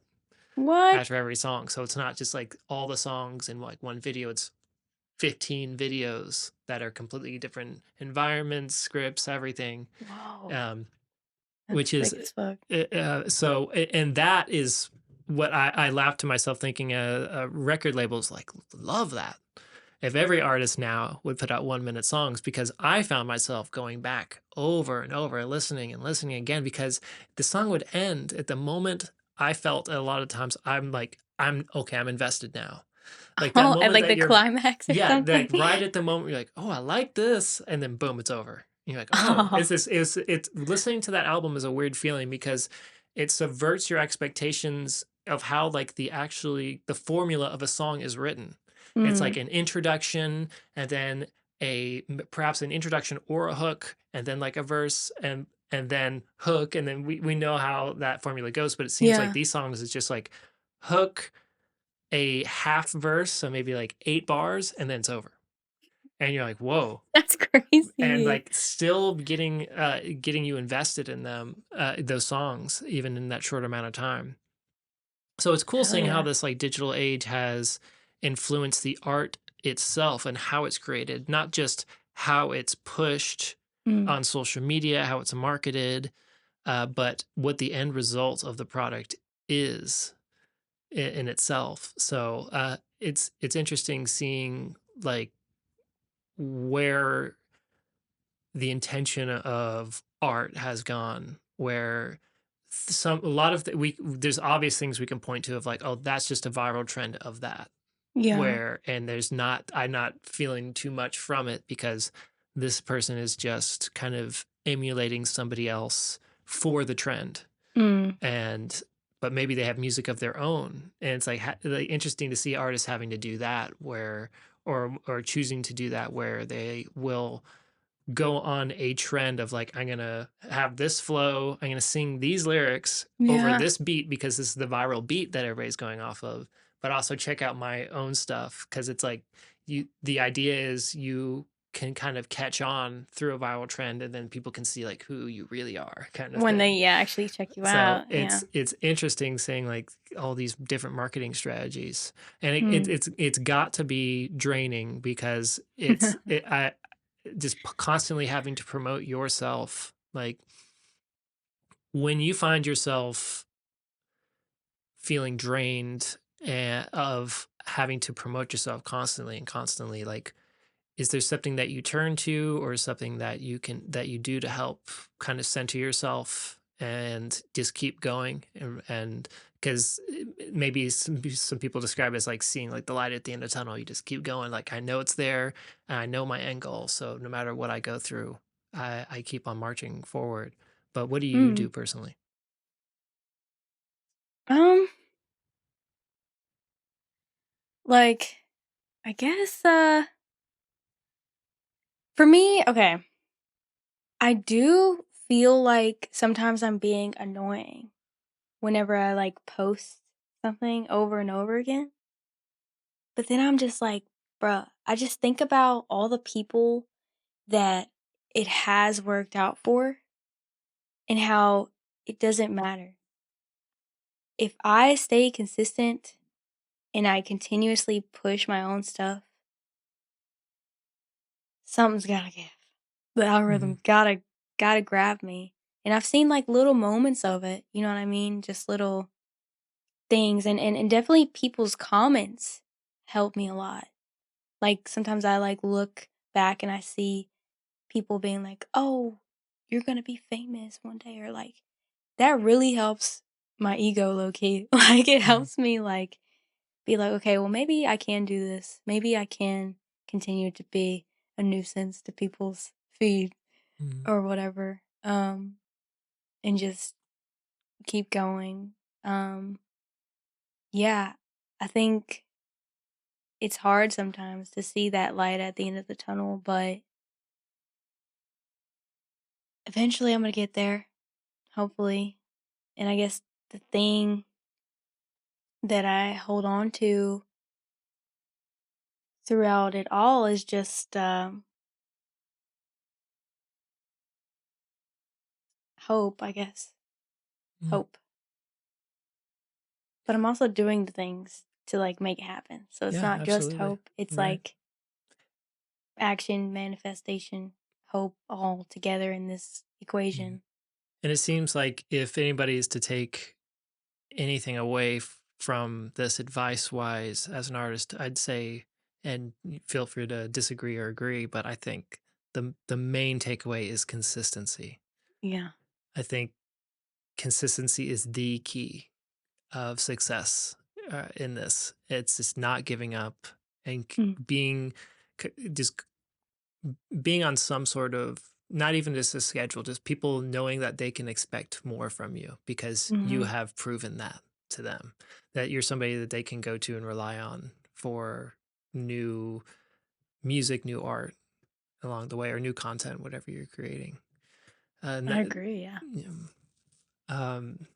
what? after every song, so it's not just like all the songs in like one video. It's 15 videos that are completely different environments, scripts, everything. Whoa, um, that's which is sick as fuck. so, and that is what I laugh to myself thinking record labels like love that if every artist now would put out 1 minute songs, because I found myself going back over and over and listening again because the song would end at the moment. I felt a lot of times I'm like, I'm okay, I'm invested now, like that Oh, at moment like that the you're, climax or yeah, something. like right at the moment you're like, oh, I like this, and then boom, it's over. You're like, oh, Oh, it's listening to that album is a weird feeling because it subverts your expectations of how like the formula of a song is written. It's like mm, an introduction and then perhaps an introduction or a hook and then like a verse and then hook, and then we know how that formula goes, but it seems like yeah, these songs is just like hook, a half verse, so maybe like 8 bars, and then it's over. And you're like, whoa. that's And crazy. like still getting you invested in them, those songs, even in that short amount of time. So it's cool Hell seeing how yeah. this like digital age has influenced the art itself and how it's created, not just how it's pushed Mm, on social media, how it's marketed, but what the end result of the product is in itself. So it's interesting seeing like where the intention of art has gone, where a lot of we there's obvious things we can point to of like, oh, that's just a viral trend of that, yeah. where, and there's not, I'm not feeling too much from it because this person is just kind of emulating somebody else for the trend. Mm, And but maybe they have music of their own, and it's like interesting to see artists having to do that, where or choosing to do that, where they will go on a trend of like, I'm gonna have this flow, I'm gonna sing these lyrics over yeah. this beat because this is the viral beat that everybody's going off of, but also check out my own stuff because it's like the idea is you can kind of catch on through a viral trend and then people can see like who you really are, kind of When they thing. actually check you So out. Yeah. it's interesting seeing like all these different marketing strategies, and Mm. it's got to be draining because I just constantly having to promote yourself. Like when you find yourself feeling drained of having to promote yourself constantly and constantly, like is there something that you turn to or something that you do to help kind of center yourself and just keep going, and because maybe some people describe it as like seeing like the light at the end of the tunnel, you just keep going, like I know it's there and I know my end goal, so no matter what I go through, I keep on marching forward. But what do you Mm. do personally? Um, like, I guess, for me, okay, I do feel like sometimes I'm being annoying whenever I like post something over and over again. But then I'm just like, bruh, I just think about all the people that it has worked out for and how it doesn't matter. If I stay consistent and I continuously push my own stuff, something's gotta give. The Mm-hmm. algorithm gotta grab me. And I've seen like little moments of it, you know what I mean? Just little things and definitely people's comments help me a lot. Like sometimes I like look back and I see people being like, "Oh, you're gonna be famous one day," or like that really helps my ego low key. Like it Mm-hmm. helps me like be like, okay, well, maybe I can do this. Maybe I can continue to be a nuisance to people's feed or whatever. And just keep going. Yeah, I think it's hard sometimes to see that light at the end of the tunnel, but eventually I'm gonna get there, hopefully. And I guess the thing that I hold on to throughout it all is just hope, I guess. Hope. But I'm also doing the things to like make it happen. So it's Yeah, not just absolutely. hope. It's Right. like action, manifestation, hope all together in this equation. And it seems like if anybody is to take anything away from this advice wise as an artist, I'd say, and feel free to disagree or agree, but I think the main takeaway is consistency. Yeah. I think consistency is the key of success in this. It's just not giving up and Mm. just being on some sort of, not even just a schedule, just people knowing that they can expect more from you because you Mm-hmm. have proven that to them, that you're somebody that they can go to and rely on for new music, new art along the way, or new content, whatever you're creating. And I agree, yeah. um,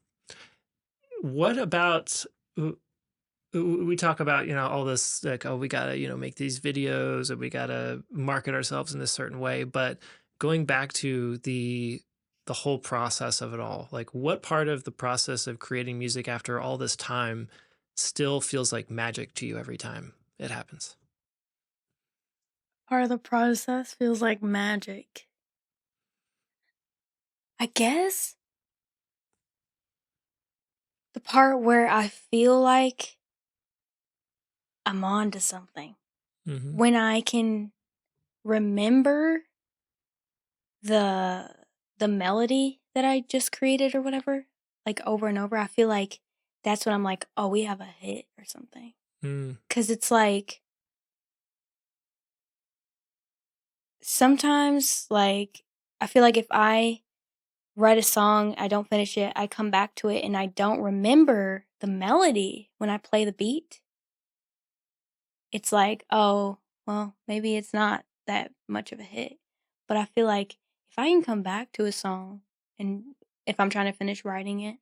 what about we talk about, all this like, oh, we gotta, make these videos and we gotta market ourselves in this certain way, but going back to the whole process of it all, like what part of the process of creating music after all this time still feels like magic to you every time it happens? Part of the process feels like magic. I guess the part where I feel like I'm on to something. Mm-hmm. When I can remember the the melody that I just created or whatever, like over and over, I feel like that's when I'm like, oh, we have a hit or something. Mm. 'Cause it's like sometimes like I feel like if I write a song, I don't finish it, I come back to it and I don't remember the melody when I play the beat. It's like, oh, well, maybe it's not that much of a hit. But I feel like if I can come back to a song and if I'm trying to finish writing it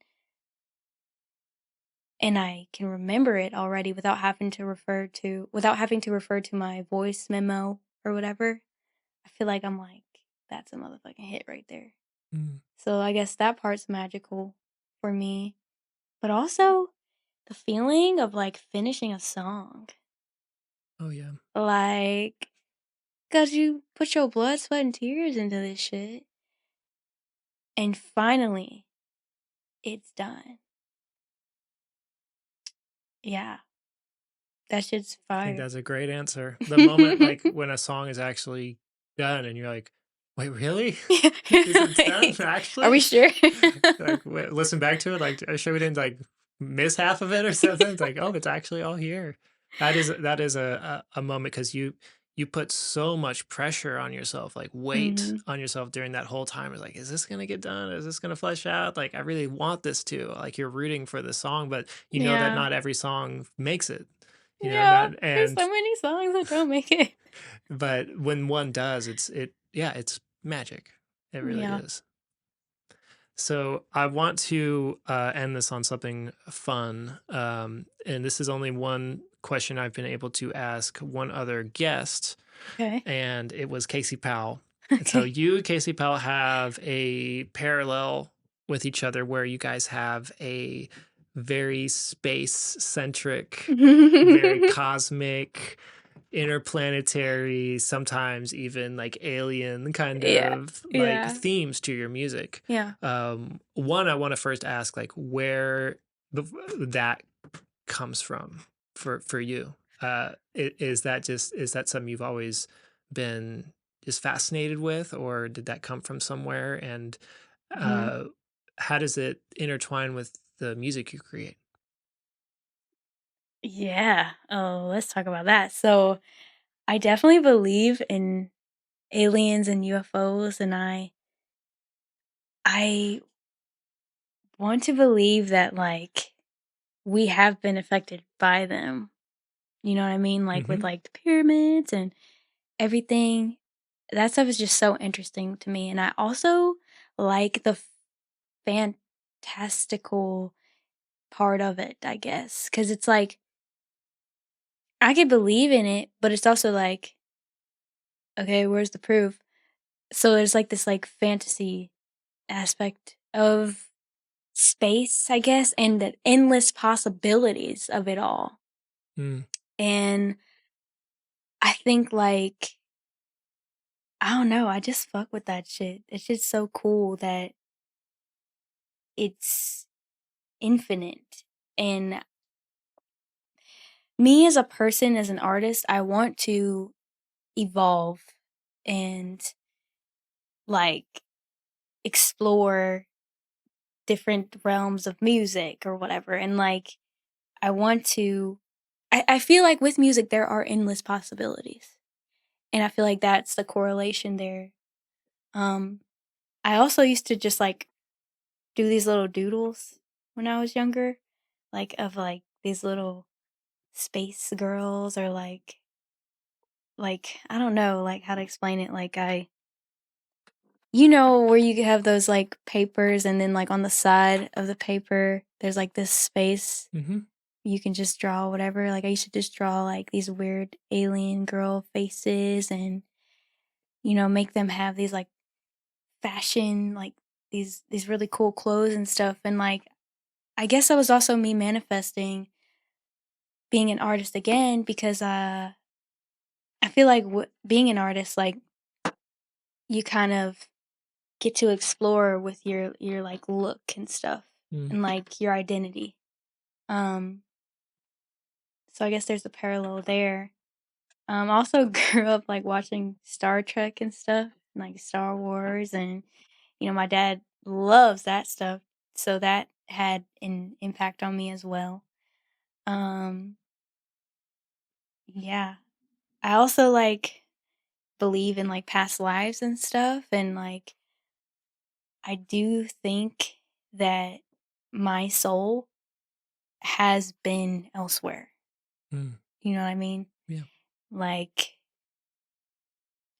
and I can remember it already without having to refer to my voice memo or whatever, I feel like I'm like, that's a motherfucking hit right there. Mm. So I guess that part's magical for me. But also the feeling of like finishing a song. Oh yeah. Like, 'cause you put your blood, sweat, and tears into this shit. And finally, it's done. Yeah. That shit's I think fire. that's a great answer. The moment like when a song is actually done and you're like, wait, really? Is it done Like, are we actually? sure? Like listen back to it, like are you sure we didn't like miss half of it or something? It's like, oh, it's actually all here. That is a moment because you put so much pressure on yourself, like weight Mhm. on yourself during that whole time. It's like, is this gonna get done? Is this gonna flesh out? Like I really want this to. Like you're rooting for the song, but you know that Yeah. not every song makes it. Yeah. Not There's so and many songs that don't make it. but when one does, it's magic. It really Yeah. is. So I want to end this on something fun. And this is only one question I've been able to ask one other guest, Okay. and it was Casey Powell. And so Okay. you and Casey Powell have a parallel with each other where you guys have a very space centric, very cosmic, interplanetary, sometimes even like alien kind Yeah. of like Yeah. themes to your music. Yeah. One, I want to first ask like where that comes from for you. Is that something you've always been just fascinated with, or did that come from somewhere? And Mhm. uh, how does it intertwine with the music you create? Yeah. Oh, let's talk about that. So, I definitely believe in aliens and UFOs, and I want to believe that like we have been affected by them. You know what I mean? Like with Mm-hmm. like the pyramids and everything. That stuff is just so interesting to me. And I also like the fantastical part of it, I guess. Cause it's like I could believe in it, but it's also like, okay, where's the proof? So there's like this like fantasy aspect of space, I guess, and the endless possibilities of it all. Mm. And I think like I don't know, I just fuck with that shit. It's just so cool that it's infinite. And me as a person, as an artist, I want to evolve and like explore different realms of music or whatever. And like I want to I feel like with music there are endless possibilities. And I feel like that's the correlation there. Um I also used to just like do these little doodles when I was younger, like of like these little space girls or like I don't know like how to explain it. Like I you know where you have those like papers and then like on the side of the paper there's like this space Mm-hmm. you can just draw whatever. Like I used to just draw like these weird alien girl faces and make them have these like fashion like these really cool clothes and stuff. And like I guess that was also me manifesting being an artist again because I feel like being an artist like you kind of get to explore with your like look and stuff Mm. and like your identity. Um so I guess there's a parallel there. I also grew up like watching Star Trek and stuff, like Star Wars, and my dad loves that stuff, so that had an impact on me as well. Um, yeah, I also like believe in like past lives and stuff, and like I do think that my soul has been elsewhere. Mm. You know what I mean? Yeah. Like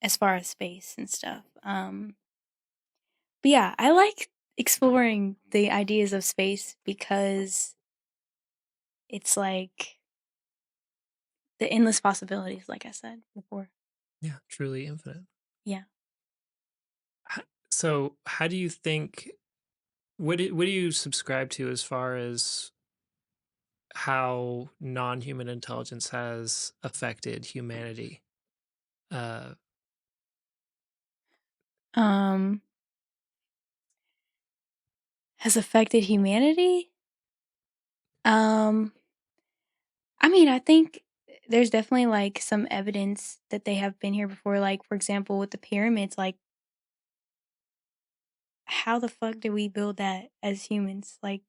as far as space and stuff. But yeah, I like exploring the ideas of space because it's like the endless possibilities, like I said before. Yeah. Truly infinite. Yeah. So, how do you think? What do you subscribe to as far as how non-human intelligence has affected humanity? Uh, Um, has affected humanity? Um, I mean, I think there's definitely like some evidence that they have been here before. Like, for example, with the pyramids, like, how the fuck did we build that as humans? Like,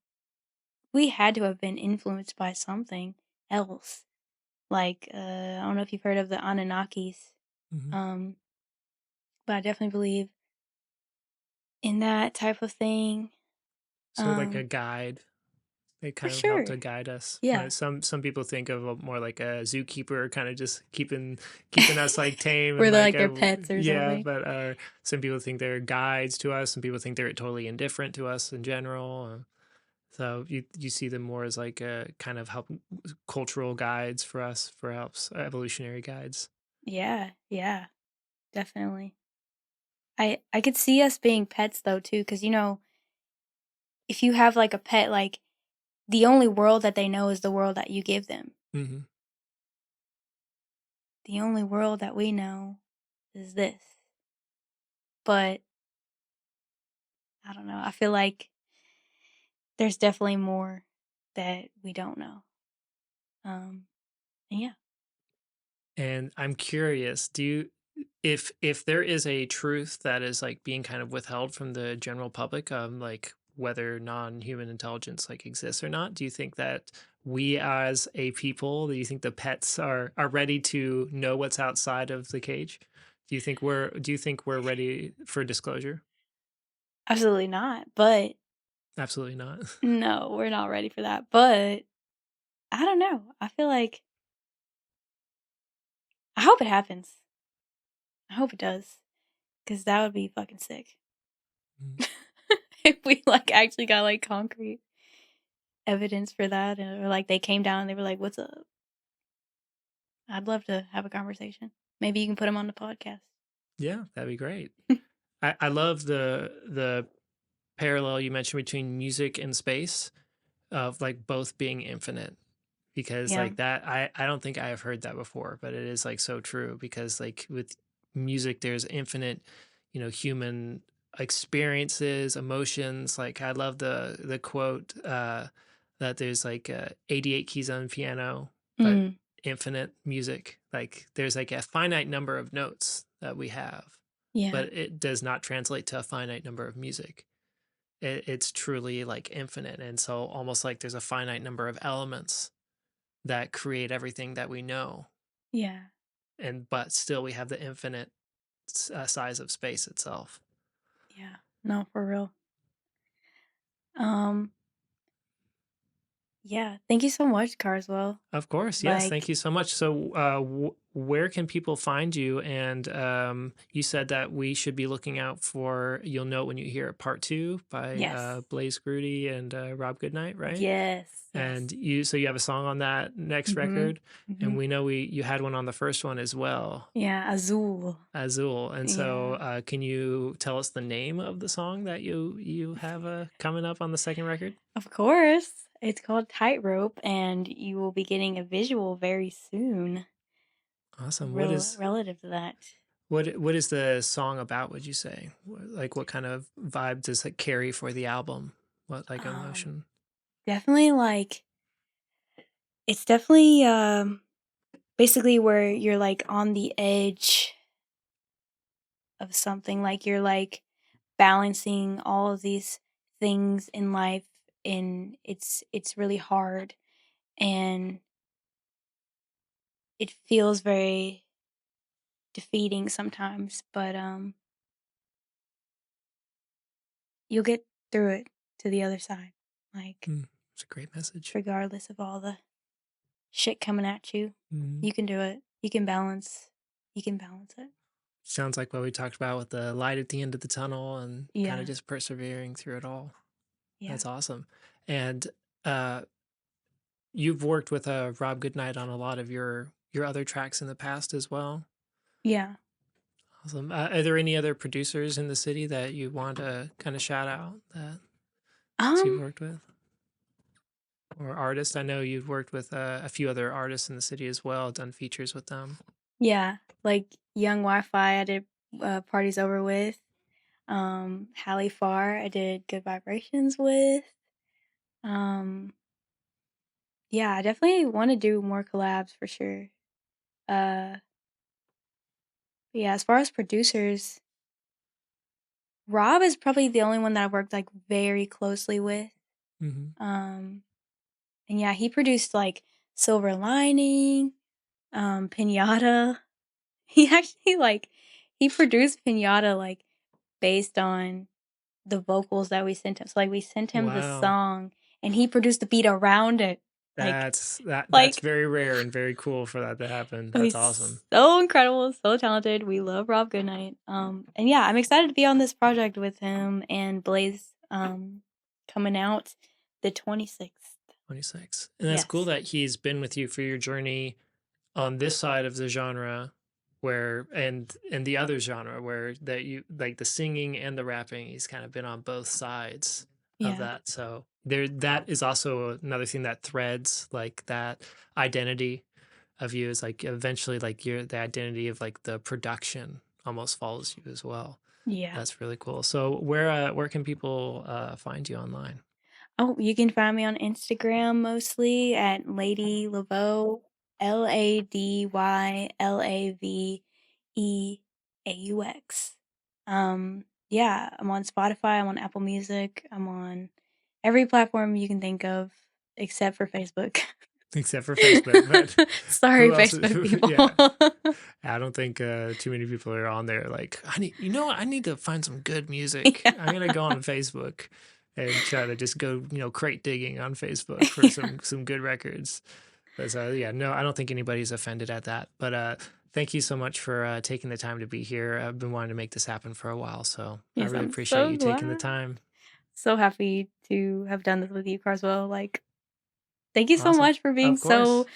we had to have been influenced by something else. Like, I don't know if you've heard of the Anunnakis. mhm. Um, but I definitely believe in that type of thing. So, like a Um, guide, they for kind of help sure. to guide us. Yeah. Some people think of more like a zookeeper, kind of just keeping us like tame and Where they're like like their pets or yeah. something. But some people think they're guides to us. Some people think they're totally indifferent to us in general. So you see them more as like a kind of help cultural guides for us, for helps evolutionary guides. Yeah, yeah, definitely. I could see us being pets though too, because if you have like a pet, like the only world that they know is the world that you give them. Hmm. The only world that we know is this. But I don't know. I feel like there's definitely more that we don't know. Um, and yeah. And I'm curious, do you if there is a truth that is like being kind of withheld from the general public, like whether non-human intelligence like exists or not? Do you think that we as a people, do you think the pets are ready to know what's outside of the cage? Do you think we're ready for disclosure? Absolutely not. But Absolutely not. no, we're not ready for that. But I don't know. I feel like I hope it happens. I hope it does. Because that would be fucking sick. Mm. If we like actually got like concrete evidence for that, or like they came down and they were like, "What's up?" I'd love to have a conversation. Maybe you can put them on the podcast. Yeah, that'd be great. I love the parallel you mentioned between music and space, of like both being infinite, because Yeah. like that I don't think I have heard that before, but it is like so true, because like with music there's infinite, human experiences, emotions. Like I love the quote that there's like 88 keys on piano but Mm, infinite music. Like there's like a finite number of notes that we have, yeah. but it does not translate to a finite number of music. It's truly like infinite, and so almost like there's a finite number of elements that create everything that we know, Yeah. and but still we have the infinite size of space itself. Yeah. No, for real. Um. Yeah. Thank you so much, Carswell. Of course, yes, thank Like, you so much. So where can people find you? And you said that we should be looking out for, you'll know when you hear it, part 2 by yes. Blaze Grudy and Rob Goodnight, right? Yes. Yes. And you have a song on that next Mhm. record, and Mhm. we know you had one on the first one as well, Yeah. Azul. Azul. And so, Yeah. can you tell us the name of the song that you have coming up on the second record? Of course. It's called Tightrope, and you will be getting a visual very soon. Awesome. Relative to that. What is the song about? Would you say, like, what kind of vibe does it carry for the album? What like Um. emotion? Definitely like it's definitely basically where you're like on the edge of something, like you're like balancing all of these things in life, and it's really hard, and it feels very defeating sometimes, but you'll get through it to the other side, like It's a great message. regardless of all the shit coming at you. Mm. You can do it. You can balance it. Sounds like what we talked about with the light at the end of the tunnel and kind of Yeah. just persevering through it all. Yeah. That's awesome. And uh, you've worked with Rob Goodnight on a lot of your other tracks in the past as well. Yeah. Awesome. Are there any other producers in the city that you want to kind of shout out that you've Um worked with, or artists? I know you've worked with a few other artists in the city as well, done features with them. Yeah, like Young Wi-Fi, I did Parties Over with. Hallie Farr, I did Good Vibrations with. Um, yeah, I definitely want to do more collabs for sure. Uh, yeah, as far as producers, Rob is probably the only one that I worked like very closely with. Mm-hmm. Um, and yeah, he produced like Silver Lining, Pinata. He actually like he produced Pinata like based on the vocals that we sent him. So like we sent him the Wow. song and he produced the beat around it. Like That's like very rare and very cool for that to happen. That's he's awesome. so incredible, so talented. We love Rob Goodnight. And yeah, I'm excited to be on this project with him and Blaze coming out the 26th. 26. And that's cool Yes. that he's been with you for your journey on this side of the genre, where and the other genre where that you like the singing and the rapping, he's kind of been on both sides of Yeah. that. So there, that is also another thing that threads like that identity of you, is like eventually like the identity of like the production almost follows you as well. Yeah. That's really cool. So where can people find you online? Oh, you can find me on Instagram mostly at Lady Laveaux, LadyLaveaux. Um, yeah, I'm on Spotify, I'm on Apple Music, I'm on every platform you can think of except for Facebook. Except for Facebook, but Sorry, who else? Facebook people. Yeah, I don't think too many people are on there. Like, I need to find some good music. Yeah. I'm gonna go on Facebook and try to just go, crate digging on Facebook for Yeah. some good records. But yeah, no, I don't think anybody's offended at that. But thank you so much for taking the time to be here. I've been wanting to make this happen for a while, so I Yes, really I'm appreciate so you taking the glad. time. So happy to have done this with you, Carswell. Like, thank you so Awesome, much for being of so course.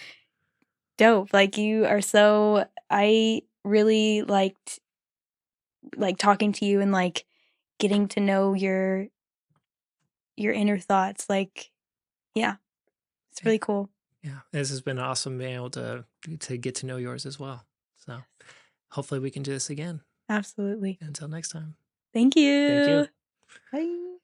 dope. Like, you are so. I really liked like talking to you and like getting to know your inner thoughts. Like, yeah, it's Yeah. really cool. Yeah, this has been awesome being able to get to know yours as well. So hopefully we can do this again. Absolutely. Until next time. Thank Thank you. you. Bye.